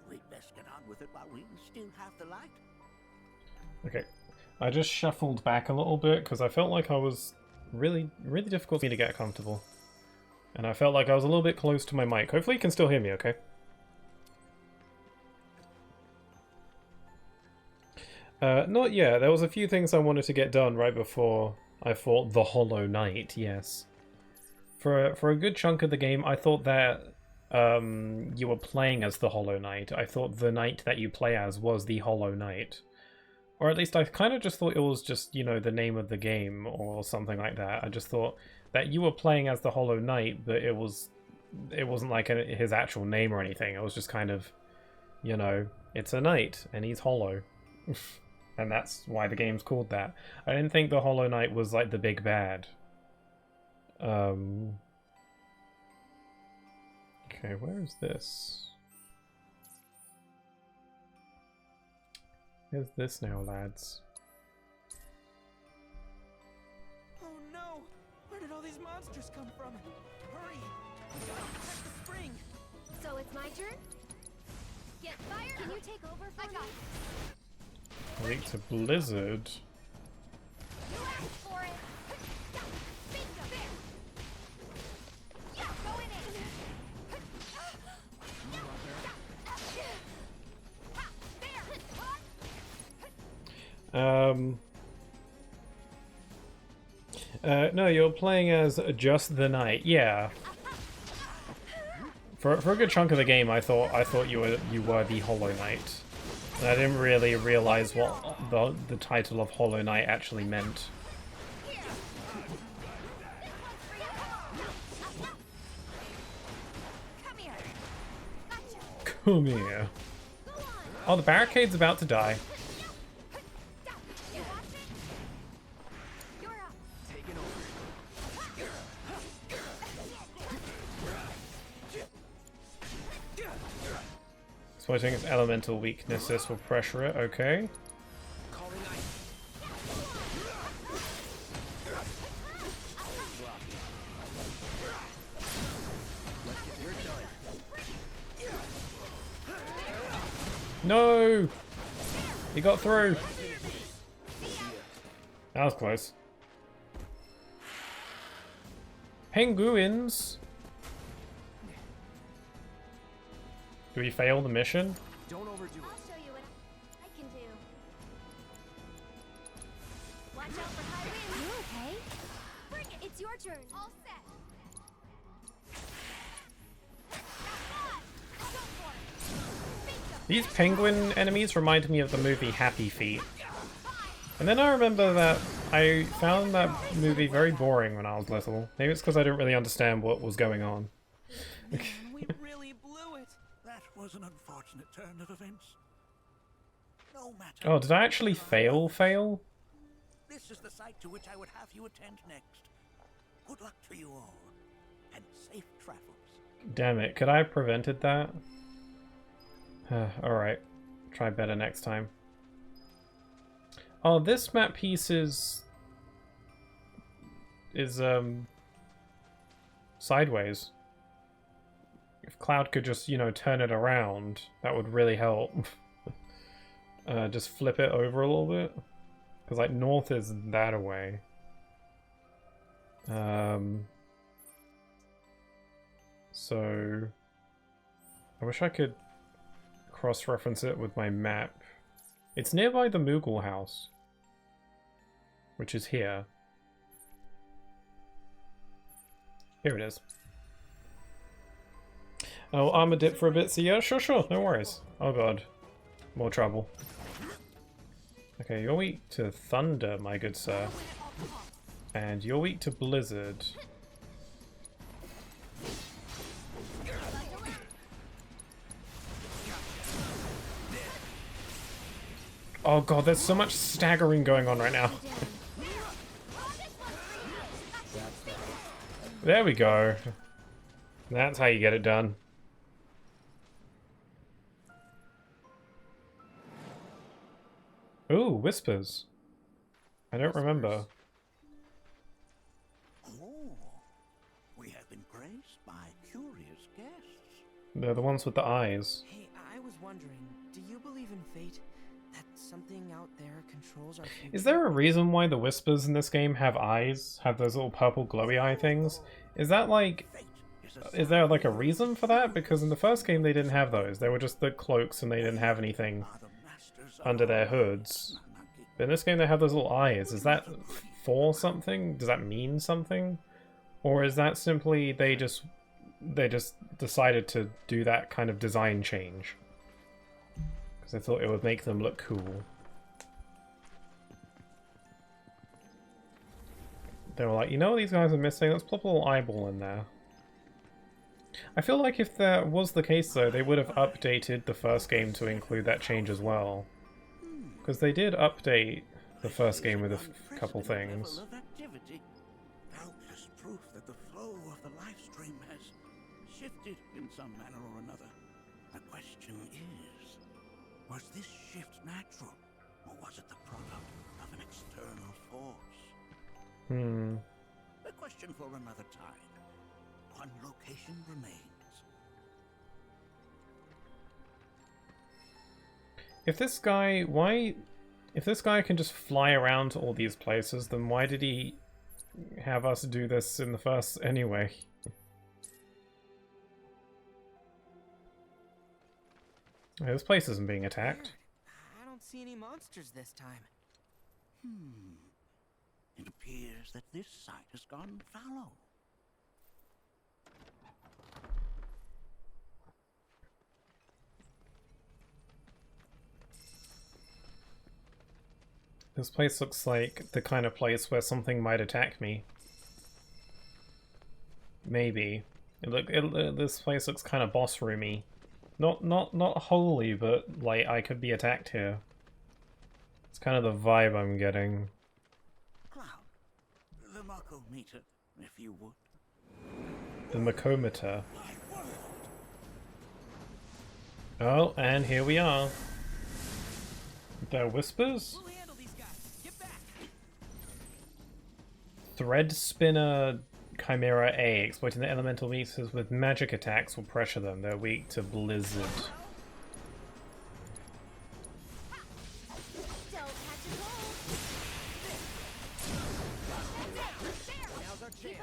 We'd best get on with it while we still have the light. Okay, I just shuffled back a little bit because I felt like I was really difficult for me to get comfortable. And I felt like I was a little bit close to my mic. Hopefully you can still hear me, okay? Not yet. There was a few things I wanted to get done right before I fought the Hollow Knight, yes. For a good chunk of the game, I thought that you were playing as the Hollow Knight. I thought the knight that you play as was the Hollow Knight. Or at least I kind of just thought it was just, you know, the name of the game or something like that. I just thought that you were playing as the Hollow Knight, but it wasn't like his actual name or anything. It was just kind of, you know, it's a knight and he's hollow. And that's why the game's called that. I didn't think the Hollow Knight was like the big bad. Okay, where is this? Where's this now, lads? Oh no! Where did all these monsters come from? Hurry! We gotta protect the spring! So it's my turn? Get fired! Can you take over for me? Link to Blizzard. You asked for it. Bingo. There. Yeah, go in it. No, you're playing as just the knight. Yeah. For a good chunk of the game, I thought you were the Hollow Knight. And I didn't really realize what the title of Hollow Knight actually meant. Come here. Oh, the barricade's about to die. Exploiting its elemental weakness, this will pressure it, okay. No! He got through. That was close. Penguins. Do we fail the mission? Don't overdo it. I'll show you what I can do. Watch out for high winds. You okay? Bring it. It's your turn. All set. These penguin enemies remind me of the movie Happy Feet. And then I remember that I found that movie very boring when I was little. Maybe it's because I didn't really understand what was going on. Man, we really blew it. That was an unfortunate turn of events. No matter. Oh, did I actually fail? This is the site to which I would have you attend next. Good luck to you all, and safe travels. Damn it, could I have prevented that? Alright, try better next time. Oh, this map piece is sideways. If Cloud could just, you know, turn it around, that would really help. Just flip it over a little bit. Because, like, north is that away. So I wish I could cross-reference it with my map. It's nearby the Moogle house, which is here. Here it is. Oh, armor dip for a bit, so yeah, sure, no worries. Oh god, more trouble. Okay, you're weak to thunder, my good sir. And you're weak to blizzard. Oh god, there's so much staggering going on right now. There we go. That's how you get it done. Ooh, whispers. I don't remember. Oh, we have been graced by curious guests. They're the ones with the eyes. Hey, I was wondering, do you believe in fate? That something out there controls our future? Is there a reason why the whispers in this game have eyes? Have those little purple glowy eye things? Is that like... Is there like a reason for that? Because in the first game they didn't have those. They were just the cloaks and they didn't have anything under their hoods. But in this game they have those little eyes. Is that for something? Does that mean something? Or is that simply they just decided to do that kind of design change? Because I thought it would make them look cool. They were like, you know what these guys are missing? Let's plop a little eyeball in there. I feel like if that was the case though, they would have updated the first game to include that change as well. Because they did update the first game with a couple things. Doubtless proof that the flow of the live stream has shifted in some manner or another. The question is, was this shift natural, or was it the product of an external force? A question for another time. One location remains. If this guy, if this guy can just fly around to all these places, then why did he have us do this in the first anyway? This place isn't being attacked. I don't see any monsters this time. It appears that this site has gone fallow. This place looks like the kind of place where something might attack me. Maybe. This place looks kind of boss roomy. Not wholly, but like I could be attacked here. It's kind of the vibe I'm getting. Cloud, the Makometer, if you would. The Makometer. Oh, and here we are. They're whispers? Thread Spinner Chimera A. Exploiting the elemental weaknesses with magic attacks will pressure them. They're weak to blizzard.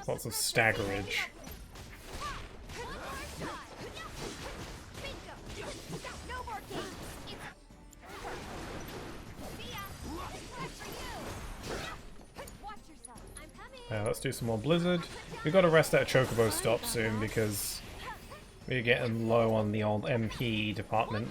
Lots of staggerage. Let's do some more Blizzard. We've got to rest at a Chocobo stop soon because we're getting low on the old MP department.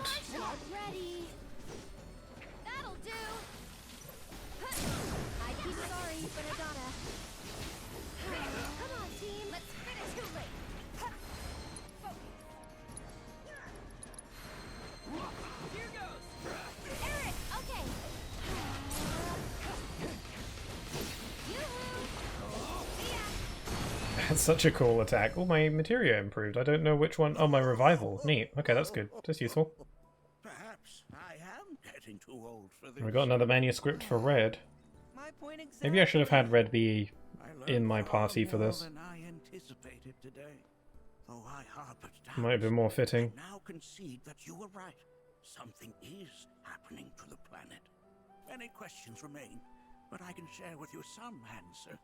That's such a cool attack. Oh, my materia improved. I don't know which one. Oh, my revival. Neat. Okay, that's good. That's useful. Perhaps I am getting too old for this. We got another manuscript for Red. Maybe I should have had Red be in my party for this. Than I anticipated today. Though I harbored doubts, Might have been more fitting. I now concede that you were right. Something is happening to the planet. Many questions remain, but I can share with you some answers.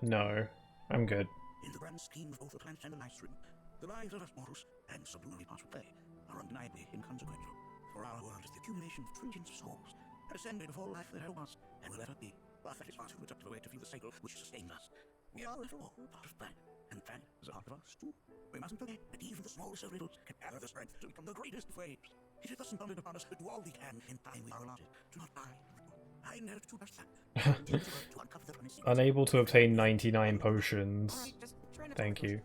No. I'm good. In the grand scheme of both the planet and the life stream, the lives of us mortals, and subliminally parts of play, are undeniably inconsequential. For our world is the accumulation of trillions of souls, and ascended of all life that ever was, and will ever be. But that is far too reductive a way to view the cycle which sustains us. We are, after all, part of planet, and planet is a part of us, too. We mustn't forget that even the smallest of riddles can gather the strength to become the greatest of waves. It is thus incumbent upon us to do all we can in time we are allotted, to not die. I inherit too much time. Unable to obtain 99 potions. Thank you.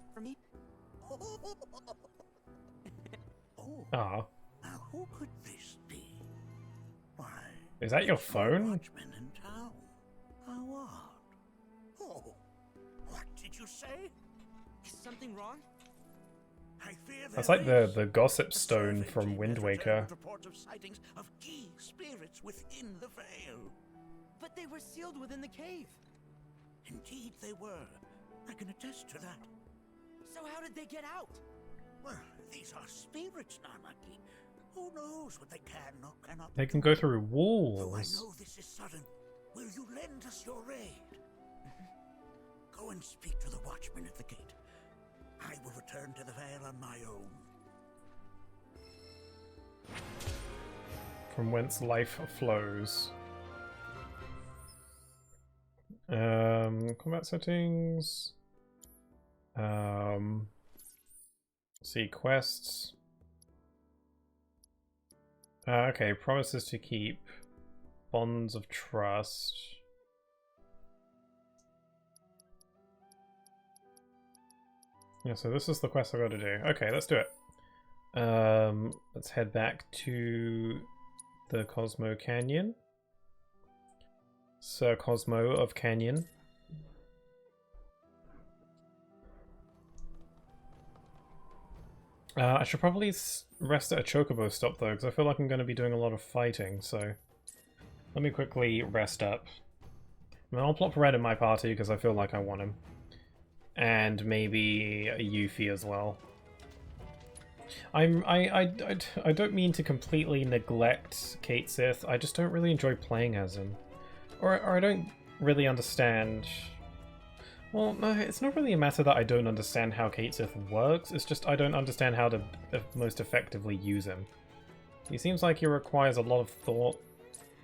Ah. Now who could this be? Why? Is that your phone? Watchman in town. What? Oh, what did you say? Is something wrong? I fear That's like the gossip stone from Wind Waker. Reports of sightings of key spirits within the Veil. But they were sealed within the cave. Indeed they were. I can attest to that. So how did they get out? Well, these are spirits, Nanaki. Who knows what they can or cannot They can go through do. walls. Though I know this is sudden, will you lend us your aid? Go and speak to the watchman at the gate. I will return to the Veil on my own. From whence life flows. Combat settings. See quests. Okay, promises to keep. Bonds of trust. Yeah, so this is the quest I gotta do. Okay, let's do it. Let's head back to the Cosmo Canyon. Sir Cosmo of Canyon. I should probably rest at a Chocobo stop though, because I feel like I'm going to be doing a lot of fighting, so let me quickly rest up. I mean, I'll plop Red in my party because I feel like I want him. And maybe a Yuffie as well. I don't mean to completely neglect Cait Sith, I just don't really enjoy playing as him. Or I don't really understand... Well, no, it's not really a matter that I don't understand how Cait Sith works, it's just I don't understand how to most effectively use him. He seems like he requires a lot of thought,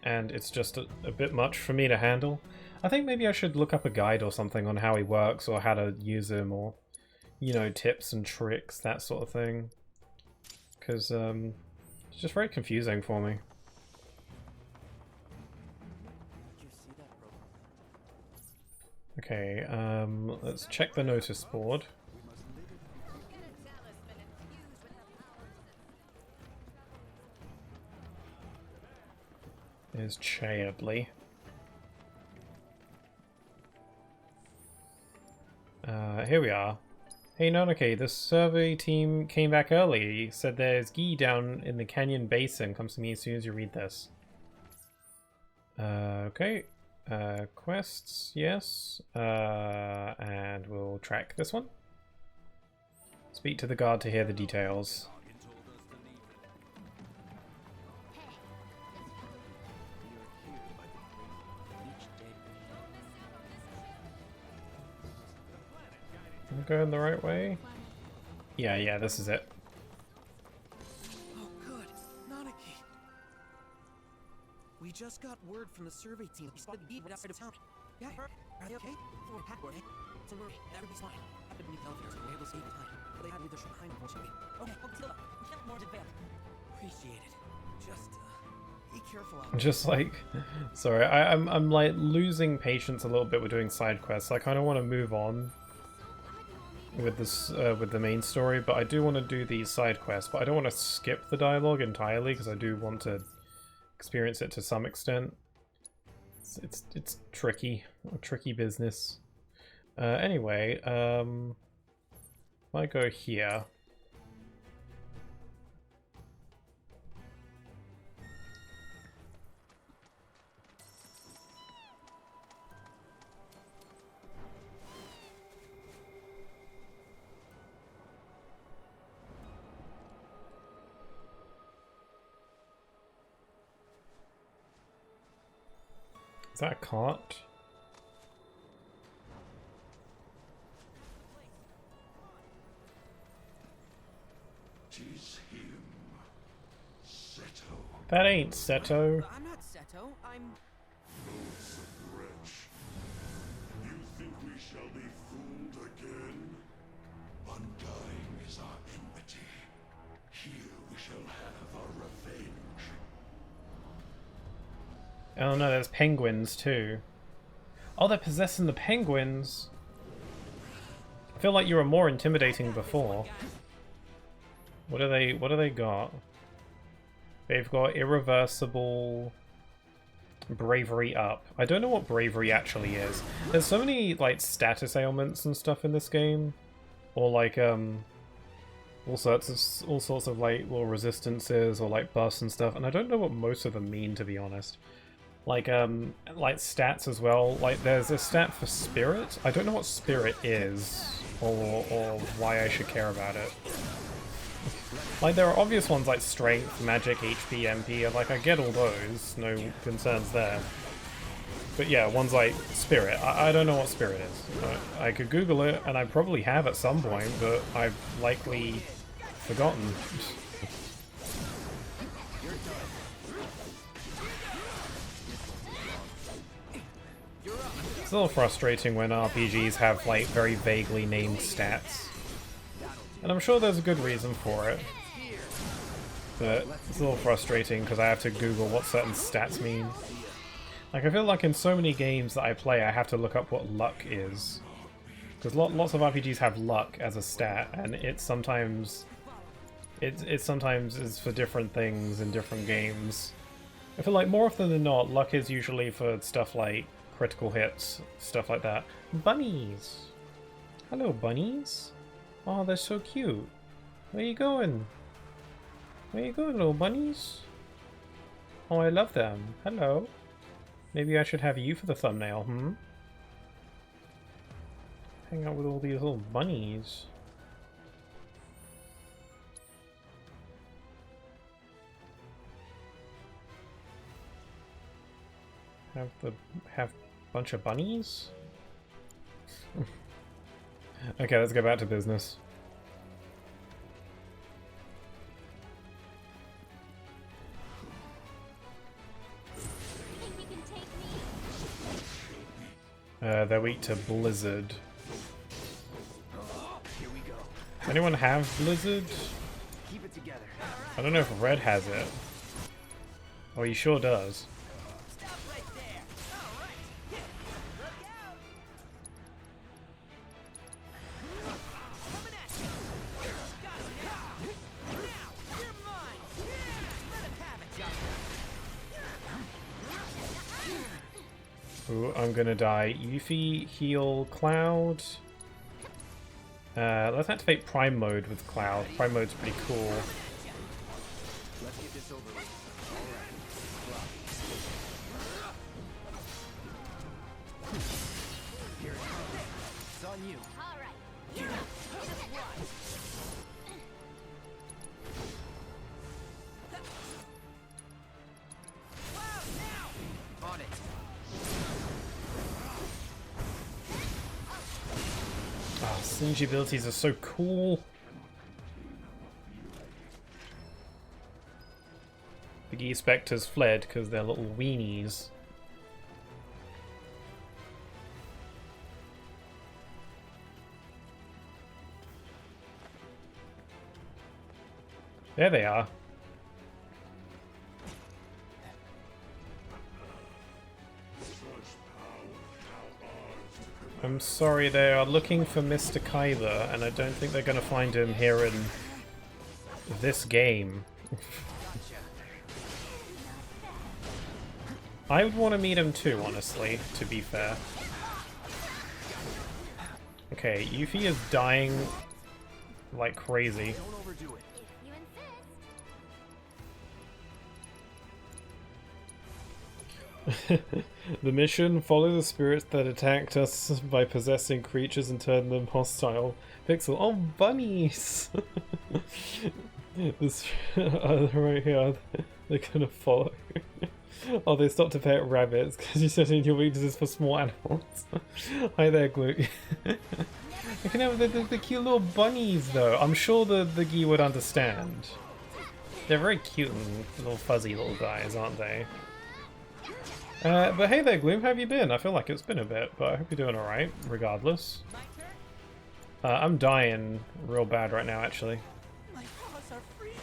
and it's just a bit much for me to handle. I think maybe I should look up a guide or something on how he works, or how to use him, or, you know, tips and tricks, that sort of thing. Because, it's just very confusing for me. Okay, let's check the notice board. There's Chayably. Here we are. Hey Nanaki, the survey team came back early. Said there's Gi down in the canyon basin. Comes to me as soon as you read this. Okay. Quests, yes. And we'll track this one. Speak to the guard to hear the details. Am I going the right way? Yeah, this is it. Oh, good. Nanaki. We just got word from the survey team. We spotted the right outside of town. Yeah, are they okay? Forward, pack, were they? Don't worry, everybody's fine. I didn't need the elevators. We were able to save the time. But they had to leave their ship behind, unfortunately. Okay, I'll deal up. We can't more advance. Appreciate it. Just, be careful out there. Just like, sorry, I'm like losing patience a little bit with doing side quests. I kind of want to move on with this with the main story, but I do want to do these side quests. But I don't want to skip the dialogue entirely because I do want to experience it to some extent. It's tricky, a tricky business. Anyway, if I go here. Is that a cart? Tis him, Seto. That ain't Seto. I'm not Seto, I'm... Loathsome wretch. You think we shall be fooled again? Undying is our enmity. Here we shall have our revenge. Oh no, there's penguins too. Oh, they're possessing the penguins. I feel like you were more intimidating before. What do they got? They've got irreversible bravery up. I don't know what bravery actually is. There's so many like status ailments and stuff in this game, or like all sorts of like little resistances or like buffs and stuff, and I don't know what most of them mean, to be honest. Like stats as well. Like there's a stat for spirit. I don't know what spirit is or why I should care about it. Like there are obvious ones like strength, magic, HP, MP, and like I get all those, no concerns there. But yeah, ones like spirit, I don't know what spirit is. I could Google it, and I probably have at some point, but I've likely forgotten. It's a little frustrating when RPGs have like very vaguely named stats. And I'm sure there's a good reason for it. But it's a little frustrating because I have to Google what certain stats mean. Like I feel like in so many games that I play I have to look up what luck is. Because lots of RPGs have luck as a stat, and it sometimes is for different things in different games. I feel like more often than not, luck is usually for stuff like critical hits, stuff like that. Bunnies! Hello, bunnies! Oh, they're so cute. Where you going? Where you going, little bunnies? Oh, I love them. Hello. Maybe I should have you for the thumbnail, Hang out with all these little bunnies. Have a bunch of bunnies? Okay, let's get back to business. They're weak to Blizzard. Anyone have Blizzard? I don't know if Red has it. Oh, he sure does. Ooh, I'm gonna die. Yuffie, heal, Cloud. Let's activate Prime Mode with Cloud. Prime Mode's pretty cool. It's on you. On it. Oh, Synergy abilities are so cool. The Gee Spectres fled because they're little weenies. There they are. I'm sorry, they are looking for Mr. Kyber, and I don't think they're going to find him here in this game. I would want to meet him too, honestly, to be fair. Okay, Yuffie is dying like crazy. The mission: follow the spirits that attacked us by possessing creatures and turn them hostile. Pixel. Oh, bunnies! This right here. They're gonna follow. Oh, they stopped to pet rabbits because you said in your weaknesses for small animals. Hi there, Glue. I can have the cute little bunnies though. I'm sure the Gee would understand. They're very cute and little fuzzy little guys, aren't they? But hey there, Gloom, how have you been? I feel like it's been a bit, but I hope you're doing alright, regardless. I'm dying real bad right now, actually. My paws are freezing.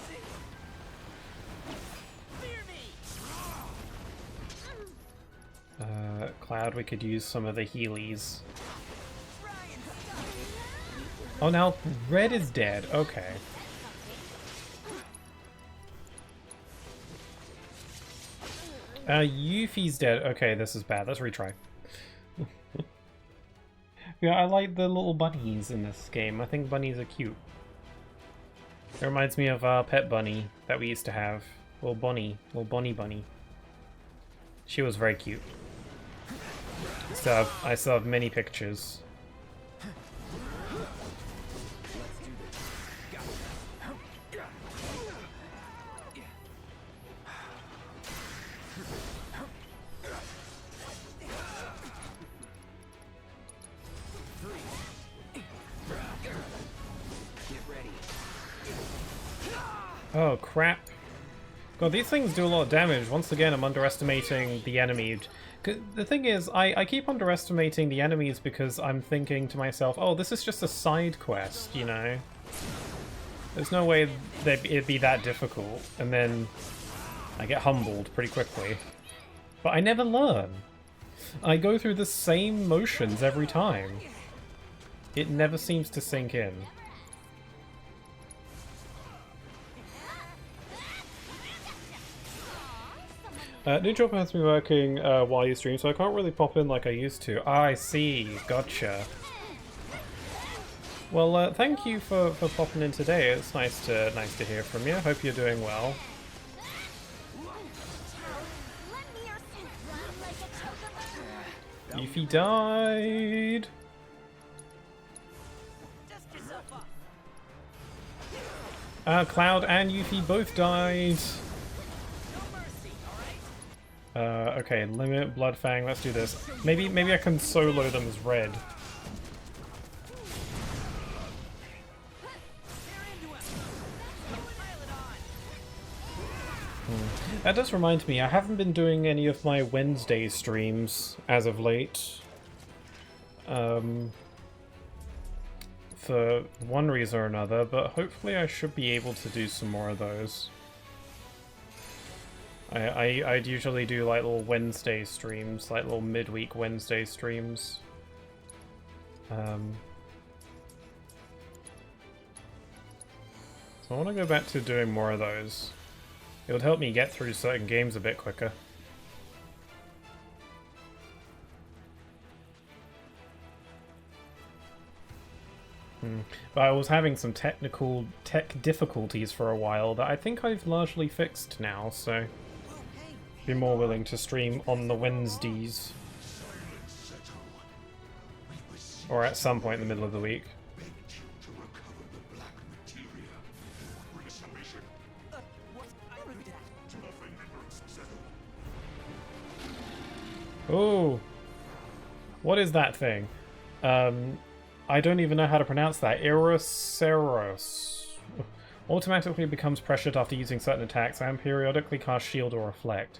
Fear me. Cloud, we could use some of the Heelys. Oh, now Red is dead. Okay. Yuffie's dead. Okay, this is bad. Let's retry. Yeah, I like the little bunnies in this game. I think bunnies are cute. It reminds me of our pet bunny that we used to have. Little Bonnie. Little Bonnie bunny. She was very cute. I still have many pictures. Oh, crap. God, these things do a lot of damage. Once again, I'm underestimating the enemy. The thing is, I keep underestimating the enemies because I'm thinking to myself, oh, this is just a side quest, you know? There's no way it'd be that difficult. And then I get humbled pretty quickly. But I never learn. I go through the same motions every time. It never seems to sink in. New job has been working while you stream, so I can't really pop in like I used to. Ah, I see. Gotcha. Well, thank you for popping in today. It's nice to hear from you. Hope you're doing well. Yuffie died. Cloud and Yuffie both died. Okay, limit Bloodfang. Let's do this. Maybe I can solo them as Red. That does remind me, I haven't been doing any of my Wednesday streams as of late. For one reason or another, but hopefully I should be able to do some more of those. I'd usually do like little Wednesday streams, like little midweek Wednesday streams. So I want to go back to doing more of those. It would help me get through certain games a bit quicker. But I was having some tech difficulties for a while that I think I've largely fixed now, so be more willing to stream on the Wednesdays. Or at some point in the middle of the week. Oh, what is that thing? I don't even know how to pronounce that. Iroceros. Automatically becomes pressured after using certain attacks and periodically cast Shield or Reflect.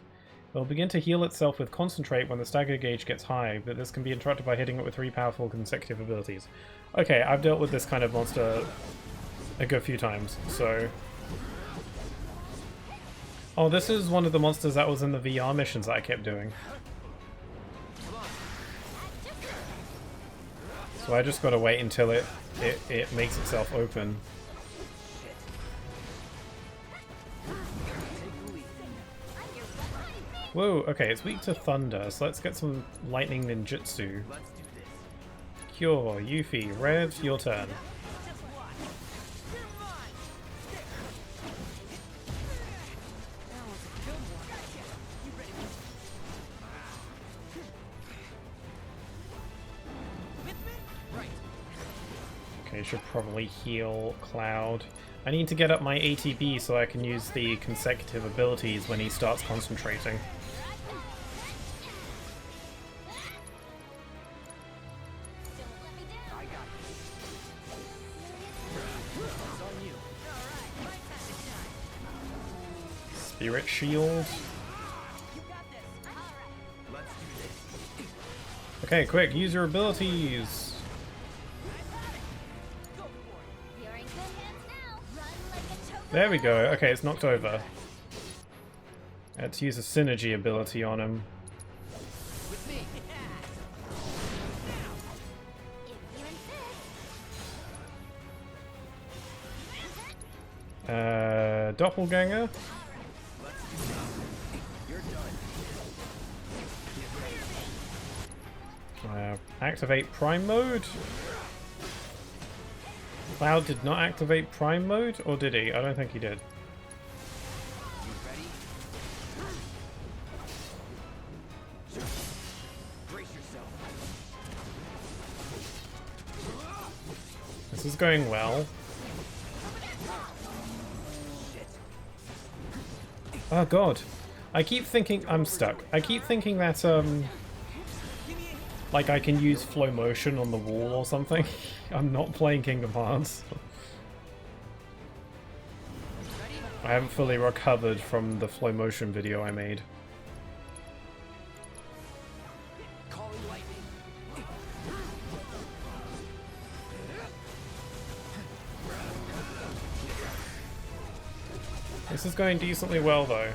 It will begin to heal itself with Concentrate when the stagger gauge gets high, but this can be interrupted by hitting it with 3 powerful consecutive abilities. Okay, I've dealt with this kind of monster a good few times, so... Oh, this is one of the monsters that was in the VR missions that I kept doing. So I just gotta wait until it makes itself open. Whoa, okay, it's weak to thunder, so let's get some lightning ninjutsu. Cure, Yuffie, Red, your turn. Okay, should probably heal Cloud. I need to get up my ATB so I can use the consecutive abilities when he starts concentrating. Spirit Shield. Okay, quick, use your abilities. There we go. Okay, it's knocked over. Let's use a synergy ability on him. Doppelganger. Activate Prime Mode. Cloud did not activate Prime Mode, or did he? I don't think he did. This is going well. Oh god. I keep thinking I'm stuck. I keep thinking that like I can use flow motion on the wall or something. I'm not playing Kingdom Hearts. I haven't fully recovered from the flow motion video I made. This is going decently well though.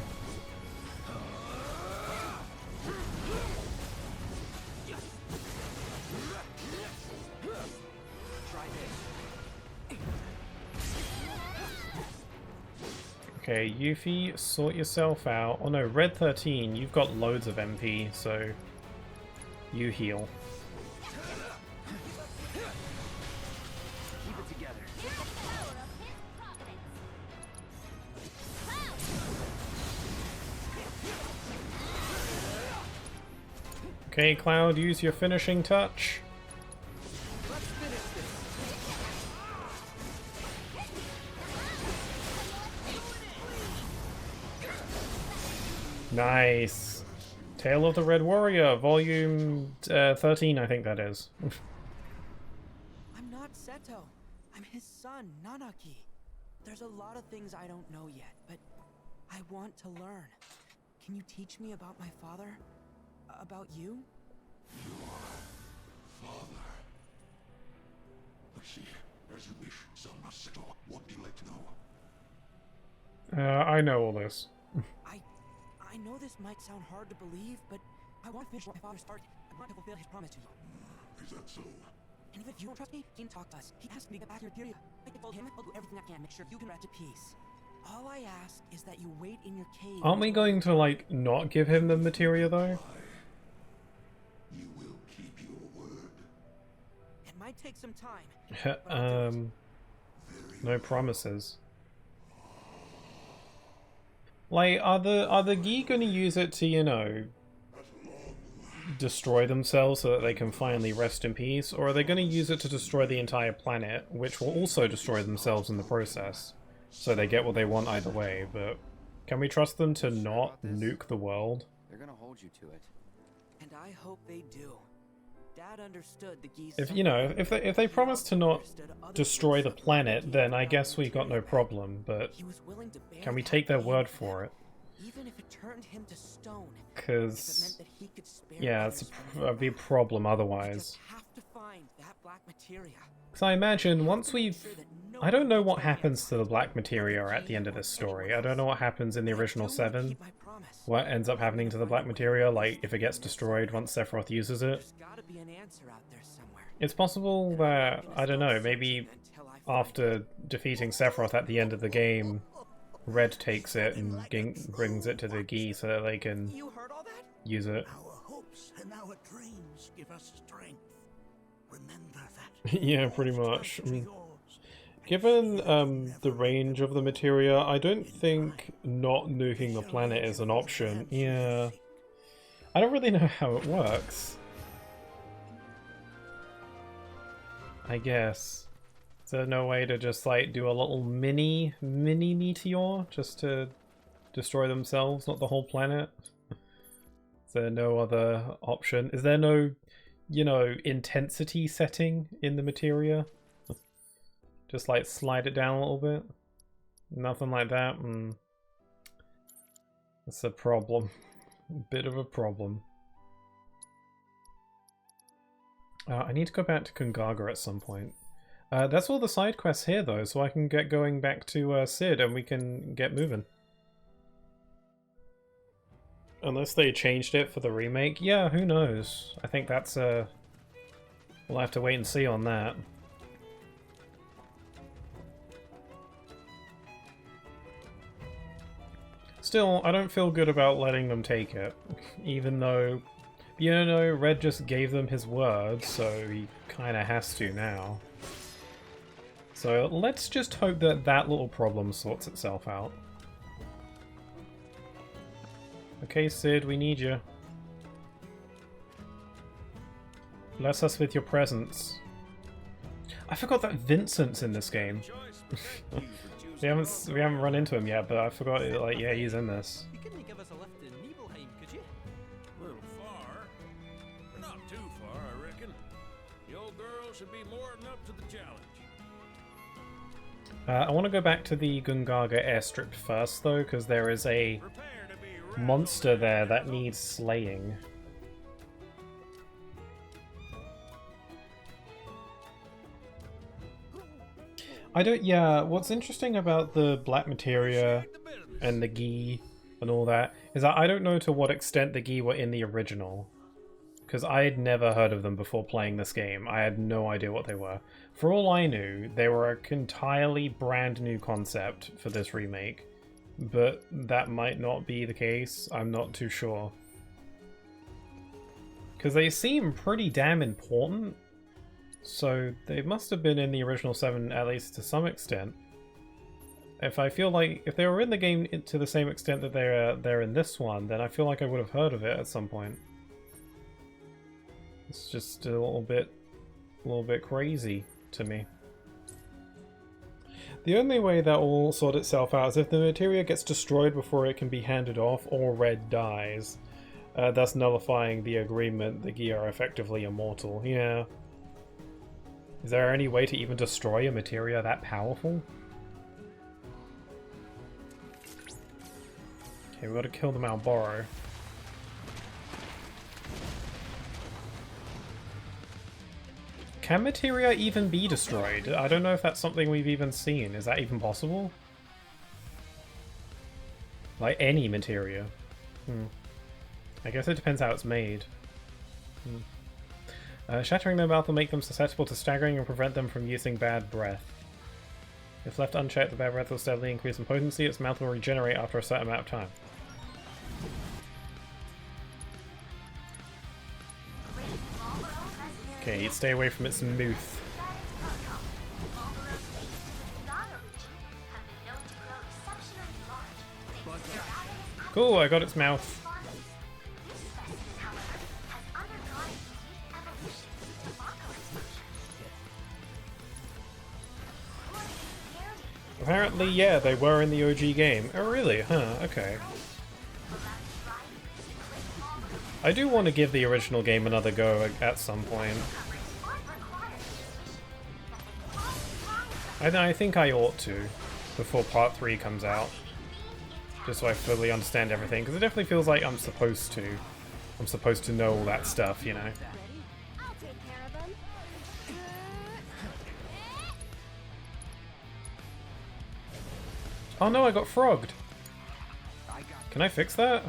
Okay, Yuffie, sort yourself out. Oh no, Red 13, you've got loads of MP, so you heal. Keep it together. Okay, Cloud, use your finishing touch. Nice. Tale of the Red Warrior, volume 13, I think that is. I'm not Seto. I'm his son, Nanaki. There's a lot of things I don't know yet, but I want to learn. Can you teach me about my father? About you? Father. Let's see. As you wish, son Seto. What would you like to know? I know all this. I know this might sound hard to believe, but I want to finish what my father started. I want to fulfill his promise to you. Is that so? And if you don't trust me, he can talk to us. He asked me to get back your Tyria. I told him I'll do everything I can, make sure you can rest in peace. All I ask is that you wait in your cave. Aren't we going to, like, not give him the materia, though? You will keep your word. It might take some time. No promises. Like, are the Gi gonna use it to, you know, destroy themselves so that they can finally rest in peace? Or are they gonna use it to destroy the entire planet, which will also destroy themselves in the process? So they get what they want either way, but can we trust them to not nuke the world? They're gonna hold you to it. And I hope they do. Dad understood the geese. If you know, if they promise to not destroy the planet, then I guess we got no problem. But can we take their word for it? Even if it turned him to stone. Because yeah, it'd be a problem otherwise. Have to find that black materia. Because I imagine once we've... I don't know what happens to the black materia at the end of this story. I don't know what happens in the original 7. What ends up happening to the black materia, like if it gets destroyed once Sephiroth uses it. It's possible that, I don't know, maybe after defeating Sephiroth at the end of the game, Red takes it and brings it to the Gi so that they can use it. Our hopes and our dreams give us strength. Remember that. Yeah, pretty much. Given the range of the materia, I don't think not nuking the planet is an option. Yeah. I don't really know how it works. I guess. Is there no way to just like do a little mini meteor just to destroy themselves, not the whole planet? Is there no other option? Is there no, you know, intensity setting in the materia? Just like slide it down a little bit? Nothing like that? That's a problem. A bit of a problem. I need to go back to Gungaga at some point. That's all the side quests here though, so I can get going back to Sid and we can get moving. Unless they changed it for the remake. Yeah, who knows? I think that's we'll have to wait and see on that. Still, I don't feel good about letting them take it, even though, you know, Red just gave them his word, so he kinda has to now. So let's just hope that that little problem sorts itself out. Okay, Sid, we need you. Bless us with your presence. I forgot that Vincent's in this game. We haven't run into him yet, but I forgot, like, yeah, he's in this. You couldn't give us a lift to Nibelheim, could you? A little far. But not too far, I reckon. The old girl should be more than up to the challenge. I want to go back to the Gungaga airstrip first, though, because there is a monster there that needs slaying. Yeah, what's interesting about the black materia and the Gi and all that is that I don't know to what extent the Gi were in the original. Because I had never heard of them before playing this game. I had no idea what they were. For all I knew, they were an entirely brand new concept for this remake. But that might not be the case. I'm not too sure. Because they seem pretty damn important. So they must have been in the original 7 at least to some extent. If I feel like if they were in the game to the same extent that they're in this one, then I feel like I would have heard of it at some point. It's just a little bit crazy to me. The only way that will sort itself out is if the materia gets destroyed before it can be handed off, or Red dies, thus nullifying the agreement the Gi are effectively immortal. Yeah. Is there any way to even destroy a materia that powerful? Okay, we've got to kill the Malboro. Can materia even be destroyed? I don't know if that's something we've even seen. Is that even possible? Like any materia? I guess it depends how it's made. Shattering their mouth will make them susceptible to staggering and prevent them from using bad breath. If left unchecked, the bad breath will steadily increase in potency. Its mouth will regenerate after a certain amount of time. Okay, stay away from its mouth. Cool, I got its mouth. Apparently, yeah, they were in the OG game. Oh, really? Huh, okay. I do want to give the original game another go at some point. I think I ought to before Part 3 comes out. Just so I fully understand everything, because it definitely feels like I'm supposed to. I'm supposed to know all that stuff, you know? Oh no, I got frogged. Can I fix that?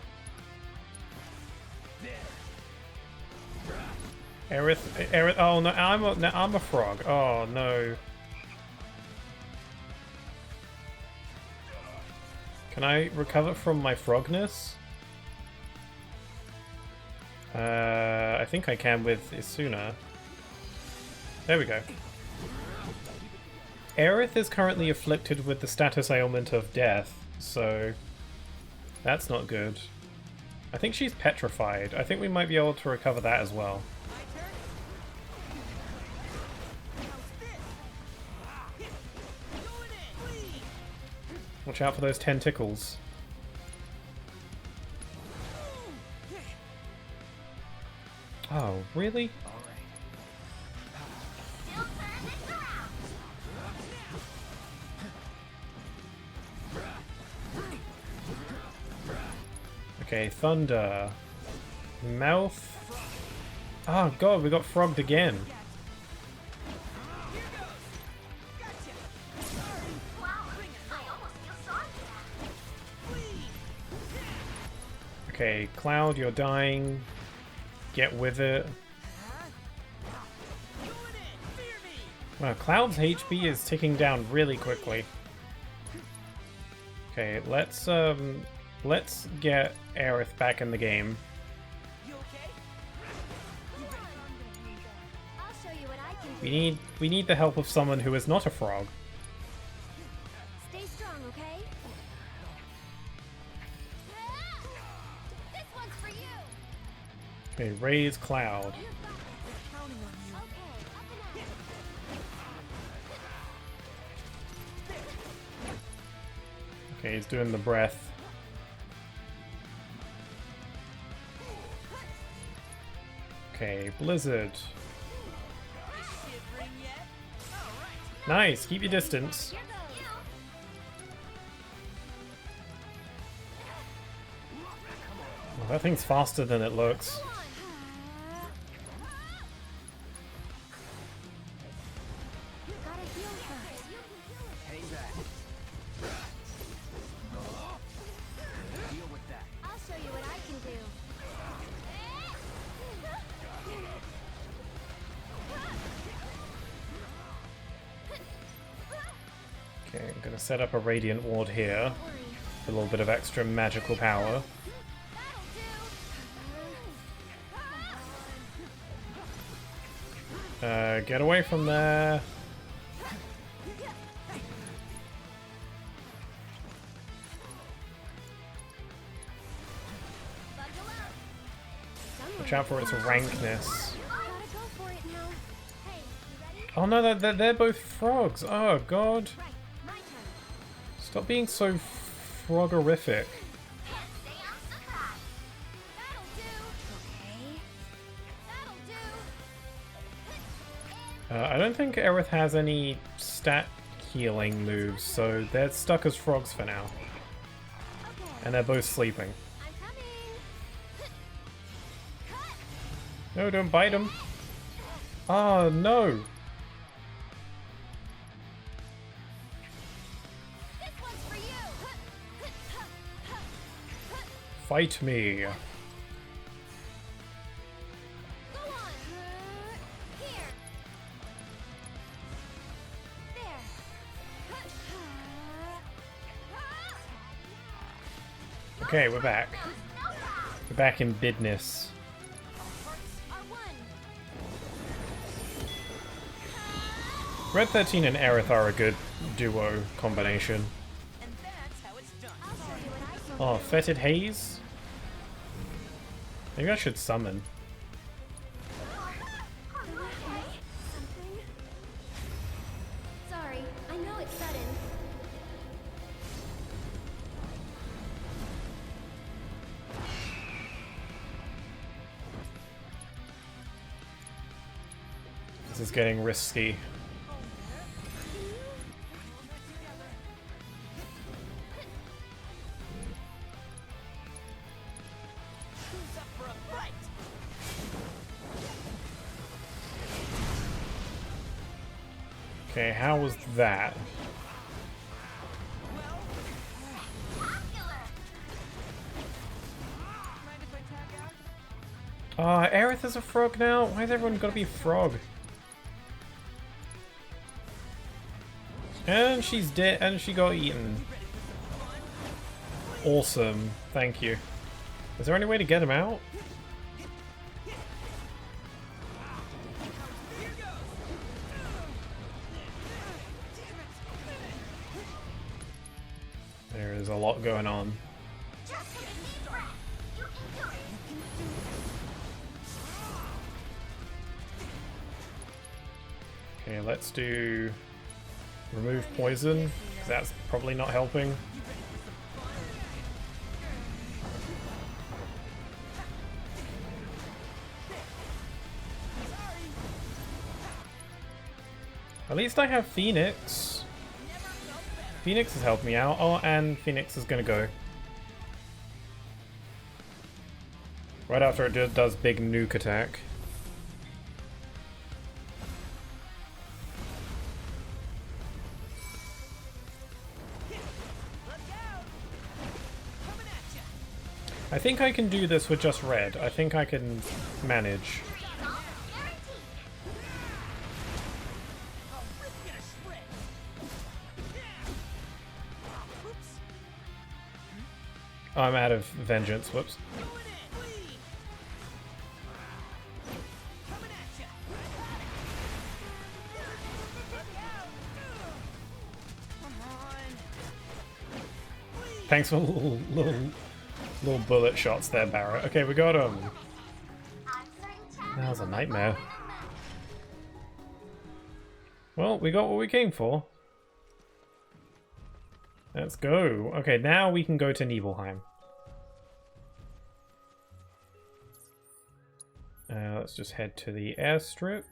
Aerith, oh no, I'm a frog. Oh no. Can I recover from my frogness? I think I can with Isuna. There we go. Aerith is currently afflicted with the status ailment of death, so that's not good. I think she's petrified. I think we might be able to recover that as well. Watch out for those tentacles. Oh, really? Okay, thunder. Mouth. Oh god, we got frogged again. Okay, Cloud, you're dying. Get with it. Wow, Cloud's HP is ticking down really quickly. Okay, let's get Aerith back in the game. We need the help of someone who is not a frog. Stay strong, okay? This one's for you. Okay, raise Cloud. Okay, he's doing the breath. Okay, Blizzard. Nice, keep your distance. Oh, that thing's faster than it looks. Okay, I'm gonna set up a Radiant Ward here. A little bit of extra magical power. Get away from there. Watch out for its rankness. Oh no, they're both frogs. Oh god. Stop being so frogorific. I don't think Aerith has any stat healing moves, so they're stuck as frogs for now. And they're both sleeping. No, don't bite them. Oh, no. Fight me. Okay, we're back. We're back in business. Red 13 and Aerith are a good duo combination. Oh, Fetid Haze? Maybe I should summon. Sorry, I know it's sudden. This is getting risky. Okay, how was that? Aerith is a frog now? Why's everyone gotta be a frog? And she's dead, and she got eaten. Awesome, thank you. Is there any way to get him out? There is a lot going on. Okay, let's do remove poison, because that's probably not helping. At least I have Phoenix. Phoenix has helped me out. Oh, and Phoenix is gonna go. Right after it does big nuke attack. I think I can do this with just red. I think I can manage. Oh, I'm out of vengeance. Whoops. Thanks for little bullet shots there, Barrett. Okay, we got him. That was a nightmare. Well, we got what we came for. Let's go. Okay, now we can go to Nibelheim. Let's just head to the airstrip.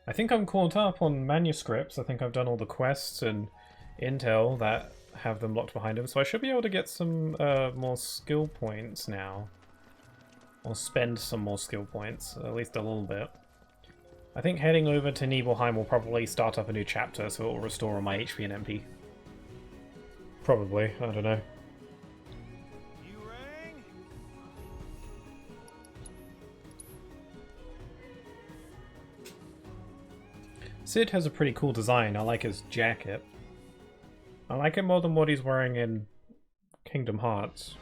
I think I'm caught up on manuscripts. I think I've done all the quests and intel that have them locked behind them, so I should be able to get some more skill points now. Or spend some more skill points, at least a little bit. I think heading over to Nibelheim will probably start up a new chapter, so it will restore all my HP and MP. Probably, I don't know. Sid has a pretty cool design. I like his jacket. I like it more than what he's wearing in Kingdom Hearts.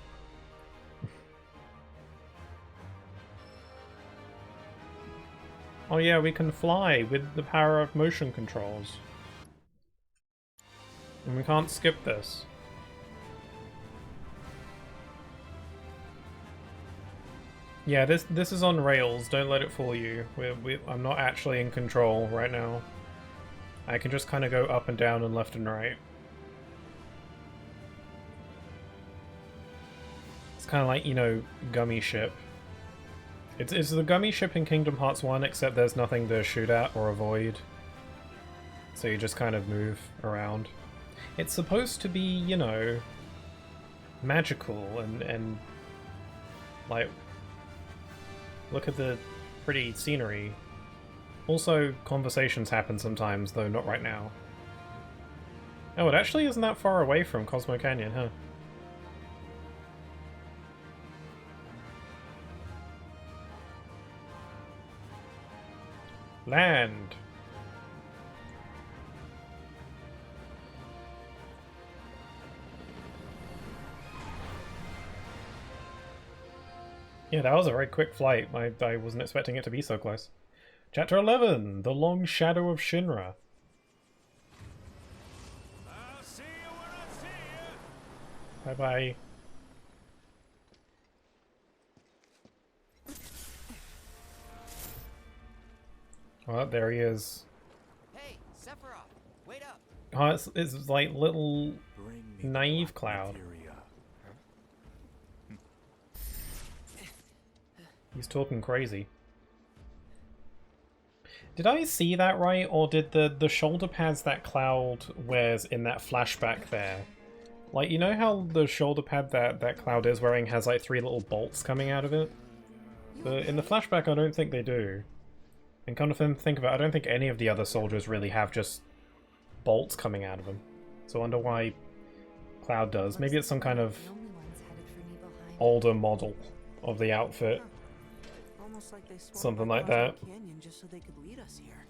Oh yeah, we can fly with the power of motion controls. And we can't skip this. Yeah, this is on rails. Don't let it fool you. I'm not actually in control right now. I can just kind of go up and down and left and right. It's kind of like, you know, Gummy Ship. It's the Gummy Ship in Kingdom Hearts 1, except there's nothing to shoot at or avoid. So you just kind of move around. It's supposed to be, you know, magical and like, look at the pretty scenery. Also, conversations happen sometimes, though not right now. Oh, it actually isn't that far away from Cosmo Canyon, huh? Land! Yeah, that was a very quick flight. I wasn't expecting it to be so close. Chapter 11, The Long Shadow of Shinra. I'll see you when I see you. Bye-bye. Oh, there he is. Hey, Sephiroth, wait up. Oh, it's like little naive Cloud. He's talking crazy. Did I see that right, or did the shoulder pads that Cloud wears in that flashback there? Like, you know how the shoulder pad that Cloud is wearing has like 3 little bolts coming out of it? But in the flashback, I don't think they do. And kind of think about it, I don't think any of the other soldiers really have just bolts coming out of them. So I wonder why Cloud does. Maybe it's some kind of older model of the outfit. Almost like they Something like that. Canyon just so they could lead us here.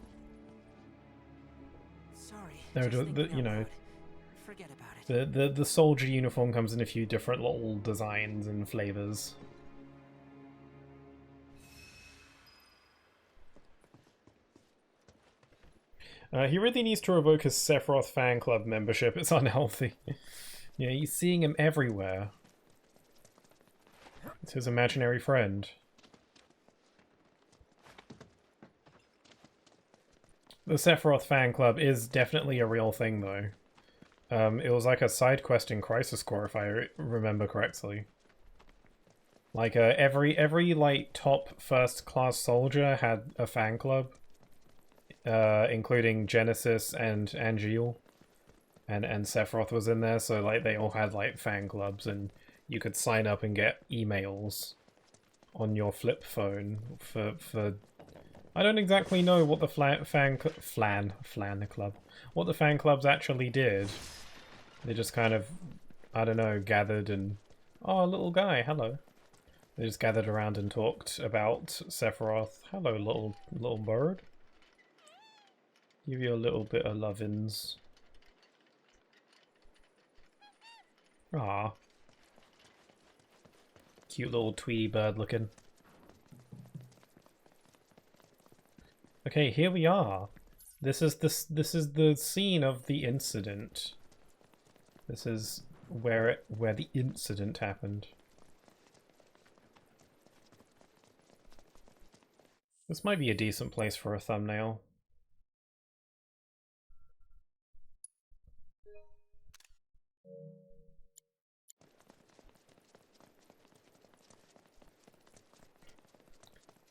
Sorry. You know, Forget about it. the soldier uniform comes in a few different little designs and flavors. He really needs to revoke his Sephiroth fan club membership. It's unhealthy. Yeah, he's seeing him everywhere. It's his imaginary friend. The Sephiroth fan club is definitely a real thing, though. It was like a side quest in Crisis Core, if I remember correctly. Like every like top first class soldier had a fan club, including Genesis and Angeal, and Sephiroth was in there. So like they all had like fan clubs, and you could sign up and get emails on your flip phone for. I don't exactly know what the fan clubs actually did. They just kind of, I don't know, gathered and, oh, little guy, hello. They just gathered around and talked about Sephiroth. Hello, little bird. Give you a little bit of lovin's. Ah, cute little Tweety bird looking. Okay, here we are. This is the scene of the incident. This is where the incident happened. This might be a decent place for a thumbnail.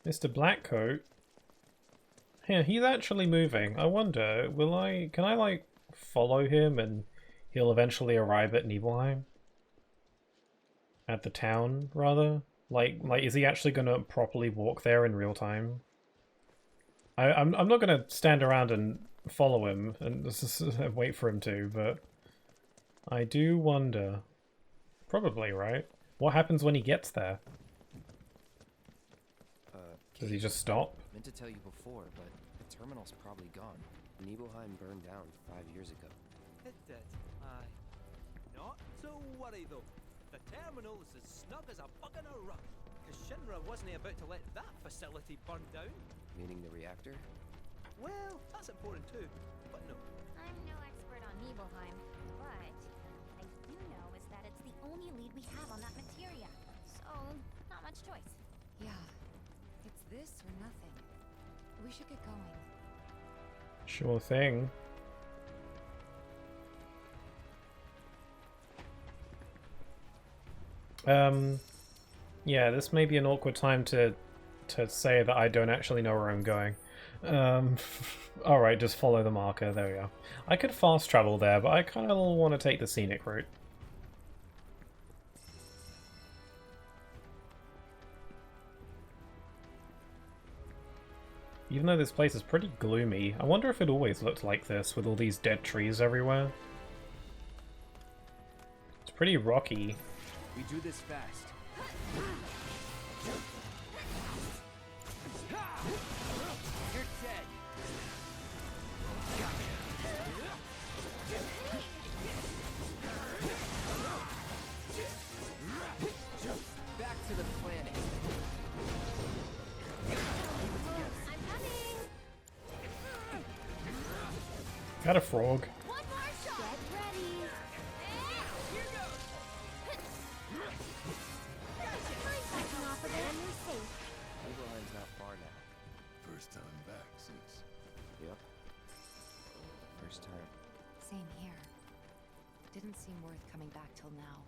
Mr. Blackcoat. Yeah, he's actually moving. I wonder, can I like follow him and he'll eventually arrive at Nibelheim? At the town, rather? Like is he actually gonna properly walk there in real time? I'm not gonna stand around and follow him and wait for him to, but I do wonder. Probably, right? What happens when he gets there? Does he just stop? Meant to tell you before, but the terminal's probably gone. Nibelheim burned down 5 years ago. It did, aye. Not to worry though. The terminal is as snug as a bug in a rug, because Shinra wasn't about to let that facility burn down. Meaning the reactor? Well, that's important too, but no. I'm no expert on Nibelheim, but I do know is that it's the only lead we have on that materia, so not much choice. Yeah, it's this or nothing. We should get going. Sure thing. Yeah, this may be an awkward time to say that I don't actually know where I'm going. Alright, just follow the marker, there we go. I could fast travel there, but I kind of want to take the scenic route. Even though this place is pretty gloomy, I wonder if it always looked like this, with all these dead trees everywhere. It's pretty rocky. We do this fast. You're dead. Back to the planet. Got a frog. Nibelheim's not far now. First time back since. Yep. First time. Same here. Didn't seem worth coming back till now.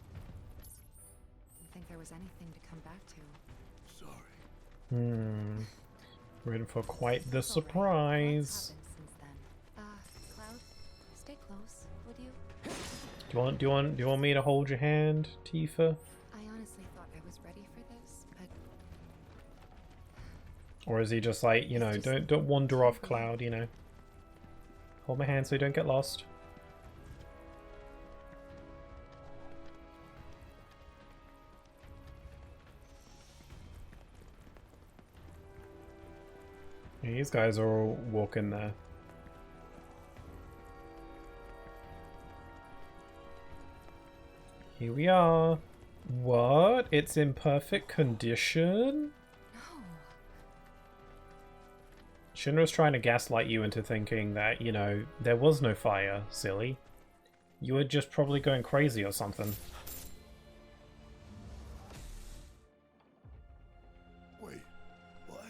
Didn't think there was anything to come back to. Sorry. We're in for quite the surprise. Cloud, stay close, would you? Do you want me to hold your hand, Tifa? I honestly thought I was ready for this, but Or is he just like, you know, don't wander off, Cloud, you know? Hold my hand so you don't get lost. These guys are all walking there. Here we are. What? It's in perfect condition? Shinra's trying to gaslight you into thinking that, you know, there was no fire, silly. You were just probably going crazy or something. Wait, what?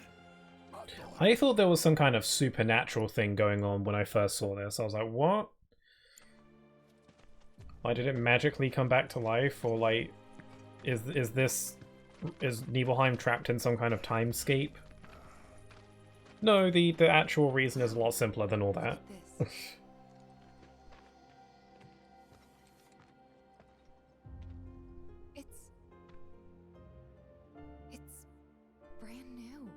I thought there was some kind of supernatural thing going on when I first saw this. I was like, what? Like, did it magically come back to life? Or, like, is Nibelheim trapped in some kind of timescape? No, the actual reason is a lot simpler than all that. it's brand new.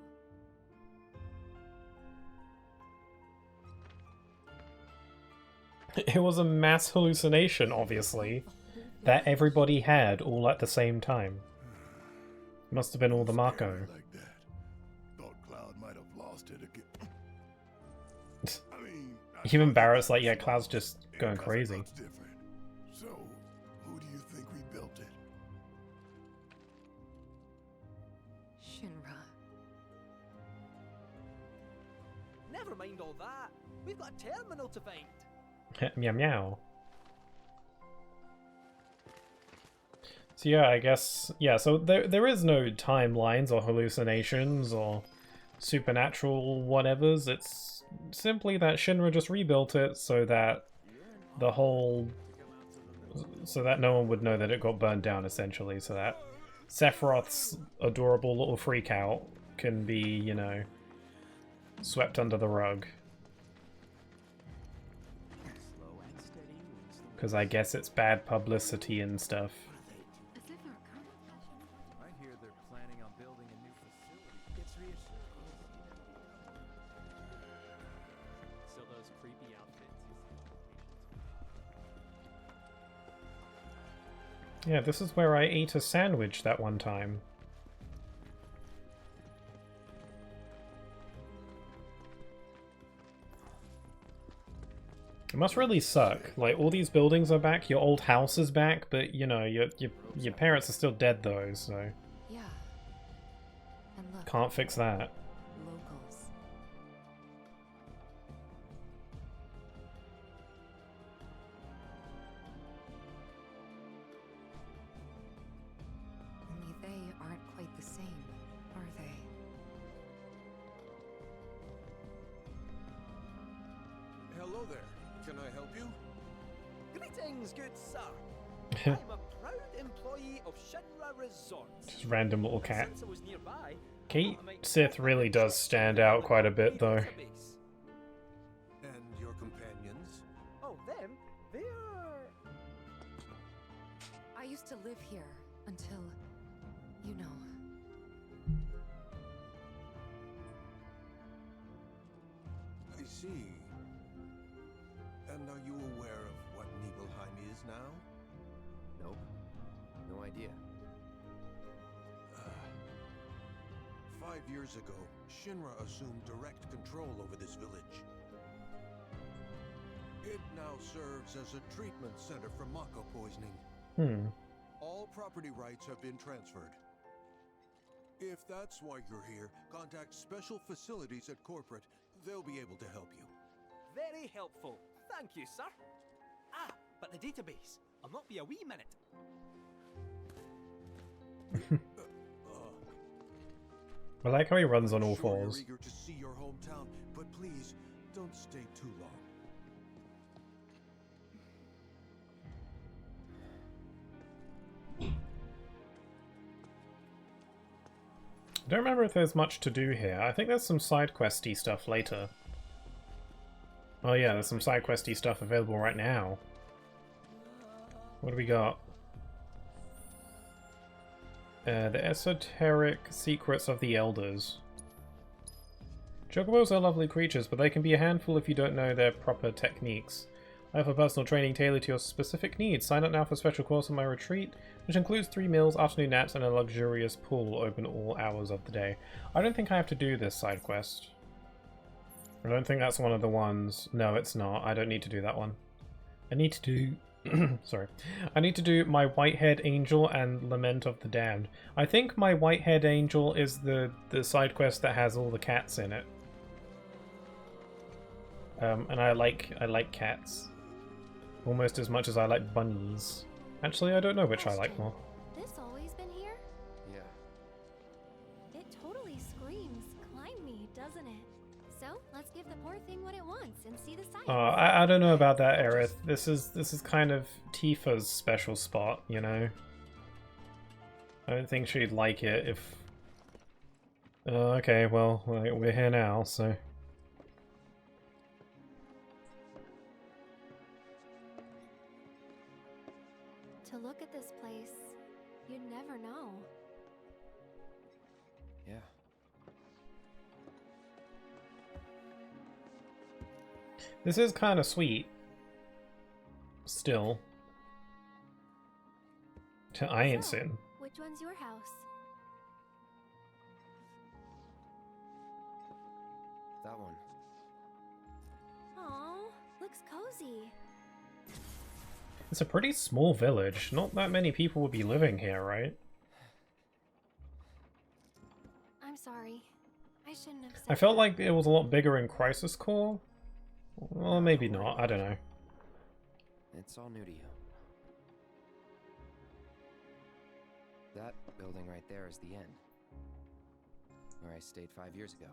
It was a mass hallucination, obviously, that everybody had all at the same time. Must have been all the Mako. Like that. Thought Cloud might have lost it again. I mean, Even Barrett's like, yeah, Cloud's just going crazy. different. So, who do you think rebuilt it? Shinra. Never mind all that. We've got a terminal to find. Meow meow. So yeah, I guess, yeah, so there is no timelines or hallucinations or supernatural whatevers. It's simply that Shinra just rebuilt it so that so that no one would know that it got burned down, essentially, so that Sephiroth's adorable little freak out can be, you know, swept under the rug. Because I guess it's bad publicity and stuff. I hear they're planning on building a new facility. It's reassuring. Still those creepy outfits. Yeah, this is where I ate a sandwich that one time. It must really suck. Like, all these buildings are back, your old house is back, but, you know, your parents are still dead, though, so... Yeah. And look, Can't fix that. locals. Only they aren't quite the same, are they? Hello there. Can I help you? Greetings, good sir. I'm a proud employee of Shinra Resorts. Just random little cat. Since I was nearby, Kate Sith really does stand out quite a bit, though. And your companions? Oh, them? They're... I used to live here until, you know. I see. And are you aware of what Nibelheim is now? Nope. No idea. 5 years ago, Shinra assumed direct control over this village. It now serves as a treatment center for Mako poisoning. All property rights have been transferred. If that's why you're here, contact Special Facilities at Corporate. They'll be able to help you. very helpful. Thank you, sir. Ah, but the database. I'll not be a wee minute. I like how he runs on all fours. You're eager to see your hometown, but please don't stay too long. I don't remember if there's much to do here. I think there's some side questy stuff later. Oh yeah, there's some side questy stuff available right now. What do we got? The esoteric secrets of the elders. Chocobos are lovely creatures, but they can be a handful if you don't know their proper techniques. I offer personal training tailored to your specific needs. Sign up now for a special course on my retreat, which includes 3 meals, afternoon naps, and a luxurious pool open all hours of the day. I don't think I have to do this side quest. I don't think that's one of the ones. No, it's not. I don't need to do that one. I need to do... Sorry. I need to do my Whitehead Angel and Lament of the Damned. I think my Whitehead Angel is the side quest that has all the cats in it. And I like cats. Almost as much as I like bunnies. Actually, I don't know which I like more. This always been here? Yeah. It totally screams, climb me, doesn't it? So, let's give the poor thing what it wants and see the sights. I don't know about that, Aerith. This is kind of Tifa's special spot, you know? I don't think she'd like it if... okay, well, we're here now, so... To look at this place, you'd never know. Yeah. This is kind of sweet. Still. I ain't sin. Which one's your house? That one. Aw, looks cozy. It's a pretty small village. Not that many people would be living here, right? I'm sorry. I shouldn't have said I felt like it was a lot bigger in Crisis Core. Well, maybe not. I don't know. It's all new to you. That building right there is the inn, where I stayed 5 years ago.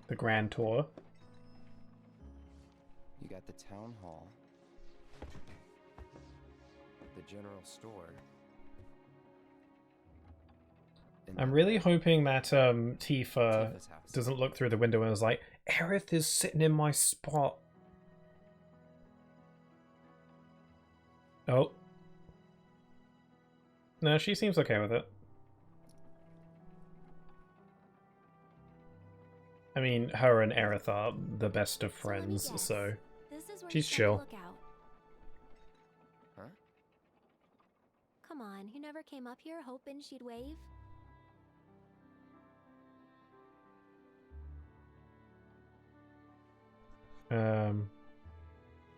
The Grand Tour. You got the town hall, the general store. I'm really hoping that Tifa doesn't look through the window and is like, Aerith is sitting in my spot. Oh. No, she seems okay with it. I mean, her and Aerith are the best of friends, so she's chill. Huh? Come on, you never came up here hoping she'd wave?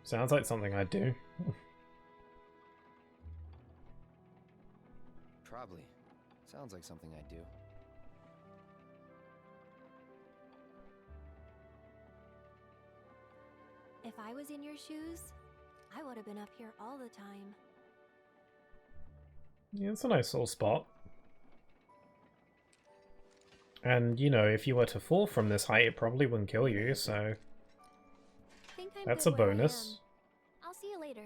Sounds like something I'd do. Probably. Sounds like something I'd do. If I was in your shoes, I would have been up here all the time. Yeah, it's a nice little spot. And, you know, if you were to fall from this height, it probably wouldn't kill you, so... That's a bonus. I'll see you later.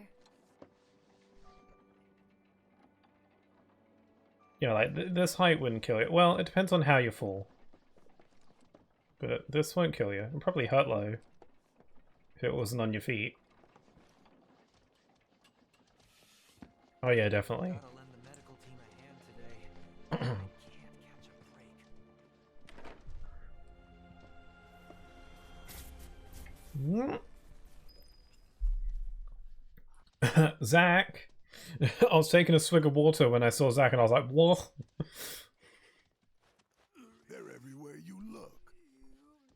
Yeah, like, this height wouldn't kill you. Well, it depends on how you fall. But this won't kill you. It'll probably hurt low. If it wasn't on your feet. Oh yeah, definitely. Zach! I was taking a swig of water when I saw Zach and I was like, what? They're everywhere you look.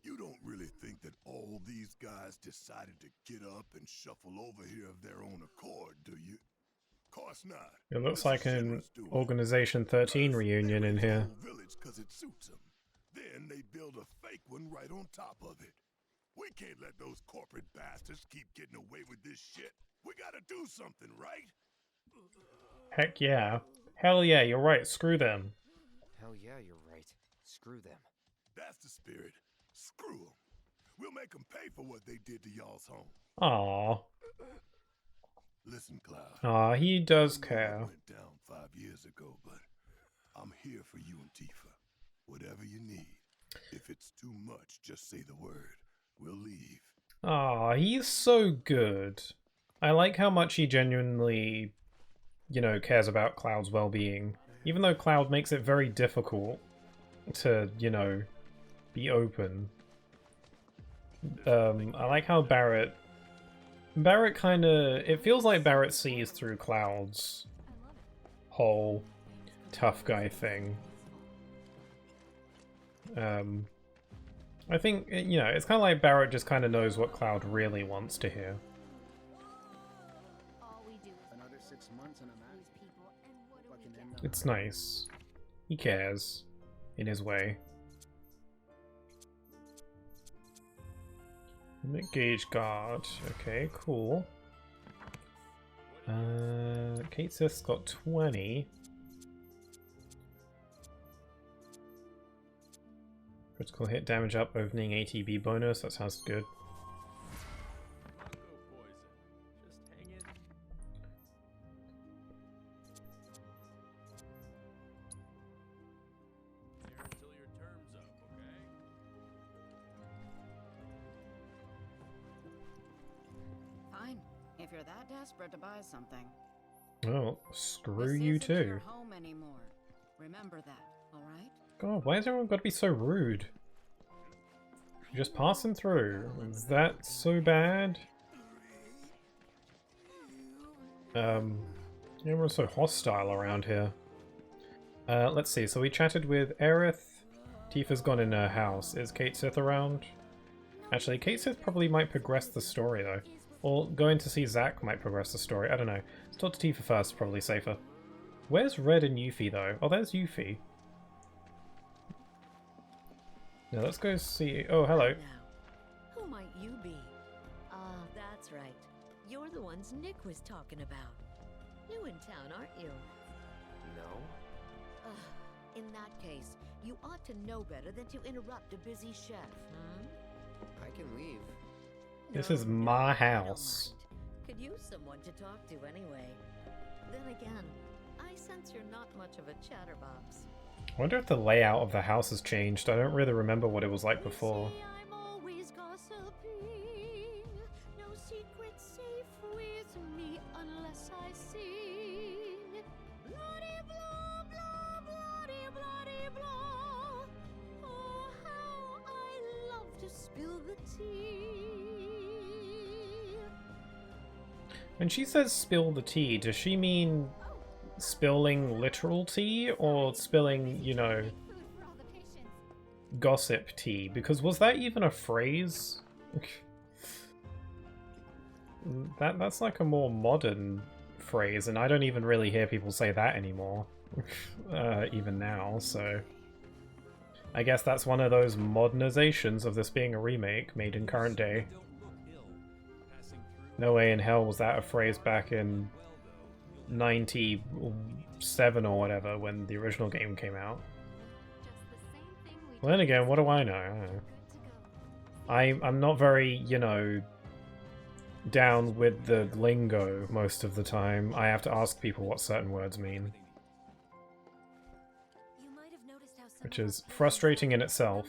You don't really think that all these guys decided to get up and shuffle over here of their own accord, do you? Course not. It looks like an Organization 13 reunion in here. Village 'cause it suits them. Then they build a fake one right on top of it. We can't let those corporate bastards keep getting away with this shit. We gotta do something, right? Heck yeah. Hell yeah, you're right. Screw them. Hell yeah, you're right. Screw them. That's the spirit. Screw them. We'll make them pay for what they did to y'all's home. Aww. Listen, Cloud. Aw, he does care. Went down 5 years ago, but here for you and Tifa. Whatever you need. If it's too much, just say the word. We'll leave. Aw, he's so good. I like how much he genuinely, you know, cares about Cloud's well-being. Even though Cloud makes it very difficult to, you know, be open. I like how Barrett kinda... It feels like Barrett sees through Cloud's whole tough guy thing. I think, you know, it's kind of like Barrett just kind of knows what Cloud really wants to hear. Another 6 months and I'm out. It's nice. He cares. In his way. Limit gauge guard. Okay, cool. Kate Sith's got 20. Critical hit damage up, opening ATB bonus. That sounds good. Fine. If you're that desperate to buy something. Oh, screw you too. Your home anymore. Remember that, all right? God, why has everyone got to be so rude? You're just passing through. Is that so bad? Everyone's so hostile around here. Let's see. So we chatted with Aerith. Tifa's gone in her house. Is Kate Sith around? Actually, Kate Sith probably might progress the story though. Or going to see Zack might progress the story. I don't know. Let's talk to Tifa first. Probably safer. Where's Red and Yuffie though? Oh, there's Yuffie. Now let's go see... Oh, hello. Now, who might you be? Ah, that's right. You're the ones Nick was talking about. New in town, aren't you? No. In that case, you ought to know better than to interrupt a busy chef, hmm? I can leave. This is my house. Could use someone to talk to anyway. Then again, I sense you're not much of a chatterbox. I wonder if the layout of the house has changed. I don't really remember what it was like before. I'm always gossiping. No secret's safe with me unless I sing. Bloody blah, blah, bloody, bloody blah. Oh, how I love to spill the tea. When she says spill the tea, does she mean spilling literal tea or spilling, you know, gossip tea? Because was that even a phrase? That's like a more modern phrase, and I don't even really hear people say that anymore, even now, so I guess that's one of those modernizations of this being a remake made in current day. No way in hell was that a phrase back in 97 or whatever when the original game came out. Well, then again, what do I know? I don't know. I'm not very, you know, down with the lingo most of the time. I have to ask people what certain words mean. Which is frustrating in itself,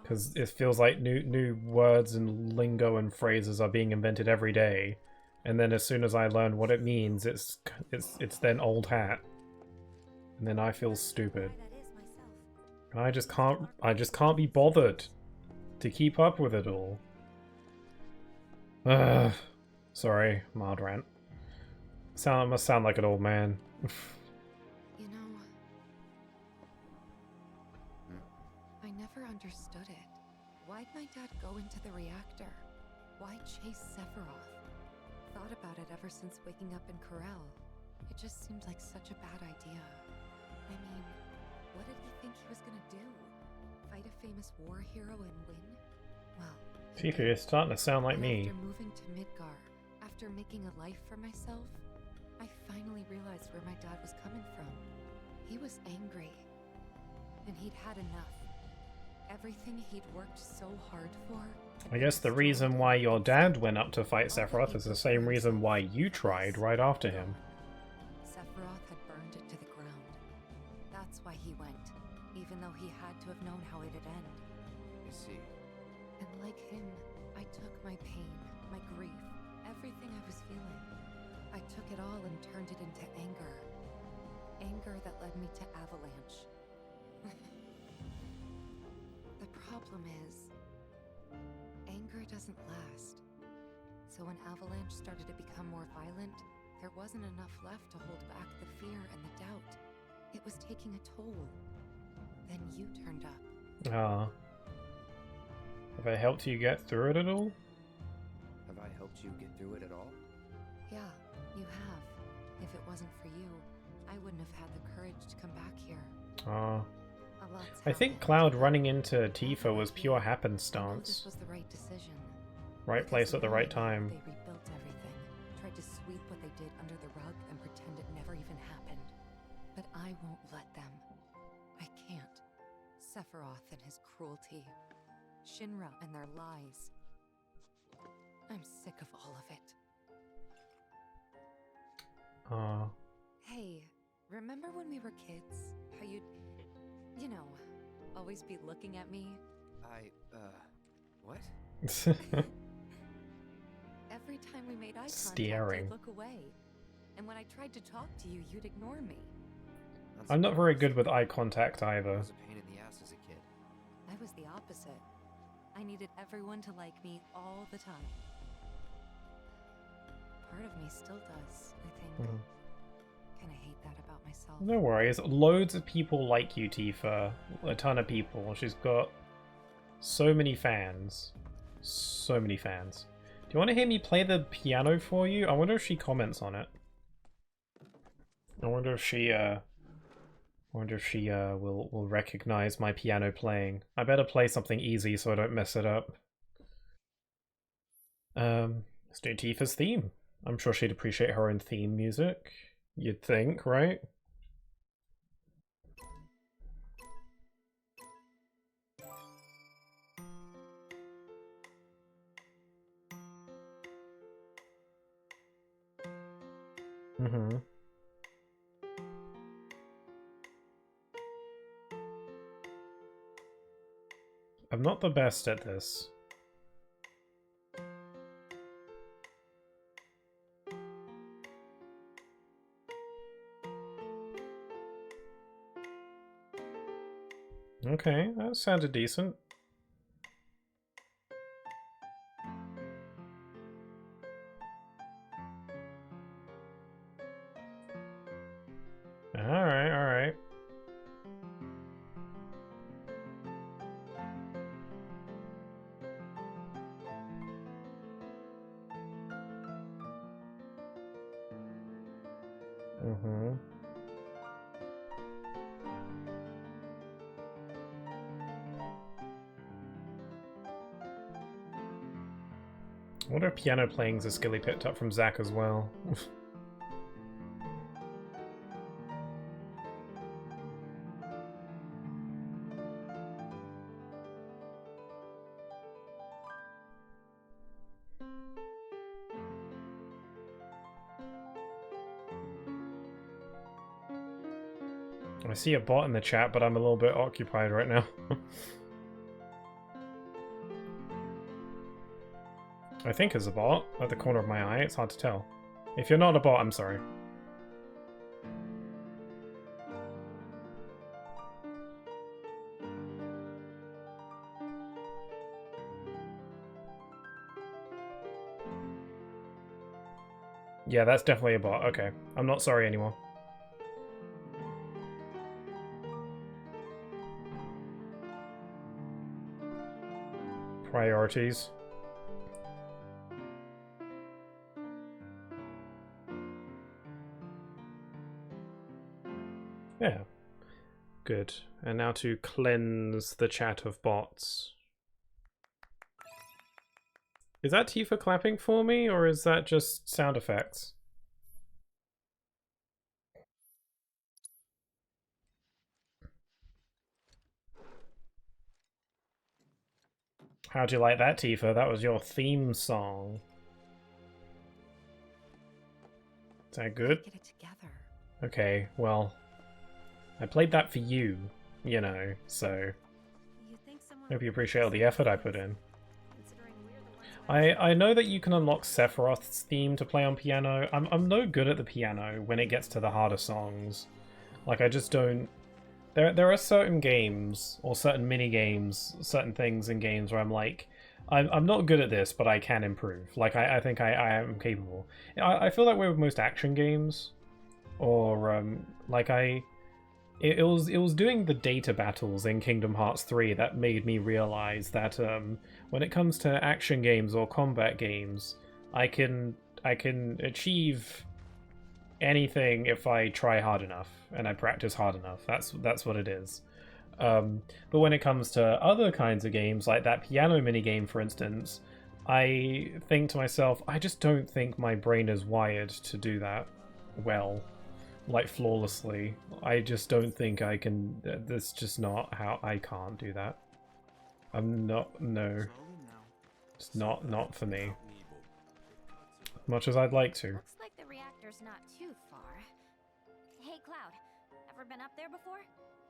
because it feels like new words and lingo and phrases are being invented every day. And then as soon as I learn what it means, it's then old hat. And then I feel stupid. I just can't be bothered to keep up with it all. Sorry, mild rant. Must sound like an old man. You know, I never understood it. Why'd my dad go into the reactor? Why chase Sephiroth? Thought about it ever since waking up in Corel. It just seemed like such a bad idea. I mean, what did he think he was gonna do? Fight a famous war hero and win? Well, Tifa, you're starting to sound like me. After moving to Midgar, after making a life for myself, I finally realized where my dad was coming from. He was angry, and he'd had enough. Everything he'd worked so hard for. I guess the reason why your dad went up to fight Sephiroth is the same reason why you tried right after him. Sephiroth had burned it to the ground. That's why he went, even though he had to have known how it'd end. I see. And like him, I took my pain, my grief, everything I was feeling. I took it all and turned it into anger. Anger that led me to Avalanche. The problem is, anger doesn't last. So when Avalanche started to become more violent, there wasn't enough left to hold back the fear and the doubt. It was taking a toll. Then you turned up. Ah. Have I helped you get through it at all? Have I helped you get through it at all? Yeah, you have. If it wasn't for you, I wouldn't have had the courage to come back here. Ah. A lot's I think happened. Cloud running into Tifa was pure I know this happenstance. was the right decision. Right place at the right time. They rebuilt everything, tried to sweep what they did under the rug and pretend it never even happened. But I won't let them. I can't. Sephiroth and his cruelty. Shinra and their lies. I'm sick of all of it. Hey, remember when we were kids? How you'd, you know, always be looking at me? What? Every time we made eye contact, Staring. you'd look away. And when I tried to talk to you, you'd ignore me. I'm not very good with eye contact either. I was a pain in the ass as a kid. I was the opposite. I needed everyone to like me all the time. Part of me still does, I think. Kinda hate that about myself. No worries. Loads of people like you, Tifa. A ton of people. She's got so many fans. So many fans. Do you want to hear me play the piano for you? I wonder if she comments on it. I wonder if she will recognize my piano playing. I better play something easy so I don't mess it up. Let's do Tifa's theme. I'm sure she'd appreciate her own theme music. You'd think, right? Mm-hmm. I'm not the best at this. Okay, that sounded decent. Alright, alright. Mm-hmm. I wonder if piano playing's a skill he picked up from Zack as well. I see a bot in the chat, but I'm a little bit occupied right now. I think it's a bot at the corner of my eye. It's hard to tell. If you're not a bot, I'm sorry. Yeah, that's definitely a bot. Okay. I'm not sorry anymore. Priorities. Yeah. Good. And now to cleanse the chat of bots. Is that Tifa clapping for me, or is that just sound effects? How'd you like that, Tifa? That was your theme song. Is that good? Get it together. Okay, well, I played that for you, you know, so hope you appreciate all the effort I put in. I know that you can unlock Sephiroth's theme to play on piano. I'm no good at the piano when it gets to the harder songs. Like, I just don't... There are certain games, or certain mini-games, certain things in games where I'm like, I'm not good at this, but I can improve. Like, I think I am capable. I feel that way with most action games. Or, like, It was doing the data battles in Kingdom Hearts 3 that made me realize that when it comes to action games or combat games, I can achieve anything if I try hard enough and I practice hard enough. That's what it is. But when it comes to other kinds of games, like that piano minigame, for instance, I think to myself, I just don't think my brain is wired to do that well. Like, flawlessly. I just don't think I can. That's just not how. I can't do that. I'm not. No. It's not for me. Much as I'd like to. Looks like the reactor's not too far. Hey, Cloud. Ever been up there before?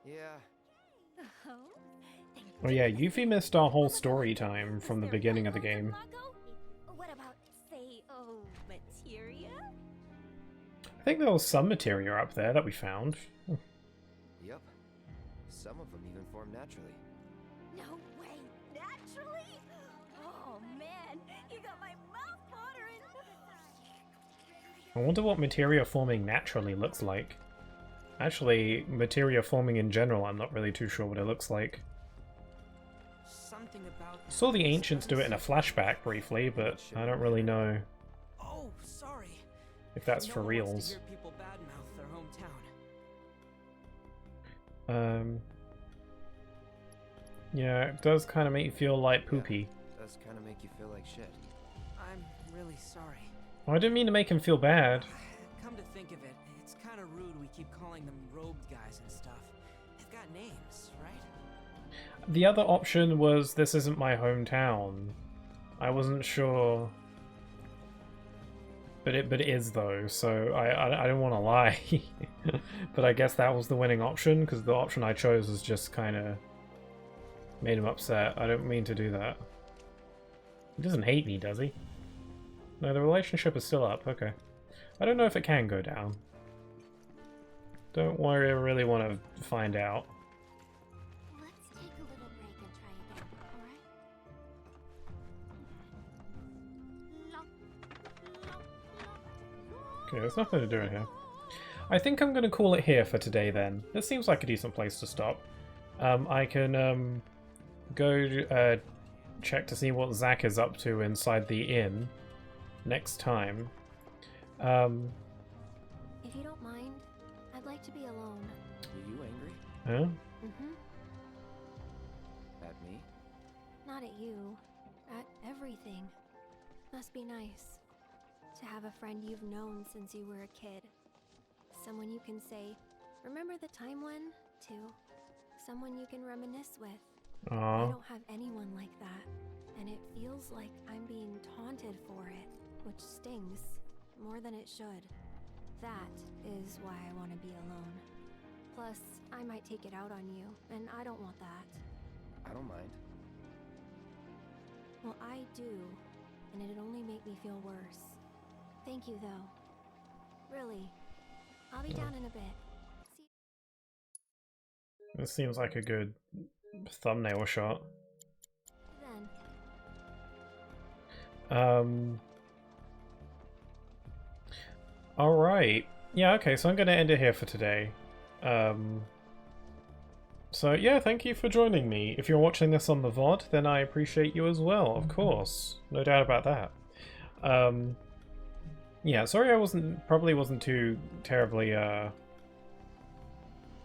Yeah. Oh yeah, Yuffie missed our whole story time from the beginning of the game. What about, say, materia? I think there was some materia up there that we found. Yep. Some of them even form naturally. No way, naturally? Oh man, you got my mouth watering. I wonder what materia forming naturally looks like. Actually, materia forming in general, I'm not really too sure what it looks like. Something about Saw the ancients do it in a flashback briefly, but I don't really know. Oh, sorry. If that's for reals. Yeah, it does kind of make you feel like poopy. Yeah, does kind of make you feel like shit. I'm really sorry. Oh, I didn't mean to make him feel bad. Come to think of it, it's kind of rude we keep calling them robed guys and stuff. They've got names, right? The other option was, this isn't my hometown. I wasn't sure. But it is though, so I don't want to lie. But I guess that was the winning option, because the option I chose was just kind of made him upset. I don't mean to do that. He doesn't hate me, does he? No, the relationship is still up. Okay. I don't know if it can go down. Don't worry, I really want to find out. Let's take a little break and try again, alright? Okay, there's nothing to do in here. I think I'm going to call it here for today then. This seems like a decent place to stop. I can go check to see what Zack is up to inside the inn next time. If you don't mind, I'd like to be alone. Are you angry? Huh? Mm-hmm. At me? Not at you. At everything. Must be nice to have a friend you've known since you were a kid. Someone you can say, remember the time when, to. Someone you can reminisce with. Aww. I don't have anyone like that, and it feels like I'm being taunted for it, which stings more than it should. That is why I want to be alone. Plus, I might take it out on you, and I don't want that. I don't mind. Well, I do, and it'd only make me feel worse. Thank you, though. Really. I'll be down in a bit. See. This seems like a good thumbnail shot. Then. Alright. Yeah, okay, so I'm going to end it here for today. So yeah, thank you for joining me. If you're watching this on the VOD, then I appreciate you as well, of course. No doubt about that. Yeah, sorry I probably wasn't too terribly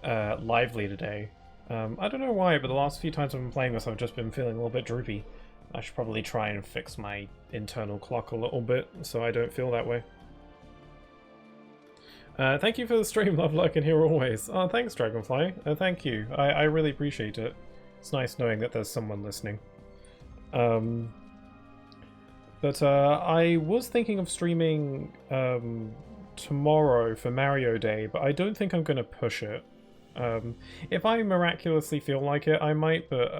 lively today. I don't know why, but the last few times I've been playing this I've just been feeling a little bit droopy. I should probably try and fix my internal clock a little bit so I don't feel that way. Thank you for the stream, love, like, and here always. Oh, thanks, Dragonfly. Thank you. I really appreciate it. It's nice knowing that there's someone listening. But I was thinking of streaming tomorrow for Mario Day, but I don't think I'm going to push it. If I miraculously feel like it, I might, but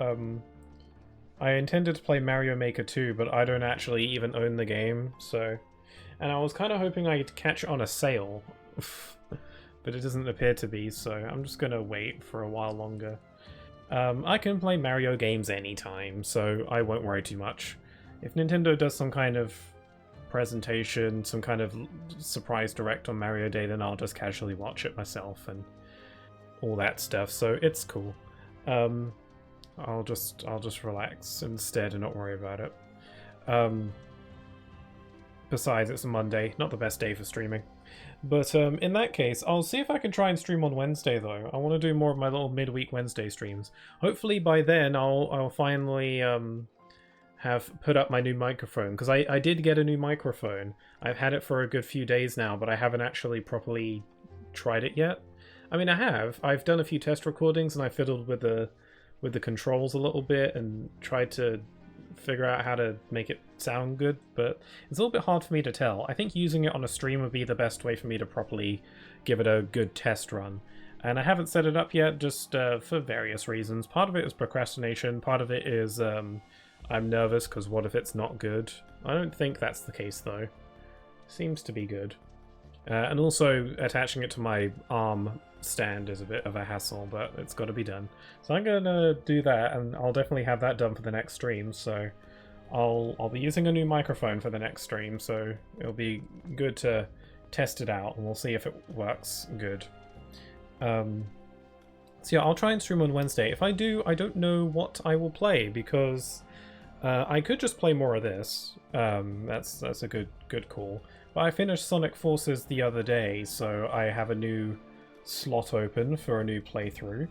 I intended to play Mario Maker 2, but I don't actually even own the game, so... And I was kind of hoping I'd catch it on a sale, but it doesn't appear to be, so I'm just gonna wait for a while longer. I can play Mario games anytime, so I won't worry too much. If Nintendo does some kind of presentation, some kind of surprise direct on Mario Day, then I'll just casually watch it myself and all that stuff, so it's cool. I'll just relax instead and not worry about it. Besides, it's a Monday, not the best day for streaming. But in that case, I'll see if I can try and stream on Wednesday, though. I want to do more of my little midweek Wednesday streams. Hopefully by then I'll finally have put up my new microphone, because I did get a new microphone. I've had it for a good few days now, but I haven't actually properly tried it yet. I mean, I have. I've done a few test recordings, and I fiddled with the controls a little bit and tried to figure out how to make it sound good, but it's a little bit hard for me to tell. I think using it on a stream would be the best way for me to properly give it a good test run. And I haven't set it up yet, just for various reasons. Part of it is procrastination, part of it is I'm nervous because what if it's not good? I don't think that's the case though. Seems to be good. And also attaching it to my arm stand is a bit of a hassle, but it's got to be done. So I'm gonna do that, and I'll definitely have that done for the next stream. So I'll be using a new microphone for the next stream, so it'll be good to test it out, and we'll see if it works good. So yeah, I'll try and stream on Wednesday. If I do, I don't know what I will play, because I could just play more of this. That's a good call. But I finished Sonic Forces the other day, so I have a new slot open for a new playthrough.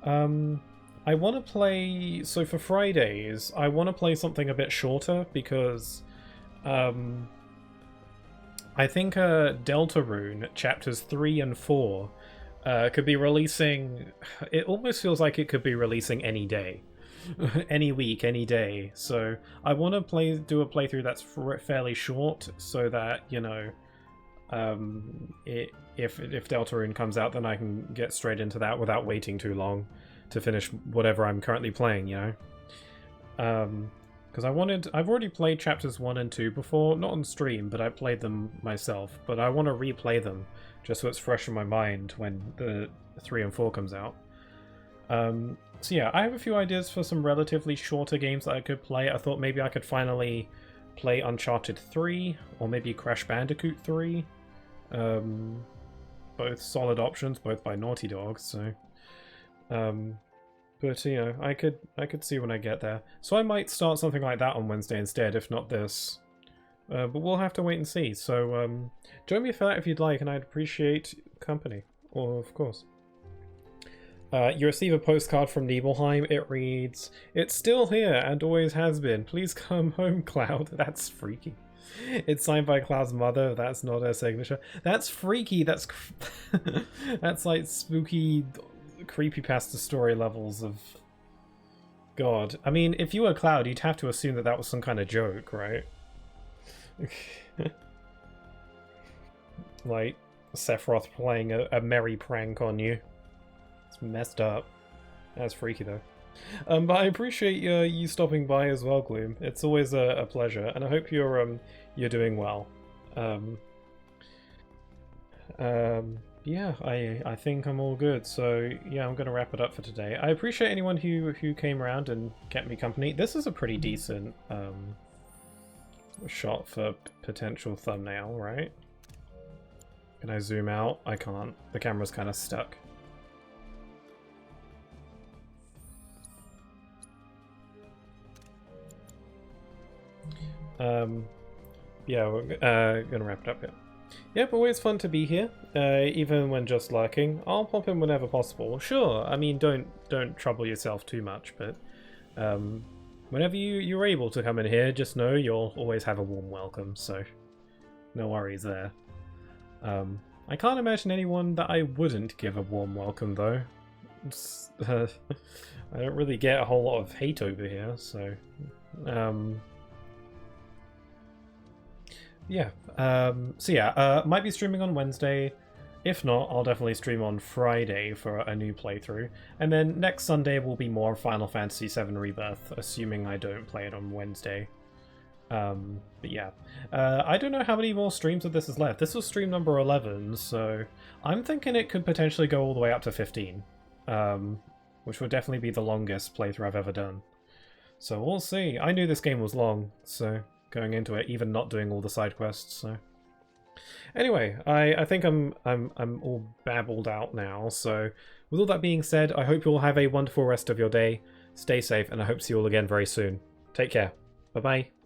I want to play... So for Fridays, I want to play something a bit shorter, because I think Deltarune Chapters 3 and 4 could be releasing... It almost feels like it could be releasing any day. Any week, any day. So I want to do a playthrough that's fairly short, so that, you know, if Deltarune comes out, then I can get straight into that without waiting too long to finish whatever I'm currently playing, you know. Because I've already played chapters 1 and 2 before, not on stream, but I played them myself. But I want to replay them just so it's fresh in my mind when the 3 and 4 comes out. So yeah, I have a few ideas for some relatively shorter games that I could play. I thought maybe I could finally play Uncharted 3, or maybe Crash Bandicoot 3. Both solid options, both by Naughty Dog, so... but, you know, I could see when I get there. So I might start something like that on Wednesday instead, if not this. But we'll have to wait and see. So, join me for that if you'd like, and I'd appreciate company. Or, of course. You receive a postcard from Nibelheim. It reads, "It's still here and always has been. Please come home, Cloud." That's freaky. It's signed by Cloud's mother. That's not her signature. That's freaky. That's that's like spooky creepypasta story levels of... God. I mean, if you were Cloud, you'd have to assume that that was some kind of joke, right? Like Sephiroth playing a merry prank on you. It's messed up. That's freaky though. But I appreciate you stopping by as well, Gloom. It's always a pleasure, and I hope you're doing well. Yeah, I think I'm all good. So yeah, I'm gonna wrap it up for today. I appreciate anyone who came around and kept me company. This is a pretty decent shot for potential thumbnail, right? Can I zoom out? I can't. The camera's kind of stuck. Yeah, we're gonna wrap it up here. Yep, always fun to be here, even when just lurking. I'll pop in whenever possible. Sure, I mean, don't trouble yourself too much, but whenever you're able to come in here, just know you'll always have a warm welcome, so no worries there. I can't imagine anyone that I wouldn't give a warm welcome, though. I don't really get a whole lot of hate over here, so... yeah, so yeah, might be streaming on Wednesday. If not, I'll definitely stream on Friday for a new playthrough, and then next Sunday will be more Final Fantasy VII Rebirth, assuming I don't play it on Wednesday. But yeah, I don't know how many more streams of this is left. This was stream number 11, so I'm thinking it could potentially go all the way up to 15, which would definitely be the longest playthrough I've ever done. So we'll see. I knew this game was long, so going into it, even not doing all the side quests. So anyway, I think I'm all babbled out now. So with all that being said, I hope you all have a wonderful rest of your day. Stay safe, and I hope to see you all again very soon. Take care. Bye bye.